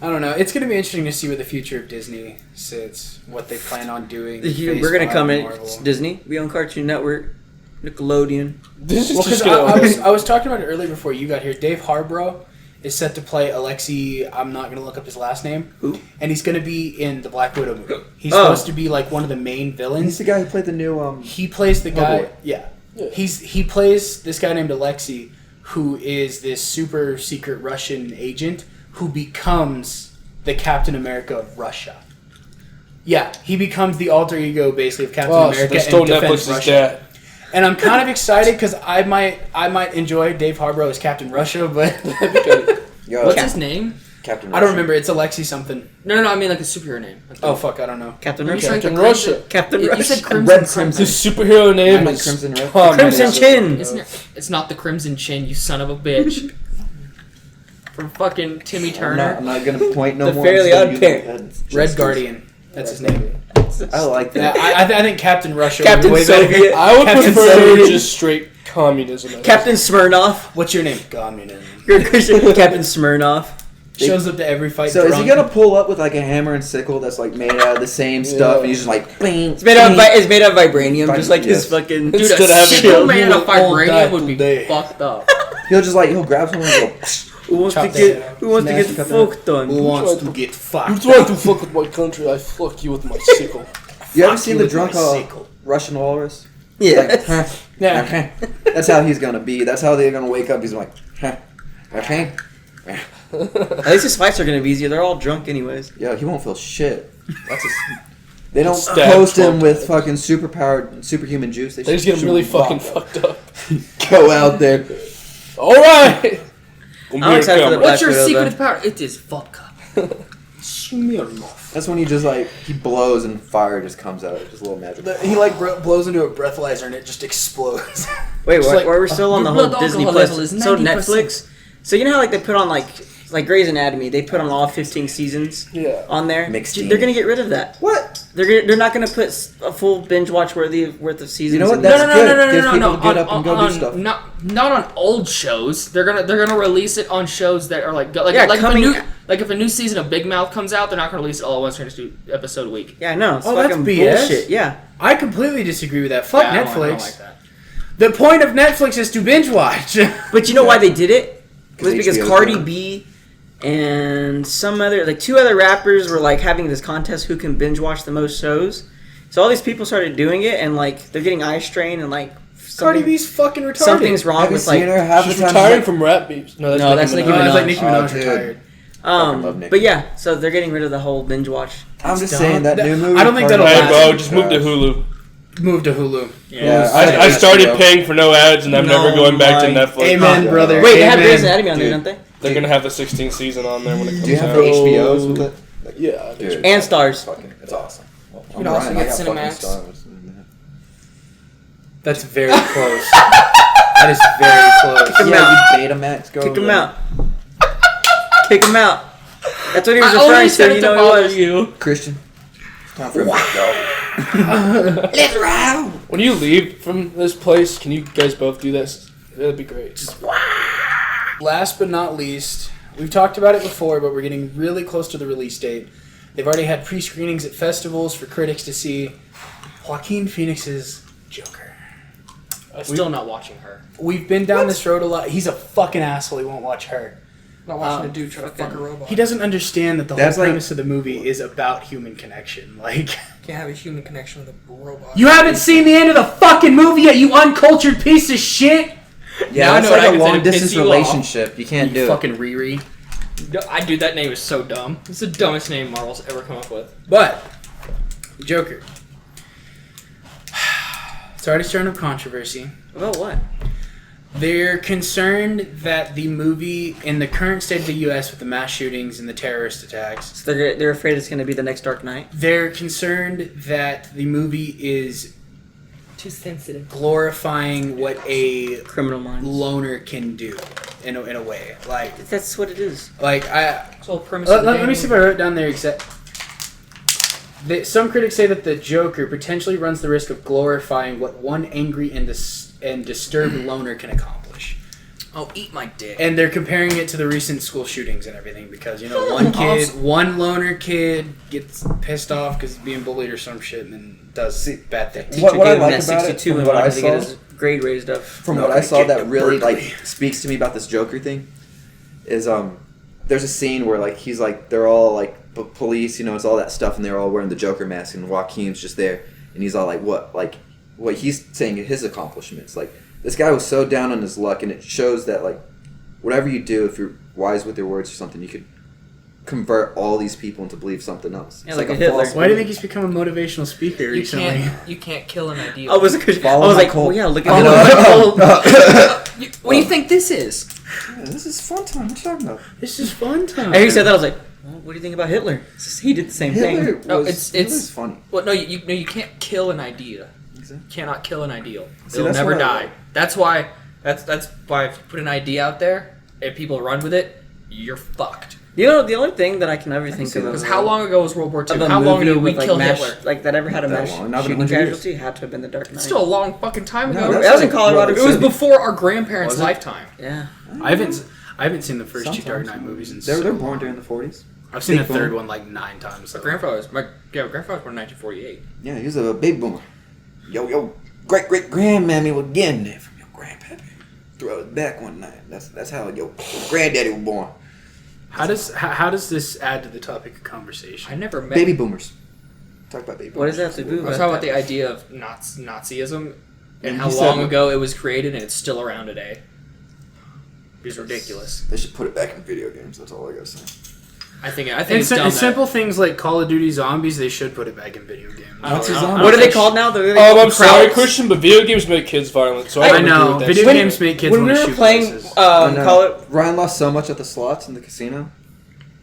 Speaker 3: I don't know. It's going to be interesting to see where the future of Disney sits, what they plan on doing.
Speaker 4: We're gonna
Speaker 3: Phase
Speaker 4: come
Speaker 3: 5
Speaker 4: in.
Speaker 3: Marvel.
Speaker 4: It's Disney. We own Cartoon Network, Nickelodeon.
Speaker 5: This is
Speaker 3: Well, because
Speaker 5: just gonna
Speaker 3: I was talking about it earlier before you got here. Dave Harborough is set to play Alexei. I'm not going to look up his last name.
Speaker 4: Who?
Speaker 3: And he's going to be in the Black Widow movie. He's
Speaker 4: Oh.
Speaker 3: supposed to be like one of the main
Speaker 1: He's
Speaker 3: villains.
Speaker 1: the guy who played the new
Speaker 3: He plays the guy.
Speaker 1: boy.
Speaker 3: Yeah. He plays this guy named Alexei, who is this super secret Russian agent who becomes the Captain America of Russia. Yeah, he becomes the alter ego basically of Captain
Speaker 5: Oh, so
Speaker 3: America
Speaker 5: they stole
Speaker 3: and defends
Speaker 5: Netflix's
Speaker 3: Russia.
Speaker 5: dad.
Speaker 3: And I'm kind of excited because I might enjoy Dave Harborough as Captain Russia, but
Speaker 1: Yo,
Speaker 2: What's his name?
Speaker 1: Captain
Speaker 3: I don't
Speaker 1: Russia.
Speaker 3: remember. It's Alexei something.
Speaker 2: No, I mean like a superhero name. Like
Speaker 3: Oh fuck, I don't know.
Speaker 4: Captain
Speaker 2: You
Speaker 4: Russia.
Speaker 2: said
Speaker 5: Captain
Speaker 2: the
Speaker 5: Russia.
Speaker 2: Crimson-
Speaker 4: Captain
Speaker 2: You
Speaker 4: Russia.
Speaker 2: said Crimson.
Speaker 1: Red
Speaker 5: His
Speaker 1: Crimson.
Speaker 5: superhero name
Speaker 1: Like
Speaker 5: is
Speaker 1: Crimson Red.
Speaker 4: Crimson Chin.
Speaker 2: Isn't it? It's not the Crimson Chin, you son of a bitch. From fucking Timmy Turner.
Speaker 1: I'm not gonna point no
Speaker 4: The
Speaker 1: more.
Speaker 4: Fairly
Speaker 1: I'm
Speaker 4: Odd
Speaker 1: just gonna use
Speaker 4: Parents.
Speaker 1: my
Speaker 3: Red
Speaker 1: head.
Speaker 3: Guardian. That's his name.
Speaker 1: I like
Speaker 3: Yeah,
Speaker 1: that.
Speaker 3: I think Captain Russia.
Speaker 4: Captain
Speaker 3: would be way better.
Speaker 4: Soviet.
Speaker 5: I would
Speaker 3: Captain
Speaker 5: prefer
Speaker 3: Soviet.
Speaker 5: just straight communism.
Speaker 4: Captain Smirnoff.
Speaker 3: What's your name? Communism.
Speaker 4: You're a Christian. Captain Smirnoff.
Speaker 3: Shows up to every fight.
Speaker 1: So is he
Speaker 3: drunk.
Speaker 1: gonna pull up with like a hammer and sickle that's like made out of the same stuff, and he's just like, bing,
Speaker 4: It's made out of vibranium, just like his fucking.
Speaker 2: Dude,
Speaker 5: Instead
Speaker 2: a
Speaker 5: of having
Speaker 2: sickle
Speaker 5: to
Speaker 2: made out of
Speaker 5: all die
Speaker 2: vibranium would be
Speaker 5: today.
Speaker 2: fucked up.
Speaker 1: he'll grab someone and go.
Speaker 4: Who wants
Speaker 3: Chop
Speaker 4: to
Speaker 3: that
Speaker 4: get?
Speaker 3: head off.
Speaker 4: Who wants to
Speaker 1: Smash
Speaker 4: get
Speaker 1: cut
Speaker 4: fucked done?
Speaker 3: Who wants to get
Speaker 5: You
Speaker 3: fucked?
Speaker 5: try to fuck with my country, I fuck you with my sickle.
Speaker 1: You ever
Speaker 3: Fuck
Speaker 1: seen
Speaker 3: you
Speaker 1: the
Speaker 3: with
Speaker 1: drunk
Speaker 3: my sickle.
Speaker 1: Russian walrus?
Speaker 4: Yeah.
Speaker 1: Like, huh,
Speaker 3: Yeah.
Speaker 1: okay. That's how he's gonna be. That's how they're gonna wake up. He's like, huh, okay.
Speaker 4: At least his fights are gonna be easier. They're all drunk anyways.
Speaker 1: Yo, he won't feel shit. They don't
Speaker 5: Stab
Speaker 1: post him
Speaker 5: Trump.
Speaker 1: with fucking superpowered, superhuman juice.
Speaker 5: They just get him
Speaker 1: shoot
Speaker 5: really
Speaker 1: him
Speaker 5: fucking
Speaker 1: fucked
Speaker 5: fucked up.
Speaker 1: Go out there.
Speaker 5: Alright!
Speaker 4: I'm excited for the
Speaker 2: What's
Speaker 4: Black
Speaker 2: your
Speaker 4: Widow,
Speaker 2: secret
Speaker 4: though.
Speaker 2: power? It is vodka.
Speaker 1: That's when he just he blows and fire just comes out. Just a little magic.
Speaker 3: He blows into a breathalyzer and it just explodes.
Speaker 4: Wait,
Speaker 3: Just
Speaker 4: why
Speaker 3: like,
Speaker 4: are we still on the
Speaker 2: blood
Speaker 4: whole Disney
Speaker 2: alcohol
Speaker 4: Plus?
Speaker 2: level is
Speaker 4: So
Speaker 2: 90%.
Speaker 4: Netflix. So you know how they put on like Grey's Anatomy, they put on all 15 seasons
Speaker 5: Yeah.
Speaker 4: on there.
Speaker 1: Mixed
Speaker 4: Dude,
Speaker 1: team.
Speaker 4: they're gonna get rid of that.
Speaker 1: What?
Speaker 4: They're not gonna put a full binge watch worth of seasons.
Speaker 1: You know what?
Speaker 4: in
Speaker 1: That's
Speaker 4: there.
Speaker 1: good. Gives people to get up and go do stuff.
Speaker 2: Not on old shows. They're gonna release it on shows that are like
Speaker 4: Yeah, coming-
Speaker 2: if a new season of Big Mouth comes out, they're not gonna release it all at once. They're gonna do episode a week.
Speaker 4: Yeah, I know. It's
Speaker 3: Oh, that's
Speaker 4: fucking
Speaker 3: BS.
Speaker 4: bullshit. Yeah.
Speaker 3: I completely disagree with that. Fuck
Speaker 2: Yeah, I
Speaker 3: Netflix.
Speaker 2: don't like that.
Speaker 3: The point of Netflix is to binge watch.
Speaker 4: But you know why they did it? It was because
Speaker 1: HBO's
Speaker 4: Cardi
Speaker 1: down.
Speaker 4: B and some other two other rappers were having this contest who can binge watch the most shows. So all these people started doing it, and they're getting eye strain and
Speaker 3: Cardi
Speaker 4: something-
Speaker 3: B's fucking retarded.
Speaker 4: something's wrong
Speaker 1: Have you
Speaker 4: with
Speaker 1: seen her half
Speaker 5: She's
Speaker 1: the time?
Speaker 5: retiring from rap beefs. No,
Speaker 4: that's Nicki
Speaker 3: Oh,
Speaker 4: Minaj.
Speaker 3: it's like Nicki
Speaker 1: Oh,
Speaker 3: Minaj
Speaker 1: dude.
Speaker 3: retired.
Speaker 1: Fucking love Nicki.
Speaker 4: But yeah, so they're getting rid of the whole binge watch.
Speaker 1: I'm just
Speaker 3: Dumb.
Speaker 1: saying that new movie.
Speaker 3: I don't think that'll
Speaker 1: Cardi
Speaker 5: Hey,
Speaker 3: last.
Speaker 5: bro, just move to Hulu.
Speaker 3: Move to Hulu.
Speaker 1: Yeah,
Speaker 5: I started
Speaker 1: HBO.
Speaker 5: paying for no ads, and I'm never going back to
Speaker 4: my-
Speaker 5: Netflix.
Speaker 3: Amen,
Speaker 1: Oh,
Speaker 3: brother.
Speaker 4: Wait, they have
Speaker 3: Amen.
Speaker 4: Grey's Anatomy on there,
Speaker 1: Dude.
Speaker 4: don't they?
Speaker 5: They're gonna have the 16th season on there when it comes
Speaker 1: Do you have
Speaker 5: out.
Speaker 1: the HBOs with it?
Speaker 5: Yeah.
Speaker 1: Dude,
Speaker 4: And Stars.
Speaker 1: Fucking, it's awesome.
Speaker 2: You can also get
Speaker 1: I got fucking
Speaker 2: Cinemax.
Speaker 1: Stars.
Speaker 3: That's very close. That is very close.
Speaker 4: Kick 'em
Speaker 1: Yeah,
Speaker 4: out.
Speaker 1: you Betamax. Go
Speaker 4: Kick
Speaker 1: over
Speaker 4: him
Speaker 1: there.
Speaker 4: out. Kick him out. That's what he was
Speaker 2: I only
Speaker 4: referring
Speaker 2: said
Speaker 4: to.
Speaker 2: it
Speaker 4: You
Speaker 2: to
Speaker 4: know
Speaker 2: bother
Speaker 4: it was.
Speaker 2: you.
Speaker 1: Christian. Time for him to go. Let's round.
Speaker 5: When you leave from this place, can you guys both do this? That'd be great.
Speaker 3: Last but not least, we've talked about it before, but we're getting really close to the release date. They've already had pre-screenings at festivals for critics to see Joaquin Phoenix's Joker.
Speaker 2: I'm still not watching her.
Speaker 3: We've been down this road a lot. He's a fucking asshole. He won't watch her.
Speaker 2: Not watching a dude try to fuck a robot.
Speaker 3: He doesn't understand that the
Speaker 1: That's
Speaker 3: whole
Speaker 1: like-
Speaker 3: premise of the movie is about human connection. Like,
Speaker 2: Can't have a human connection with a robot.
Speaker 3: you haven't seen the end of the fucking movie yet, you uncultured piece of shit!
Speaker 1: Yeah,
Speaker 2: Now I
Speaker 1: it's
Speaker 2: know what I
Speaker 1: like a
Speaker 2: can say to
Speaker 1: long
Speaker 2: piss
Speaker 1: distance
Speaker 2: you off.
Speaker 1: relationship. You can't
Speaker 3: You
Speaker 1: do it.
Speaker 3: fucking Riri.
Speaker 2: I dude, that name is so dumb. It's the dumbest name Marvel's ever come up with.
Speaker 3: But, Joker. It's already stirring up controversy.
Speaker 4: About what?
Speaker 3: They're concerned that the movie, in the current state of the U.S. with the mass shootings and the terrorist attacks,
Speaker 4: So they're afraid it's going to be the next Dark Knight.
Speaker 3: they're concerned that the movie is
Speaker 2: Too sensitive.
Speaker 3: glorifying what a
Speaker 4: Criminal Minds.
Speaker 3: loner can do, in a way.
Speaker 4: That's what it is.
Speaker 2: So premise.
Speaker 3: Let me see if I wrote down there exact. Some critics say that the Joker potentially runs the risk of glorifying what one angry and disturbed loner can accomplish.
Speaker 2: Oh, eat my dick.
Speaker 3: And they're comparing it to the recent school shootings and everything because, one loner kid gets pissed off because he's being bullied or some shit and then does bad things.
Speaker 4: Teacher
Speaker 1: What I
Speaker 4: gave him
Speaker 1: like
Speaker 4: that
Speaker 1: about it,
Speaker 4: 62
Speaker 1: from
Speaker 4: and
Speaker 1: what I
Speaker 4: wanted to get
Speaker 1: saw-
Speaker 4: his grade raised up.
Speaker 1: From
Speaker 3: No,
Speaker 1: what I
Speaker 3: they
Speaker 1: saw
Speaker 3: get
Speaker 1: that
Speaker 3: to
Speaker 1: really
Speaker 3: Berkeley.
Speaker 1: speaks to me about this Joker thing is there's a scene where he's they're all police, it's all that stuff, and they're all wearing the Joker mask, and Joaquin's just there, and he's all what he's saying his accomplishments. This guy was so down on his luck, and it shows that whatever you do, if you're wise with your words or something, you could convert all these people into believe something else.
Speaker 4: Yeah,
Speaker 1: It's
Speaker 4: like a Hitler.
Speaker 1: false
Speaker 3: Why do you
Speaker 1: belief.
Speaker 3: think he's become a motivational speaker
Speaker 2: You
Speaker 3: recently?
Speaker 2: can't kill an idea.
Speaker 4: I was like,
Speaker 1: Follow my cult.
Speaker 4: well, yeah, look
Speaker 1: You know,
Speaker 4: at
Speaker 2: What do you think this is?
Speaker 1: Yeah, this is fun time. What you talking about?
Speaker 3: This is fun time.
Speaker 4: And he said that, I was like, well, what do you think about Hitler? It's just, he did the same
Speaker 1: Hitler
Speaker 4: thing.
Speaker 2: No,
Speaker 1: was
Speaker 2: it's
Speaker 1: funny.
Speaker 2: Well, no, you can't kill an idea.
Speaker 1: Exactly.
Speaker 2: You cannot kill an ideal.
Speaker 1: See,
Speaker 2: It'll
Speaker 1: that's
Speaker 2: never
Speaker 1: what I
Speaker 2: die.
Speaker 1: like.
Speaker 2: That's why if you put an idea out there, if people run with it, you're fucked.
Speaker 4: The only thing that I can ever think
Speaker 1: see
Speaker 4: of
Speaker 1: that.
Speaker 2: Because how long ago was World War II?
Speaker 4: of a
Speaker 2: How long
Speaker 4: movie
Speaker 2: ago did we
Speaker 4: with,
Speaker 2: kill
Speaker 4: mass,
Speaker 2: Hitler?
Speaker 4: that ever had a
Speaker 1: That
Speaker 4: mass
Speaker 1: long, not
Speaker 4: shooting
Speaker 1: been 100 years.
Speaker 4: casualty had to have been the Dark Knight.
Speaker 2: It's still a long fucking time ago.
Speaker 1: No,
Speaker 4: that was in Colorado
Speaker 2: it was
Speaker 4: too.
Speaker 2: before our grandparents'
Speaker 1: Was it?
Speaker 2: lifetime.
Speaker 4: Yeah.
Speaker 3: I I haven't seen the first two Dark
Speaker 1: Sometimes.
Speaker 3: Knight movies in
Speaker 1: They're
Speaker 3: so
Speaker 1: born
Speaker 3: long.
Speaker 1: during the 40s.
Speaker 3: I've seen the
Speaker 1: Big
Speaker 3: third
Speaker 1: boom.
Speaker 3: one like 9 times.
Speaker 2: My
Speaker 3: So.
Speaker 2: grandfather was born in 1948.
Speaker 1: Yeah, he was a baby boomer. Yo, great-great-grandmammy was getting it from your grandpappy. Threw out his back one night. That's how your granddaddy was born.
Speaker 3: How does this add to the topic of conversation?
Speaker 2: I never met.
Speaker 1: Baby boomers. Talk about baby boomers.
Speaker 4: What does that have to do
Speaker 2: I was
Speaker 4: with
Speaker 2: talking about the
Speaker 4: that?
Speaker 2: idea of Nazism and how
Speaker 1: You said-
Speaker 2: long ago it was created and it's still around today. It's ridiculous.
Speaker 1: They should put it back in video games. That's all I gotta say.
Speaker 2: I think
Speaker 3: And
Speaker 2: it's dumb.
Speaker 3: simple things like Call of Duty Zombies, they should put it back in video games.
Speaker 1: Nazi
Speaker 2: I don't-
Speaker 1: zombies.
Speaker 4: What are they called now?
Speaker 5: I'm sorry,
Speaker 2: Crowds.
Speaker 5: Christian, but video games make kids violent, so I
Speaker 3: I
Speaker 5: don't agree
Speaker 3: know.
Speaker 5: with that
Speaker 3: Video
Speaker 5: statement.
Speaker 3: games make kids
Speaker 4: when
Speaker 3: want
Speaker 4: we
Speaker 3: to
Speaker 4: were
Speaker 3: shoot
Speaker 4: playing,
Speaker 3: places.
Speaker 4: Call it.
Speaker 1: Ryan lost so much at the slots in the casino.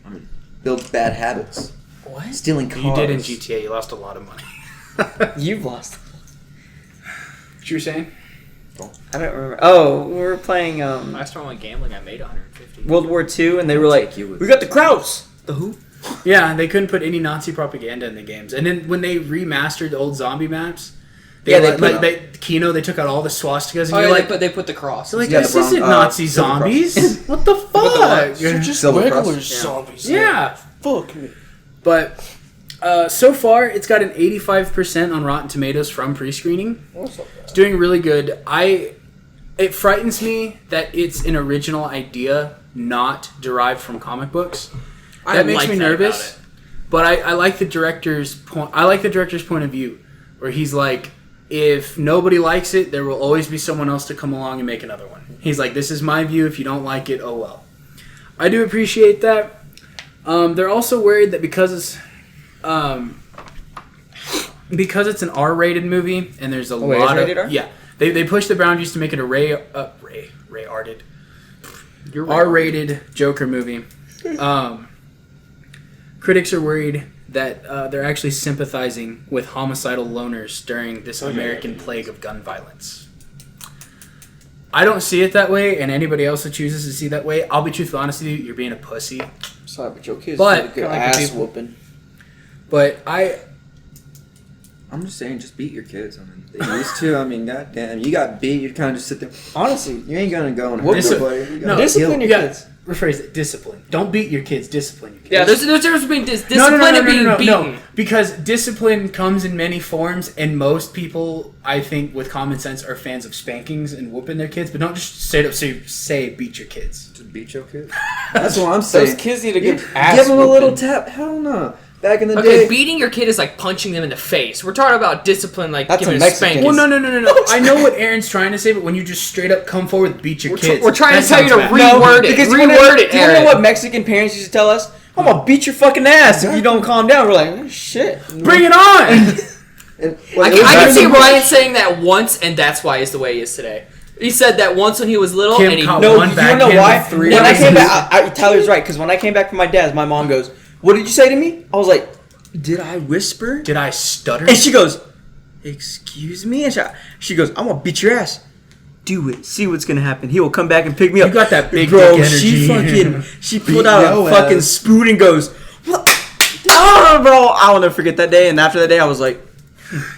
Speaker 1: I mean, builds bad habits.
Speaker 4: What?
Speaker 1: Stealing cars.
Speaker 3: You did in GTA. You lost a lot of money.
Speaker 4: You've lost.
Speaker 3: What you were saying?
Speaker 4: I don't remember. Oh, we were playing
Speaker 2: Last time I went gambling, I made 150.
Speaker 4: World War II, and they were like,
Speaker 1: take you with-
Speaker 4: "We got the Krauts." The who?
Speaker 3: Yeah, they couldn't put any Nazi propaganda in the games. And then when they remastered the old zombie maps, they Kino, they took out all the swastikas, and
Speaker 2: Oh,
Speaker 3: you're
Speaker 2: yeah,
Speaker 3: like,
Speaker 2: they put the cross.
Speaker 3: so like
Speaker 1: Yeah,
Speaker 3: this
Speaker 1: the brown-
Speaker 3: isn't Nazi
Speaker 1: silver cross.
Speaker 3: zombies. What the fuck?
Speaker 5: They're just
Speaker 1: Silver
Speaker 5: regular
Speaker 1: Cross.
Speaker 5: zombies.
Speaker 3: Yeah.
Speaker 5: Fuck me.
Speaker 3: But so far, it's got an 85% on Rotten Tomatoes from pre-screening. It's doing really good. It frightens me that it's an original idea, not derived from comic books. That makes me nervous. But I like the director's point. I like the director's point of view, where he's like, if nobody likes it, there will always be someone else to come along and make another one. He's like, this is my view. If you don't like it, oh well. I do appreciate that. They're also worried that because it's an R-rated movie and there's a
Speaker 4: wait,
Speaker 3: lot
Speaker 4: it's rated
Speaker 3: of
Speaker 4: R?
Speaker 3: yeah, they push the boundaries to make it a R-rated Joker movie. Critics are worried that they're actually sympathizing with homicidal loners during this American plague of gun violence. I don't see it that way, and anybody else that chooses to see that way, I'll be truthfully honest with you, you're being a pussy.
Speaker 1: Sorry, but your kids
Speaker 3: But-
Speaker 1: did a good
Speaker 4: Kinda like the
Speaker 1: ass
Speaker 4: people-
Speaker 1: whooping.
Speaker 3: But
Speaker 1: I'm just saying, just beat your kids. I mean, they used to. I mean, goddamn, you got beat. You kind of just sit there. Honestly, you ain't gonna go and hurt
Speaker 3: Dis-
Speaker 1: nobody. You gotta
Speaker 3: no,
Speaker 4: discipline
Speaker 1: heal.
Speaker 4: your kids.
Speaker 3: rephrase it, discipline. Don't beat your kids, discipline your kids.
Speaker 2: Yeah, there's a difference between discipline and being beaten.
Speaker 3: No, because discipline comes in many forms, and most people, I think, with common sense, are fans of spankings and whooping their kids, but don't just straight up say beat your kids.
Speaker 1: Just beat your kids. That's what I'm saying.
Speaker 4: Those kids need to get
Speaker 1: Give
Speaker 4: ass
Speaker 1: them a little
Speaker 4: whooping.
Speaker 1: tap. Hell no. Back in the
Speaker 2: Okay,
Speaker 1: day.
Speaker 2: beating your kid is like punching them in the face. We're talking about discipline, like
Speaker 4: That's
Speaker 2: giving
Speaker 4: a
Speaker 2: a
Speaker 4: Mexican.
Speaker 2: spanking.
Speaker 3: Well, no. I know what Aaron's trying to say, but when you just straight up come forward with beat your kids,
Speaker 2: We're trying
Speaker 3: that
Speaker 2: to tell you to
Speaker 3: sounds bad.
Speaker 2: reword it.
Speaker 4: Because
Speaker 2: Reword it,
Speaker 4: do you know
Speaker 2: Aaron.
Speaker 4: what Mexican parents used to tell us? I'm gonna beat your fucking ass if you don't calm down. We're like, oh, shit.
Speaker 3: Bring it on!
Speaker 1: And,
Speaker 2: I can see Ryan saying that once, and that's why he's the way he is today. He said that once when he was little,
Speaker 3: Kim
Speaker 2: and he
Speaker 3: caught
Speaker 4: No,
Speaker 3: one
Speaker 4: you know
Speaker 3: backhand
Speaker 4: why?
Speaker 3: with three
Speaker 4: When I
Speaker 3: others.
Speaker 4: came back, Tyler's right. Because when I came back from my dad's, my mom goes, "What did you say to me?" I was like, "Did I whisper?"
Speaker 3: Did I stutter?
Speaker 4: And she goes, "Excuse me?" And she goes, "I'm gonna beat your ass. Do it. See what's gonna happen. He will come back and pick me up."
Speaker 3: You got that big
Speaker 4: bro.
Speaker 3: dick
Speaker 4: She
Speaker 3: energy.
Speaker 4: she pulled out
Speaker 1: your
Speaker 4: a fucking
Speaker 1: ass.
Speaker 4: spoon and goes, "What?" Oh, bro, I will never forget that day. And after that day, I was like,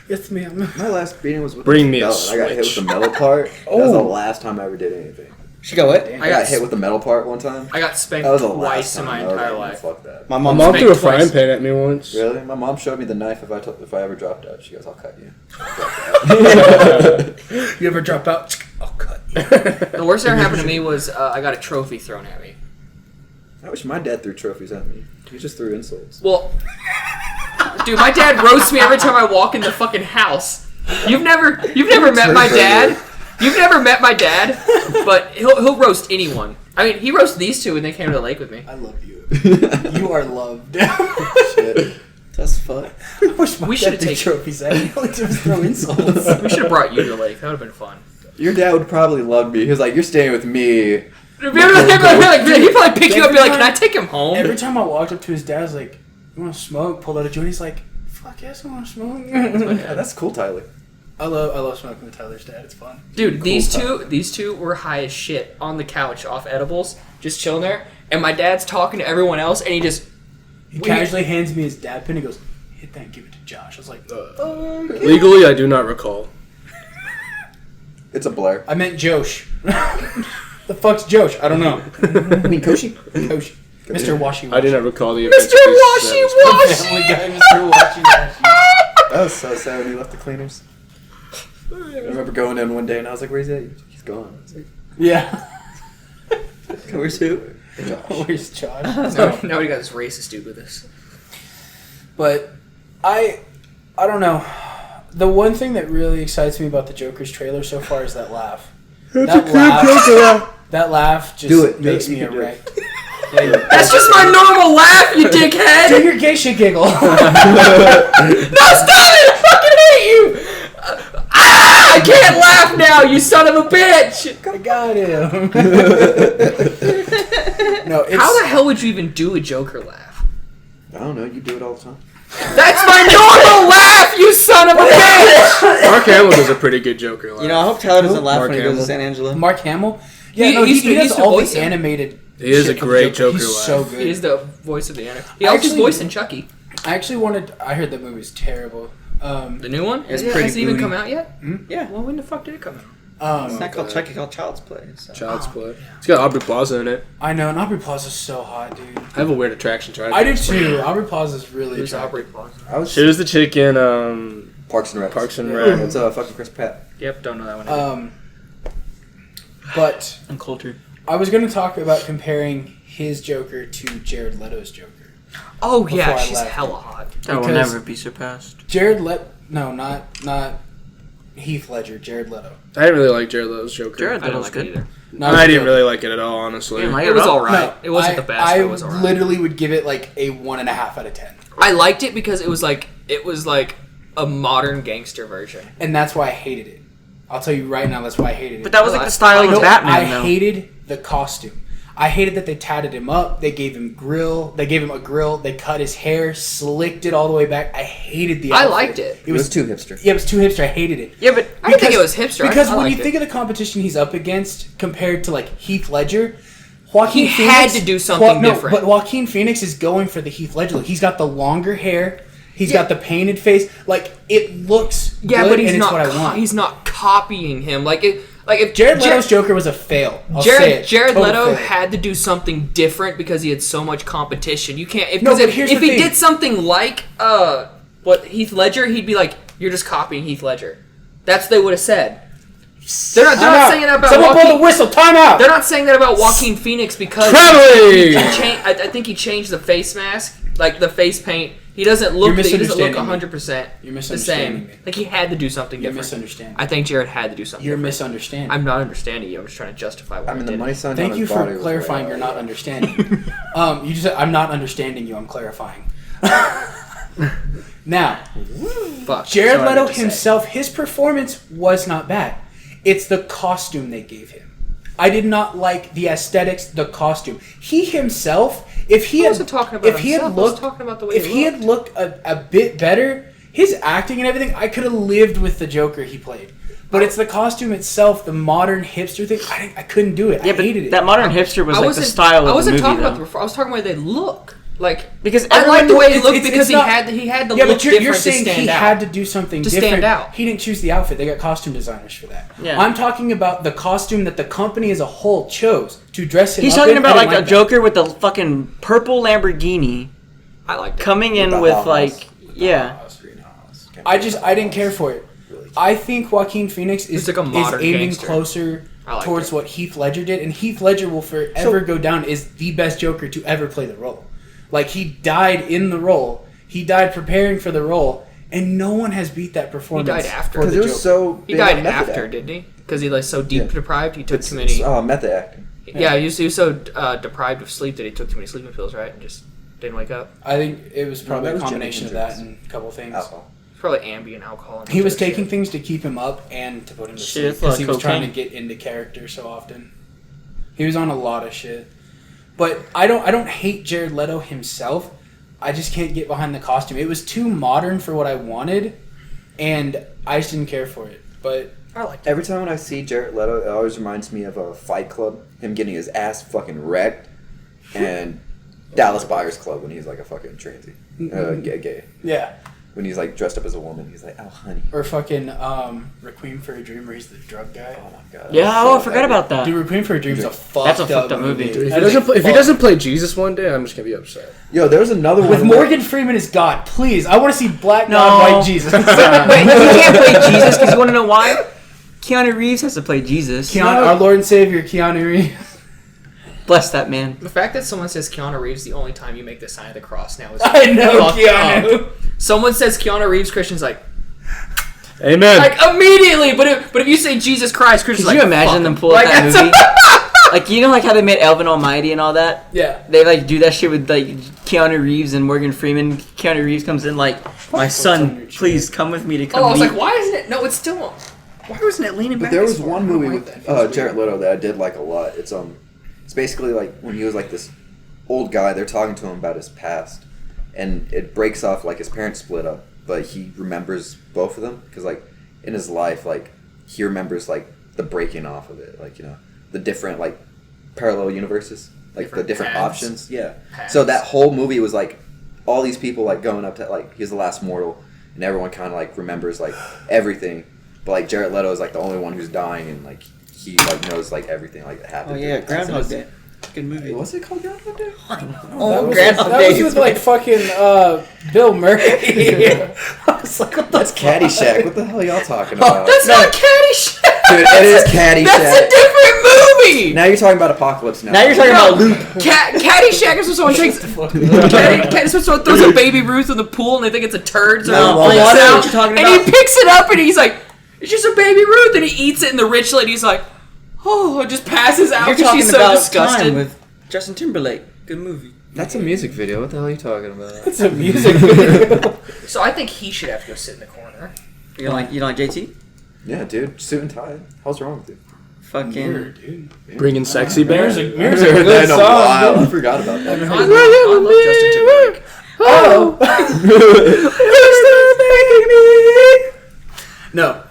Speaker 3: Yes, ma'am.
Speaker 1: My last beating was with
Speaker 5: Bring
Speaker 1: the
Speaker 5: me a
Speaker 1: belt. I got hit with
Speaker 5: switch.
Speaker 1: the metal part. That was the last time I ever did anything.
Speaker 4: "She got what?"
Speaker 3: Damn.
Speaker 1: I got hit with the metal part one time.
Speaker 2: I got spanked
Speaker 1: That was the
Speaker 2: twice
Speaker 1: last
Speaker 2: in
Speaker 1: time.
Speaker 2: my
Speaker 1: I was
Speaker 2: entire
Speaker 1: like,
Speaker 2: life.
Speaker 1: Fuck that.
Speaker 4: My
Speaker 5: My
Speaker 4: mom.
Speaker 5: mom
Speaker 2: spanked
Speaker 5: threw a
Speaker 2: twice.
Speaker 5: frying pan at me once.
Speaker 1: Really? My mom showed me the knife if I ever dropped out. She goes, I'll cut you.
Speaker 3: You ever drop out? I'll cut you.
Speaker 2: The worst that ever happened to me was I got a trophy thrown at me.
Speaker 1: I wish my dad threw trophies at me. He just threw insults.
Speaker 2: Well, dude, my dad roasts me every time I walk in the fucking house. You've never met my dad. You've never met my dad, but he'll roast anyone. I mean, he roasted these two when they came to the lake with me.
Speaker 3: I love you. You are loved.
Speaker 1: Shit.
Speaker 4: That's fuck.
Speaker 3: I wish my
Speaker 2: We
Speaker 3: dad
Speaker 2: should've
Speaker 3: did
Speaker 2: taken-
Speaker 3: trophies at me. All he did was throw insults.
Speaker 2: We should have brought you to the lake. That would have been fun.
Speaker 1: Your dad would probably love me. He was like, you're staying with me.
Speaker 2: He'd probably pick you up and be like, "Can I take him home?"
Speaker 3: Every time I walked up to his dad, I was like, "You want to smoke?" Pulled out a joint. He's like, "Fuck yes, I want to smoke."
Speaker 1: Yeah, that's cool, Tyler.
Speaker 3: I love smoking with Tyler's dad. It's fun.
Speaker 2: Dude, these two were high as shit on the couch off edibles, just chilling there. And my dad's talking to everyone else, and he just
Speaker 3: He casually hands me his dad pin and goes, "Hit that and give it to Josh." I was like,
Speaker 5: Legally, I do not recall.
Speaker 1: It's a blur.
Speaker 3: I meant Josh. The fuck's Josh? I don't know.
Speaker 1: I mean, Koshi?
Speaker 3: Koshi. Mr. Washi.
Speaker 5: I didn't recall the
Speaker 2: Mr.
Speaker 5: events of these
Speaker 2: Washi
Speaker 5: seven.
Speaker 3: Family Guy, Mr. Washi Washi.
Speaker 1: That was so sad when he left the cleaners. I remember going in one day and I was like, where's he? He's gone. I was like,
Speaker 3: Yeah.
Speaker 4: Where's who?
Speaker 3: Where's Josh?
Speaker 2: Now we got this racist dude with us.
Speaker 3: But I don't know. The one thing that really excites me about the Joker's trailer so far is that laugh. That laugh just
Speaker 1: Do it.
Speaker 3: makes
Speaker 1: You
Speaker 3: me a
Speaker 1: can do
Speaker 3: wreck.
Speaker 1: it.
Speaker 2: That's just my normal laugh, you
Speaker 3: Do
Speaker 2: dickhead!
Speaker 3: your gay shit giggle.
Speaker 2: No, stop it! I fucking hate you! I can't laugh now, you son of a bitch!
Speaker 3: I got him. No, it's
Speaker 2: How the hell would you even do a Joker laugh?
Speaker 1: I don't know. You do it all the time.
Speaker 2: That's my normal laugh, you son of a bitch!
Speaker 5: Mark Hamill does a pretty good Joker laugh.
Speaker 4: You know, I hope Tyler doesn't laugh
Speaker 5: Mark
Speaker 4: when he goes
Speaker 5: Hamill.
Speaker 4: to San Angelo.
Speaker 3: Mark Hamill. Yeah,
Speaker 2: He-
Speaker 3: no,
Speaker 2: he's
Speaker 3: he
Speaker 2: the-
Speaker 3: does
Speaker 2: he's the
Speaker 3: all
Speaker 2: voice
Speaker 3: the
Speaker 2: in it.
Speaker 3: animated.
Speaker 5: He is
Speaker 3: shit
Speaker 5: a
Speaker 3: for the
Speaker 5: great Joker
Speaker 3: He's
Speaker 5: laugh.
Speaker 3: so good.
Speaker 2: He is the voice of the anime. He also
Speaker 3: Actually-
Speaker 2: voiced in Chucky.
Speaker 3: I actually wanted. I heard that movie's terrible.
Speaker 2: The new one?
Speaker 4: It's
Speaker 2: Has
Speaker 4: pretty
Speaker 2: it even
Speaker 4: booty.
Speaker 2: come out yet?
Speaker 4: Yeah.
Speaker 2: Well, when the fuck did it come out?
Speaker 4: It's not called Chucky, it's called Child's Play. So.
Speaker 5: Child's Play. It's got Aubrey Plaza in it.
Speaker 3: I know, and Aubrey Plaza's so hot, dude.
Speaker 5: I have a weird attraction to her.
Speaker 3: I do too. Aubrey Plaza's really
Speaker 2: Who's
Speaker 3: attractive.
Speaker 2: Aubrey Plaza?
Speaker 1: I was
Speaker 5: She was the chick in
Speaker 1: Parks and Rec.
Speaker 5: Parks and
Speaker 1: Yeah,
Speaker 5: Rec.
Speaker 1: it's fucking Chris Pratt.
Speaker 2: Yep, don't know that one. either.
Speaker 3: But
Speaker 4: And culture.
Speaker 3: I was going to talk about comparing his Joker to Jared Leto's Joker.
Speaker 2: Oh yeah,
Speaker 3: before I
Speaker 2: she's
Speaker 3: left.
Speaker 2: hella hot.
Speaker 4: That will
Speaker 3: Because-
Speaker 4: never be surpassed.
Speaker 3: Jared No, not Heath Ledger. Jared Leto.
Speaker 5: I didn't really like Jared Leto's Joker.
Speaker 4: Jared
Speaker 2: I don't
Speaker 4: Leto's
Speaker 2: like
Speaker 4: good.
Speaker 2: it either.
Speaker 3: Not
Speaker 5: I
Speaker 3: as
Speaker 5: didn't
Speaker 3: good.
Speaker 5: really like it at all, honestly.
Speaker 4: You didn't like
Speaker 2: It was
Speaker 4: at all?
Speaker 2: alright. It wasn't the best,
Speaker 3: I
Speaker 2: but it was alright.
Speaker 3: literally would give it like a 1.5 out of 10,
Speaker 2: I liked it because it was like a modern gangster version.
Speaker 3: and that's why I hated it. I'll tell you right now, that's why I hated it.
Speaker 4: But that was
Speaker 2: No,
Speaker 4: like
Speaker 2: I-
Speaker 4: the style
Speaker 2: I
Speaker 4: of
Speaker 2: know-
Speaker 4: Batman,
Speaker 3: I
Speaker 4: though.
Speaker 3: hated the costume. I hated that they tatted him up. They gave him grill. They gave him a grill. They cut his hair, slicked it all the way back. I hated the
Speaker 2: I
Speaker 3: outfit.
Speaker 2: liked it.
Speaker 1: It was too hipster.
Speaker 3: Yeah, it was too hipster. I hated it.
Speaker 4: Yeah, but
Speaker 2: I didn't think it was hipster.
Speaker 3: Because
Speaker 2: I
Speaker 3: when you
Speaker 2: liked
Speaker 3: think
Speaker 2: it.
Speaker 3: of the competition he's up against compared to like Heath Ledger, Joaquin
Speaker 2: He
Speaker 3: Phoenix
Speaker 2: had to do something different.
Speaker 3: But Joaquin Phoenix is going for the Heath Ledger look. He's got the longer hair. He's got the painted face. Like it looks
Speaker 2: Yeah,
Speaker 3: good,
Speaker 2: but he's
Speaker 3: and
Speaker 2: not.
Speaker 3: it's what I want.
Speaker 2: He's not copying him. Like if
Speaker 3: Jared Leto's Joker was a fail. I'll say
Speaker 2: Jared,
Speaker 3: it.
Speaker 2: Jared
Speaker 3: Total
Speaker 2: Leto
Speaker 3: fail.
Speaker 2: had to do something different because he had so much competition. You can't. If,
Speaker 3: No,
Speaker 2: 'cause
Speaker 3: but
Speaker 2: if,
Speaker 3: here's
Speaker 2: if
Speaker 3: the
Speaker 2: he
Speaker 3: thing.
Speaker 2: did something like what Heath Ledger, he'd be like, "You're just copying Heath Ledger." That's what they would have said. They're not
Speaker 3: Time out.
Speaker 2: saying that about
Speaker 3: Someone blow
Speaker 2: Joaquin.
Speaker 3: the whistle. Time out.
Speaker 2: They're not saying that about Joaquin Phoenix because
Speaker 5: Traveling!
Speaker 2: I think he changed the face mask, like the face paint. He doesn't look.
Speaker 3: You're
Speaker 2: He doesn't look
Speaker 3: misunderstanding me.
Speaker 2: 100%
Speaker 3: You're
Speaker 2: the
Speaker 3: misunderstanding
Speaker 2: same.
Speaker 3: me.
Speaker 2: Like he had to do something
Speaker 3: You're
Speaker 2: different.
Speaker 3: misunderstanding.
Speaker 2: I think Jared had to do something.
Speaker 3: You're
Speaker 2: different.
Speaker 3: misunderstanding.
Speaker 2: I'm not understanding you. I'm just trying to justify what
Speaker 1: I mean,
Speaker 2: I
Speaker 1: the
Speaker 2: did.
Speaker 1: money sign.
Speaker 3: Thank
Speaker 1: on
Speaker 3: you
Speaker 1: his body
Speaker 3: for
Speaker 1: was
Speaker 3: clarifying.
Speaker 1: way
Speaker 3: You're
Speaker 1: out.
Speaker 3: not understanding. You just said I'm not understanding you. I'm clarifying. Now,
Speaker 2: Fuck.
Speaker 3: Jared
Speaker 2: That's what I
Speaker 3: Leto
Speaker 2: meant to say.
Speaker 3: himself, his performance was not bad. It's the costume they gave him. I did not like the aesthetics, the costume. He himself, if he
Speaker 2: I
Speaker 3: had,
Speaker 2: wasn't talking about
Speaker 3: if he had
Speaker 2: himself, I was
Speaker 3: looked,
Speaker 2: talking about the way
Speaker 3: if
Speaker 2: he
Speaker 3: he had looked a bit better, his acting and everything, I could have lived with the Joker he played. But it's the costume itself, the modern hipster thing. I couldn't do it.
Speaker 4: Yeah,
Speaker 3: I
Speaker 4: but
Speaker 3: hated it.
Speaker 4: that modern hipster was
Speaker 2: I
Speaker 4: like the
Speaker 2: wasn't-
Speaker 4: style of
Speaker 2: I wasn't
Speaker 4: the movie,
Speaker 2: talking about
Speaker 4: though.
Speaker 2: the. I was talking about the way they look. Like
Speaker 4: Because
Speaker 2: I like the way he
Speaker 3: It's-
Speaker 2: looked
Speaker 3: it's
Speaker 2: because
Speaker 3: not-
Speaker 2: he had the
Speaker 3: yeah,
Speaker 2: look
Speaker 3: but you're
Speaker 2: different
Speaker 3: saying
Speaker 2: to stand
Speaker 3: he
Speaker 2: out.
Speaker 3: had to do something
Speaker 2: To
Speaker 3: different.
Speaker 2: stand out.
Speaker 3: He didn't choose the outfit. They got costume designers for that.
Speaker 4: Yeah.
Speaker 3: I'm talking about the costume that the company as a whole chose to dress him
Speaker 2: Oh,
Speaker 4: He's
Speaker 3: up
Speaker 4: talking
Speaker 3: in.
Speaker 4: about
Speaker 3: I
Speaker 4: like
Speaker 3: didn't
Speaker 4: a
Speaker 3: that.
Speaker 4: Joker with a fucking purple Lamborghini
Speaker 2: I liked it.
Speaker 4: coming in
Speaker 1: the
Speaker 4: with
Speaker 1: Bauhaus.
Speaker 4: like, yeah.
Speaker 3: I didn't care for it. I think Joaquin Phoenix is,
Speaker 2: It's like a modern
Speaker 3: aiming
Speaker 2: gangster.
Speaker 3: closer
Speaker 2: I like
Speaker 3: towards
Speaker 2: it.
Speaker 3: what Heath Ledger did, and Heath Ledger will forever go down as the best Joker to ever play the role. Like he died in the role, he died preparing for the role, and no one has beat that performance.
Speaker 2: died after.
Speaker 3: for
Speaker 1: Because
Speaker 3: the
Speaker 1: it was
Speaker 3: Joker.
Speaker 1: so.
Speaker 2: He
Speaker 1: they had
Speaker 2: died
Speaker 1: method
Speaker 2: after,
Speaker 1: acting.
Speaker 2: didn't he? Because he like so deep
Speaker 1: Yeah.
Speaker 2: deprived. He took
Speaker 1: It's,
Speaker 2: too many.
Speaker 1: method acting.
Speaker 2: Yeah, he was so deprived of sleep that he took too many sleeping pills, right? And just didn't wake up.
Speaker 3: I think it was probably
Speaker 1: that
Speaker 3: a
Speaker 1: was
Speaker 3: combination of
Speaker 1: Jimi
Speaker 3: that
Speaker 1: Hendrix.
Speaker 3: and a couple things.
Speaker 1: Alcohol.
Speaker 2: It's probably Ambien alcohol. And
Speaker 3: He was
Speaker 2: that shit.
Speaker 3: taking things to keep him up and to put him to
Speaker 4: Shit,
Speaker 3: sleep
Speaker 4: it's
Speaker 3: because
Speaker 4: like
Speaker 3: he was trying to
Speaker 4: cocaine.
Speaker 3: get into character so often. He was on a lot of shit. But I don't hate Jared Leto himself. I just can't get behind the costume. It was too modern for what I wanted, and I just didn't care for it. But
Speaker 2: I liked it.
Speaker 1: Every time when I see Jared Leto, it always reminds me of a Fight Club. Him getting his ass fucking wrecked, and Dallas Buyers Club when he's like a fucking transy, gay.
Speaker 3: yeah,
Speaker 1: when he's like dressed up as a woman. He's like, oh honey.
Speaker 3: Or fucking Requiem for a Dream, where he's the drug guy.
Speaker 1: Oh my god.
Speaker 4: Yeah,
Speaker 1: that's
Speaker 4: I forgot about that.
Speaker 3: Dude, Requiem for a Dream is a
Speaker 4: That's a fucked up movie.
Speaker 5: Dude, if he doesn't play Jesus one day, I'm just gonna be upset.
Speaker 1: Yo, there was another one
Speaker 3: With Morgan Freeman as God, please. I want to see black God, white Jesus.
Speaker 4: Wait, he can't play Jesus because you want to know why? Keanu Reeves has to play Jesus.
Speaker 3: Our Lord and Savior, Keanu Reeves.
Speaker 4: Bless that man.
Speaker 2: The fact that someone says Keanu Reeves the only time you make the sign of the cross now is
Speaker 3: I know,
Speaker 2: fucked
Speaker 3: Keanu.
Speaker 2: up. Someone says Keanu Reeves, Christian's like
Speaker 5: Amen.
Speaker 2: like immediately. But if you say Jesus Christ, Christian's
Speaker 4: Could
Speaker 2: like,
Speaker 4: you imagine
Speaker 2: fuck
Speaker 4: them
Speaker 2: him.
Speaker 4: pull out
Speaker 2: Like,
Speaker 4: that
Speaker 2: that's-
Speaker 4: movie? Like, you know, like how they made Elvin Almighty and all that.
Speaker 3: Yeah.
Speaker 4: They like do that shit with like Keanu Reeves and Morgan Freeman. Keanu Reeves comes in like, my son, please come with me to come.
Speaker 2: Oh, I was
Speaker 4: meet.
Speaker 2: like, why isn't it? No, it's still. Why wasn't it leaning
Speaker 1: But
Speaker 2: back?
Speaker 1: there
Speaker 2: this
Speaker 1: was
Speaker 2: far?
Speaker 1: one
Speaker 2: I don't
Speaker 1: movie
Speaker 2: like
Speaker 1: with
Speaker 2: that.
Speaker 1: Jared Leto that I did like a lot. It's basically like when he was like this old guy. They're talking to him about his past, and it breaks off like his parents split up, but he remembers both of them because like in his life, like he remembers like the breaking off of it, like the different like parallel universes, like the different
Speaker 2: paths.
Speaker 1: options. Yeah.
Speaker 2: Paths.
Speaker 1: So that whole movie was like all these people like going up to like he's the last mortal, and everyone kind of like remembers like everything. But like Jared Leto is like the only one who's dying, and like he like knows like everything like that happened.
Speaker 4: Oh yeah,
Speaker 1: to him.
Speaker 4: Groundhog Day. Good movie.
Speaker 1: What's it called, Groundhog Day?
Speaker 4: Oh,
Speaker 3: that
Speaker 4: Groundhog
Speaker 3: was
Speaker 4: Day.
Speaker 3: with like fucking Bill Murray. I was like, what the
Speaker 1: That's Caddyshack. What the hell are y'all talking about?
Speaker 2: That's not Caddyshack.
Speaker 1: Dude, it is Caddyshack.
Speaker 2: That's a different movie.
Speaker 1: Now you're talking about Apocalypse Now.
Speaker 4: Now you're talking about Luke.
Speaker 2: Caddyshack is when someone takes. Caddyshack is when someone throws a baby Ruth in the pool and they think it's a turd. So
Speaker 4: No,
Speaker 2: it
Speaker 4: I
Speaker 2: freaks
Speaker 4: know
Speaker 2: out,
Speaker 4: what you're talking
Speaker 2: and
Speaker 4: about.
Speaker 2: he picks it up and he's like, "It's just a baby Ruth," and he eats it, and the rich lady's like, "Oh," and just passes out
Speaker 4: You're
Speaker 2: because
Speaker 4: talking
Speaker 2: she's so
Speaker 4: about
Speaker 2: disgusted.
Speaker 4: Time with Justin Timberlake. Good movie.
Speaker 1: That's a music video. What the hell are you talking about?
Speaker 3: It's a music video.
Speaker 2: So I think he should have to go sit in the corner.
Speaker 4: You don't like JT?
Speaker 1: Yeah, dude. Suit and tie. How's wrong with you?
Speaker 4: Fucking.
Speaker 3: Weird, dude.
Speaker 5: Bringing sexy bear.
Speaker 3: Mirrors are
Speaker 1: That
Speaker 3: good
Speaker 1: in a
Speaker 3: song.
Speaker 1: while. I forgot about that.
Speaker 2: I love Justin Timberlake.
Speaker 3: No.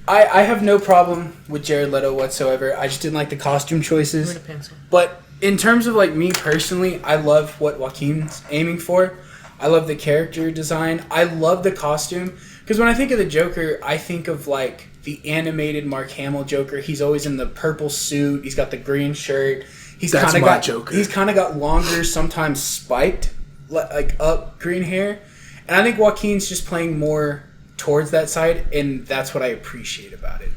Speaker 3: I have no problem with Jared Leto whatsoever. I just didn't like the costume choices. But in terms of like me personally, I love what Joaquin's aiming for. I love the character design. I love the costume. Because when I think of the Joker, I think of like the animated Mark Hamill Joker. He's always in the purple suit. He's got the green shirt. He's
Speaker 5: That's
Speaker 3: kind of
Speaker 5: my
Speaker 3: got
Speaker 5: Joker.
Speaker 3: He's kind of got longer, sometimes spiked, like up green hair. And I think Joaquin's just playing more towards that side, and that's what I appreciate about it.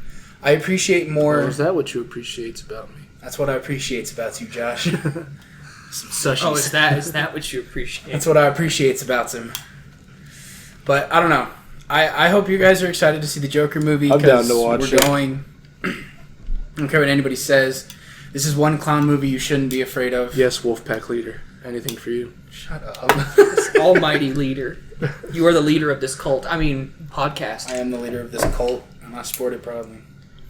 Speaker 3: I appreciate more.
Speaker 5: Or is that what you appreciate about me?
Speaker 3: That's what I appreciate about you, Josh.
Speaker 5: Sushi.
Speaker 2: Oh, is that what you appreciate?
Speaker 3: That's what I appreciate about him. But I don't know. I hope you guys are excited to see the Joker movie.
Speaker 5: I'm down
Speaker 3: 'cause
Speaker 5: to watch
Speaker 3: we're
Speaker 5: it.
Speaker 3: going. I don't care what anybody says. This is one clown movie you shouldn't be afraid of.
Speaker 5: Yes, Wolfpack leader. Anything for you?
Speaker 3: Shut up.
Speaker 2: Almighty leader. You are the leader of this cult. I mean, podcast.
Speaker 3: I am the leader of this cult, and I sport it proudly.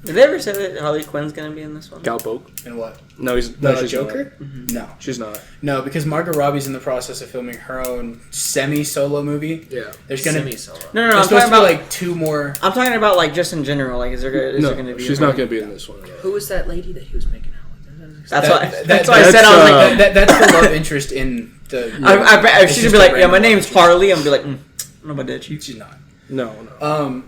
Speaker 4: Did they ever say that Harley Quinn's gonna be in this one?
Speaker 5: Galpoke.
Speaker 3: And what?
Speaker 5: No, he's
Speaker 3: The
Speaker 5: no, she's
Speaker 3: Joker?
Speaker 5: Not.
Speaker 3: No.
Speaker 5: She's not.
Speaker 3: No, because Margot Robbie's in the process of filming her own semi-solo movie.
Speaker 5: Yeah.
Speaker 3: There's gonna be
Speaker 2: Semi-solo.
Speaker 4: No,
Speaker 3: there's
Speaker 4: I'm
Speaker 3: supposed
Speaker 4: talking
Speaker 3: to be
Speaker 4: about
Speaker 3: like two more.
Speaker 4: I'm talking about like just in general. Like, is there gonna be?
Speaker 5: She's not going to be in this one.
Speaker 2: Who was that lady that he was making out with?
Speaker 4: That's
Speaker 3: That-
Speaker 4: why.
Speaker 3: that-
Speaker 4: That's why I said I was like.
Speaker 3: that's the love interest in the.
Speaker 4: I bet
Speaker 3: It's
Speaker 4: she's
Speaker 3: just
Speaker 4: gonna be
Speaker 3: a
Speaker 4: like, yeah, my
Speaker 3: random
Speaker 4: name's
Speaker 3: love
Speaker 4: Harley. I'm gonna be like, I don't know about that.
Speaker 3: interest. She's not.
Speaker 5: No, no.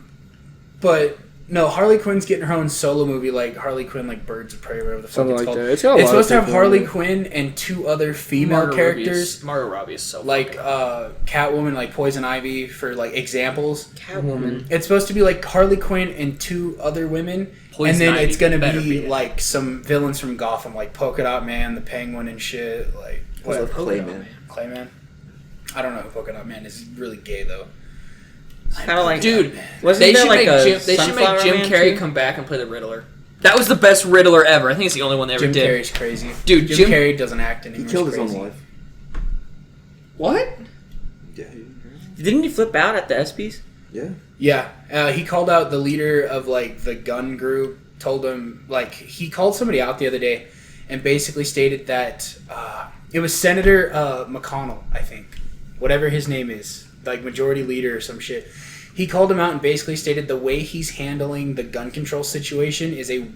Speaker 3: But no, Harley Quinn's getting her own solo movie, like Harley Quinn, like Birds of Prey, whatever the fuck
Speaker 5: Something
Speaker 3: it's
Speaker 5: like
Speaker 3: called.
Speaker 5: that. It's got a lot
Speaker 3: It's supposed to
Speaker 5: of
Speaker 3: have
Speaker 5: people in
Speaker 3: Harley
Speaker 5: it.
Speaker 3: Quinn and two other female characters,
Speaker 2: Margot Robbie is so
Speaker 3: like
Speaker 2: fucking
Speaker 3: Catwoman, like Poison Ivy, for like examples.
Speaker 4: Catwoman.
Speaker 3: It's supposed to be like Harley Quinn and two other women,
Speaker 2: Poison
Speaker 3: and then
Speaker 2: Ivy
Speaker 3: it's gonna
Speaker 2: better
Speaker 3: be
Speaker 2: be it.
Speaker 3: like some villains from Gotham, like Polka Dot Man, the Penguin, and shit. Like
Speaker 1: I love
Speaker 3: whatever.
Speaker 1: Clayman.
Speaker 3: Clayman. I don't know who Polka Dot Man is. He's really gay though.
Speaker 4: Kind of like,
Speaker 2: Dude,
Speaker 4: wasn't
Speaker 2: they
Speaker 4: there
Speaker 2: should
Speaker 4: like
Speaker 2: make
Speaker 4: a
Speaker 2: Jim. They should make
Speaker 4: Sunflower
Speaker 2: Jim
Speaker 4: Man
Speaker 2: Carrey
Speaker 4: too?
Speaker 2: come back and play the Riddler. That was the best Riddler ever. I think it's the only one they ever
Speaker 3: Jim
Speaker 2: did.
Speaker 3: Carrey's crazy.
Speaker 2: Dude,
Speaker 3: Jim
Speaker 2: Jim-
Speaker 3: Carrey doesn't act anymore.
Speaker 1: He killed
Speaker 3: He's
Speaker 1: his own
Speaker 3: crazy.
Speaker 1: wife.
Speaker 2: What?
Speaker 1: Yeah.
Speaker 4: Didn't he flip out at the ESPYs?
Speaker 1: Yeah.
Speaker 3: Yeah, he called out the leader of like the gun group. Told him like he called somebody out the other day, and basically stated that it was Senator McConnell, I think, whatever his name is, like majority leader or some shit. He called him out and basically stated the way he's handling the gun control situation is a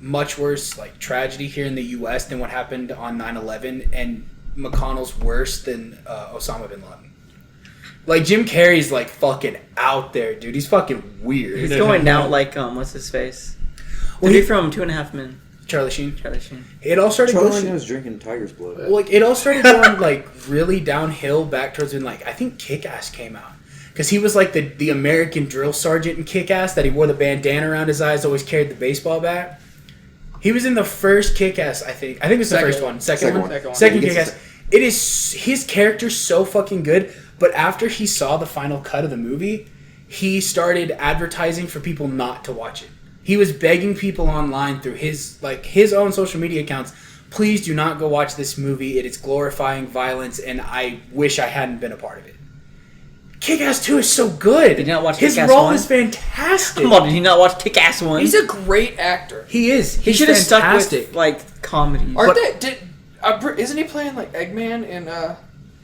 Speaker 3: much worse like tragedy here in the U.S. than what happened on 9/11, and McConnell's worse than Osama bin Laden. Like, Jim Carrey's, like, fucking out there, dude. He's fucking weird.
Speaker 4: He's going out like, what's his face?
Speaker 3: Well,
Speaker 4: He from 2.5 Men.
Speaker 3: Charlie Sheen.
Speaker 4: Charlie Sheen.
Speaker 3: It all started
Speaker 1: Charlie
Speaker 3: going...
Speaker 1: Sheen was drinking tiger's blood.
Speaker 3: Like, it all started going, like, really downhill back towards when, like, I think Kick-Ass came out. Because he was, like, the American drill sergeant in Kick-Ass, that he wore the bandana around his eyes, always carried the baseball bat. He was in the first Kick-Ass, I think. I think it was the first one. Second one. Second Kick-Ass. It is... His character's so fucking good, but after he saw the final cut of the movie, he started advertising for people not to watch it. He was begging people online through his own social media accounts, please do not go watch this movie. It is glorifying violence, and I wish I hadn't been a part of it. Kick-Ass 2 is so good.
Speaker 4: Did you not watch
Speaker 3: His
Speaker 4: Kick-Ass
Speaker 3: role
Speaker 4: 1?
Speaker 3: is fantastic.
Speaker 4: Come on, did he not watch Kick-Ass 1?
Speaker 2: He's a great actor.
Speaker 3: He is.
Speaker 4: He
Speaker 3: He's
Speaker 4: should have stuck
Speaker 3: fantastic.
Speaker 4: with, like, comedies.
Speaker 2: Isn't he playing like Eggman in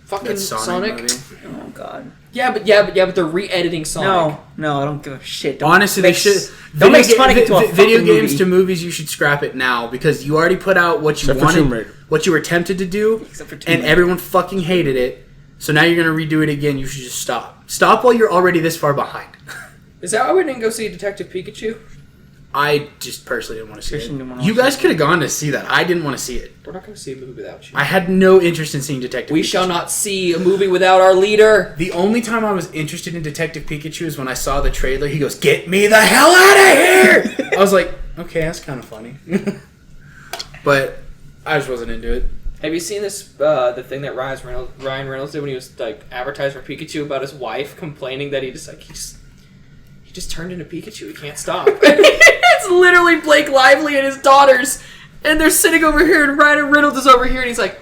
Speaker 2: fucking
Speaker 3: That
Speaker 2: Sonic?
Speaker 3: movie.
Speaker 4: Oh, God.
Speaker 2: Yeah, but they're re-editing Sonic.
Speaker 4: No, I don't give a shit. Don't
Speaker 3: Honestly,
Speaker 4: mix-
Speaker 3: they should.
Speaker 4: Don't make Sonic into a
Speaker 3: video
Speaker 4: fucking
Speaker 3: games
Speaker 4: movie.
Speaker 3: to movies. You should scrap it now because you already put out what you
Speaker 5: Except for Tomb
Speaker 3: wanted,
Speaker 5: Raider.
Speaker 3: what you were tempted to do,
Speaker 4: Except for Tomb
Speaker 3: and
Speaker 4: Raider.
Speaker 3: everyone fucking hated it. So now you're gonna redo it again. You should just stop. Stop while you're already this far behind.
Speaker 2: Is that why we didn't go see Detective Pikachu?
Speaker 3: I just personally didn't want to see
Speaker 4: Christian didn't
Speaker 3: it.
Speaker 4: wanna
Speaker 3: You
Speaker 4: watch
Speaker 3: guys
Speaker 4: it.
Speaker 3: could have gone to see that. I didn't want to see it.
Speaker 2: We're not going to see a movie without you.
Speaker 3: I had no interest in seeing Detective
Speaker 2: We
Speaker 3: Pikachu.
Speaker 2: shall not see a movie without our leader.
Speaker 3: The only time I was interested in Detective Pikachu is when I saw the trailer. He goes, "Get me the hell out of here!" I was like, okay, that's kind of funny. But I just wasn't into it.
Speaker 2: Have you seen this? The thing that Ryan Reynolds did when he was like advertised for Pikachu about his wife complaining that he just turned into Pikachu. He can't stop. It's literally Blake Lively and his daughters, and they're sitting over here, and Ryan Reynolds is over here, and he's like,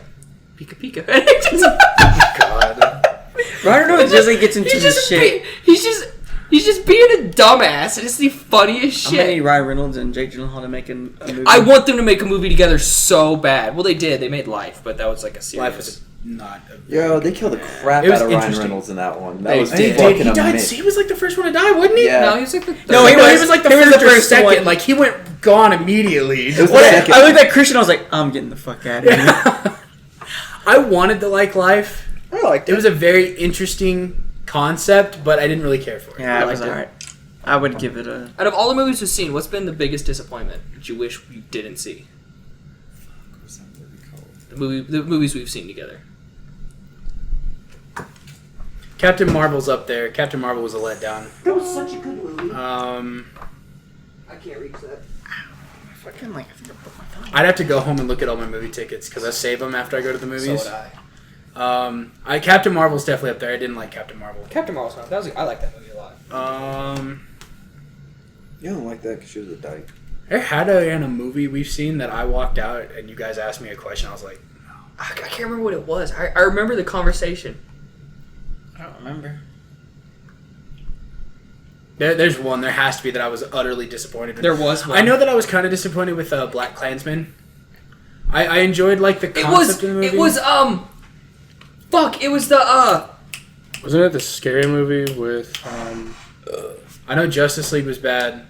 Speaker 2: Pika Pika. And he just,
Speaker 3: God.
Speaker 4: Ryan Reynolds usually gets into this shit.
Speaker 2: He's just being a dumbass, and it's the funniest
Speaker 4: I'm
Speaker 2: shit.
Speaker 4: gonna need Ryan Reynolds and Jake Gyllenhaal to make a movie.
Speaker 2: I want them to make a movie together so bad. Well, they did. They made Life, but that was like a serious.
Speaker 3: Life was not.
Speaker 1: Yo, they killed the crap
Speaker 3: It was
Speaker 1: out of Ryan
Speaker 3: interesting.
Speaker 1: Reynolds in that one. That
Speaker 2: They
Speaker 1: was
Speaker 2: did.
Speaker 1: fucking
Speaker 3: He died.
Speaker 1: amazing.
Speaker 3: He was like the first one to die, wasn't he?
Speaker 1: Yeah.
Speaker 2: No, he was like the third.
Speaker 4: No,
Speaker 3: He was like the
Speaker 4: he was
Speaker 3: first
Speaker 4: the
Speaker 3: or
Speaker 4: first
Speaker 3: second.
Speaker 4: one.
Speaker 3: Like, he went gone immediately.
Speaker 1: It was the
Speaker 4: What?
Speaker 1: second.
Speaker 4: I looked at Christian. I was like, I'm getting the fuck out of here.
Speaker 3: I wanted to like Life.
Speaker 1: I liked
Speaker 3: It was a very interesting concept, but I didn't really care for it.
Speaker 4: Yeah,
Speaker 2: I
Speaker 4: it was
Speaker 2: liked it.
Speaker 4: alright. I would give it a.
Speaker 2: Out of all the movies we've seen, what's been the biggest disappointment that you wish you didn't see?
Speaker 1: What's that movie called?
Speaker 2: The movies we've seen together.
Speaker 3: Captain Marvel's up there. Captain Marvel was a letdown.
Speaker 4: That was such a good movie.
Speaker 2: I can't reach that.
Speaker 4: Fucking like, I think I broke my thumb.
Speaker 3: I'd have to go home and look at all my movie tickets because I save them after I go to the movies.
Speaker 2: So would I.
Speaker 3: Captain Marvel's definitely up there. I didn't like Captain Marvel.
Speaker 2: Captain Marvel's not. I like that movie a lot.
Speaker 1: You don't like that because she was a dyke.
Speaker 3: There had to been a movie we've seen that I walked out and you guys asked me a question. I was like,
Speaker 2: I can't remember what it was. I remember the conversation.
Speaker 4: I don't remember.
Speaker 3: there's one. There has to be that I was utterly disappointed with.
Speaker 2: There was one.
Speaker 3: I know that I was kind of disappointed with Black Klansman. I enjoyed like the concept of the movie.
Speaker 2: It was fuck. It was the
Speaker 5: Wasn't it the scary movie with
Speaker 3: I know Justice League was bad.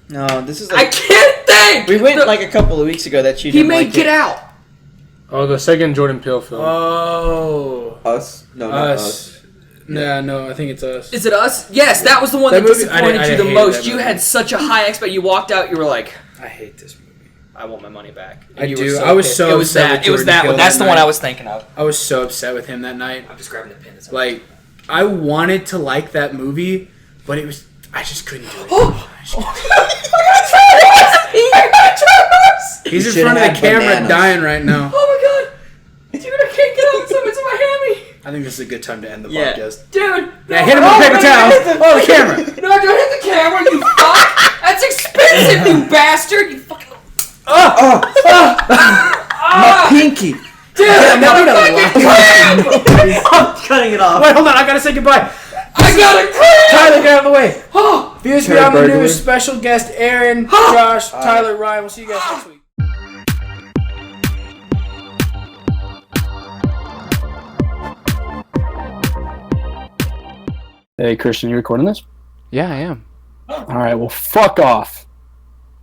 Speaker 4: No, this is
Speaker 2: I
Speaker 4: like.
Speaker 2: can't think.
Speaker 4: We went like a couple of weeks ago that you
Speaker 2: He
Speaker 4: didn't
Speaker 2: made
Speaker 4: like
Speaker 2: Get
Speaker 4: it.
Speaker 2: Out.
Speaker 5: the second Jordan Peele film?
Speaker 3: Oh,
Speaker 1: Us? No, not us.
Speaker 3: No, I think it's Us.
Speaker 2: Is it Us? Yes, that was the one
Speaker 3: That
Speaker 2: that,
Speaker 3: movie- I
Speaker 2: disappointed you the
Speaker 3: hated
Speaker 2: most.
Speaker 3: that
Speaker 2: You
Speaker 3: movie.
Speaker 2: had such a high expect. You walked out. You were like,
Speaker 3: I hate this movie.
Speaker 2: I want my money back. And
Speaker 3: I
Speaker 2: you
Speaker 3: do.
Speaker 2: were
Speaker 3: I was
Speaker 2: pissed.
Speaker 3: so
Speaker 2: It was
Speaker 3: upset
Speaker 2: that.
Speaker 3: with
Speaker 2: It was
Speaker 3: Jordan
Speaker 2: that
Speaker 3: Peele
Speaker 2: one. That's
Speaker 3: that
Speaker 2: the one
Speaker 3: night.
Speaker 2: I was thinking of.
Speaker 3: I was so upset with him that night.
Speaker 2: I'm just grabbing the pin.
Speaker 3: Like, I wanted to like that movie, but it was I just couldn't do it. He's in
Speaker 1: should
Speaker 3: front of the
Speaker 1: have
Speaker 3: camera
Speaker 1: bananas.
Speaker 3: dying right now.
Speaker 2: Oh my god! Dude, I can't get out. Someone's in my hammy.
Speaker 3: I think this is a good time to end the
Speaker 4: Yeah.
Speaker 3: podcast.
Speaker 2: Dude!
Speaker 3: Yeah, hit him with a paper towel. Oh, the camera.
Speaker 2: No, don't hit the camera, you fuck! That's expensive, you bastard! You fucking.
Speaker 1: My pinky!
Speaker 2: Dude,
Speaker 3: I'm
Speaker 2: I got a fucking cramp!
Speaker 4: I'm cutting it off.
Speaker 3: Wait, hold on. I gotta say goodbye.
Speaker 2: I got a cramp!
Speaker 3: Tyler, get out of the way.
Speaker 2: Oh,
Speaker 3: Viewers
Speaker 1: Terry
Speaker 3: Beyond the
Speaker 1: Burglar.
Speaker 3: News, special guest Aaron, Josh, Tyler, Ryan. We'll see you guys next week.
Speaker 5: Hey, Christian, you recording this?
Speaker 6: Yeah, I am.
Speaker 5: All right, well, fuck off.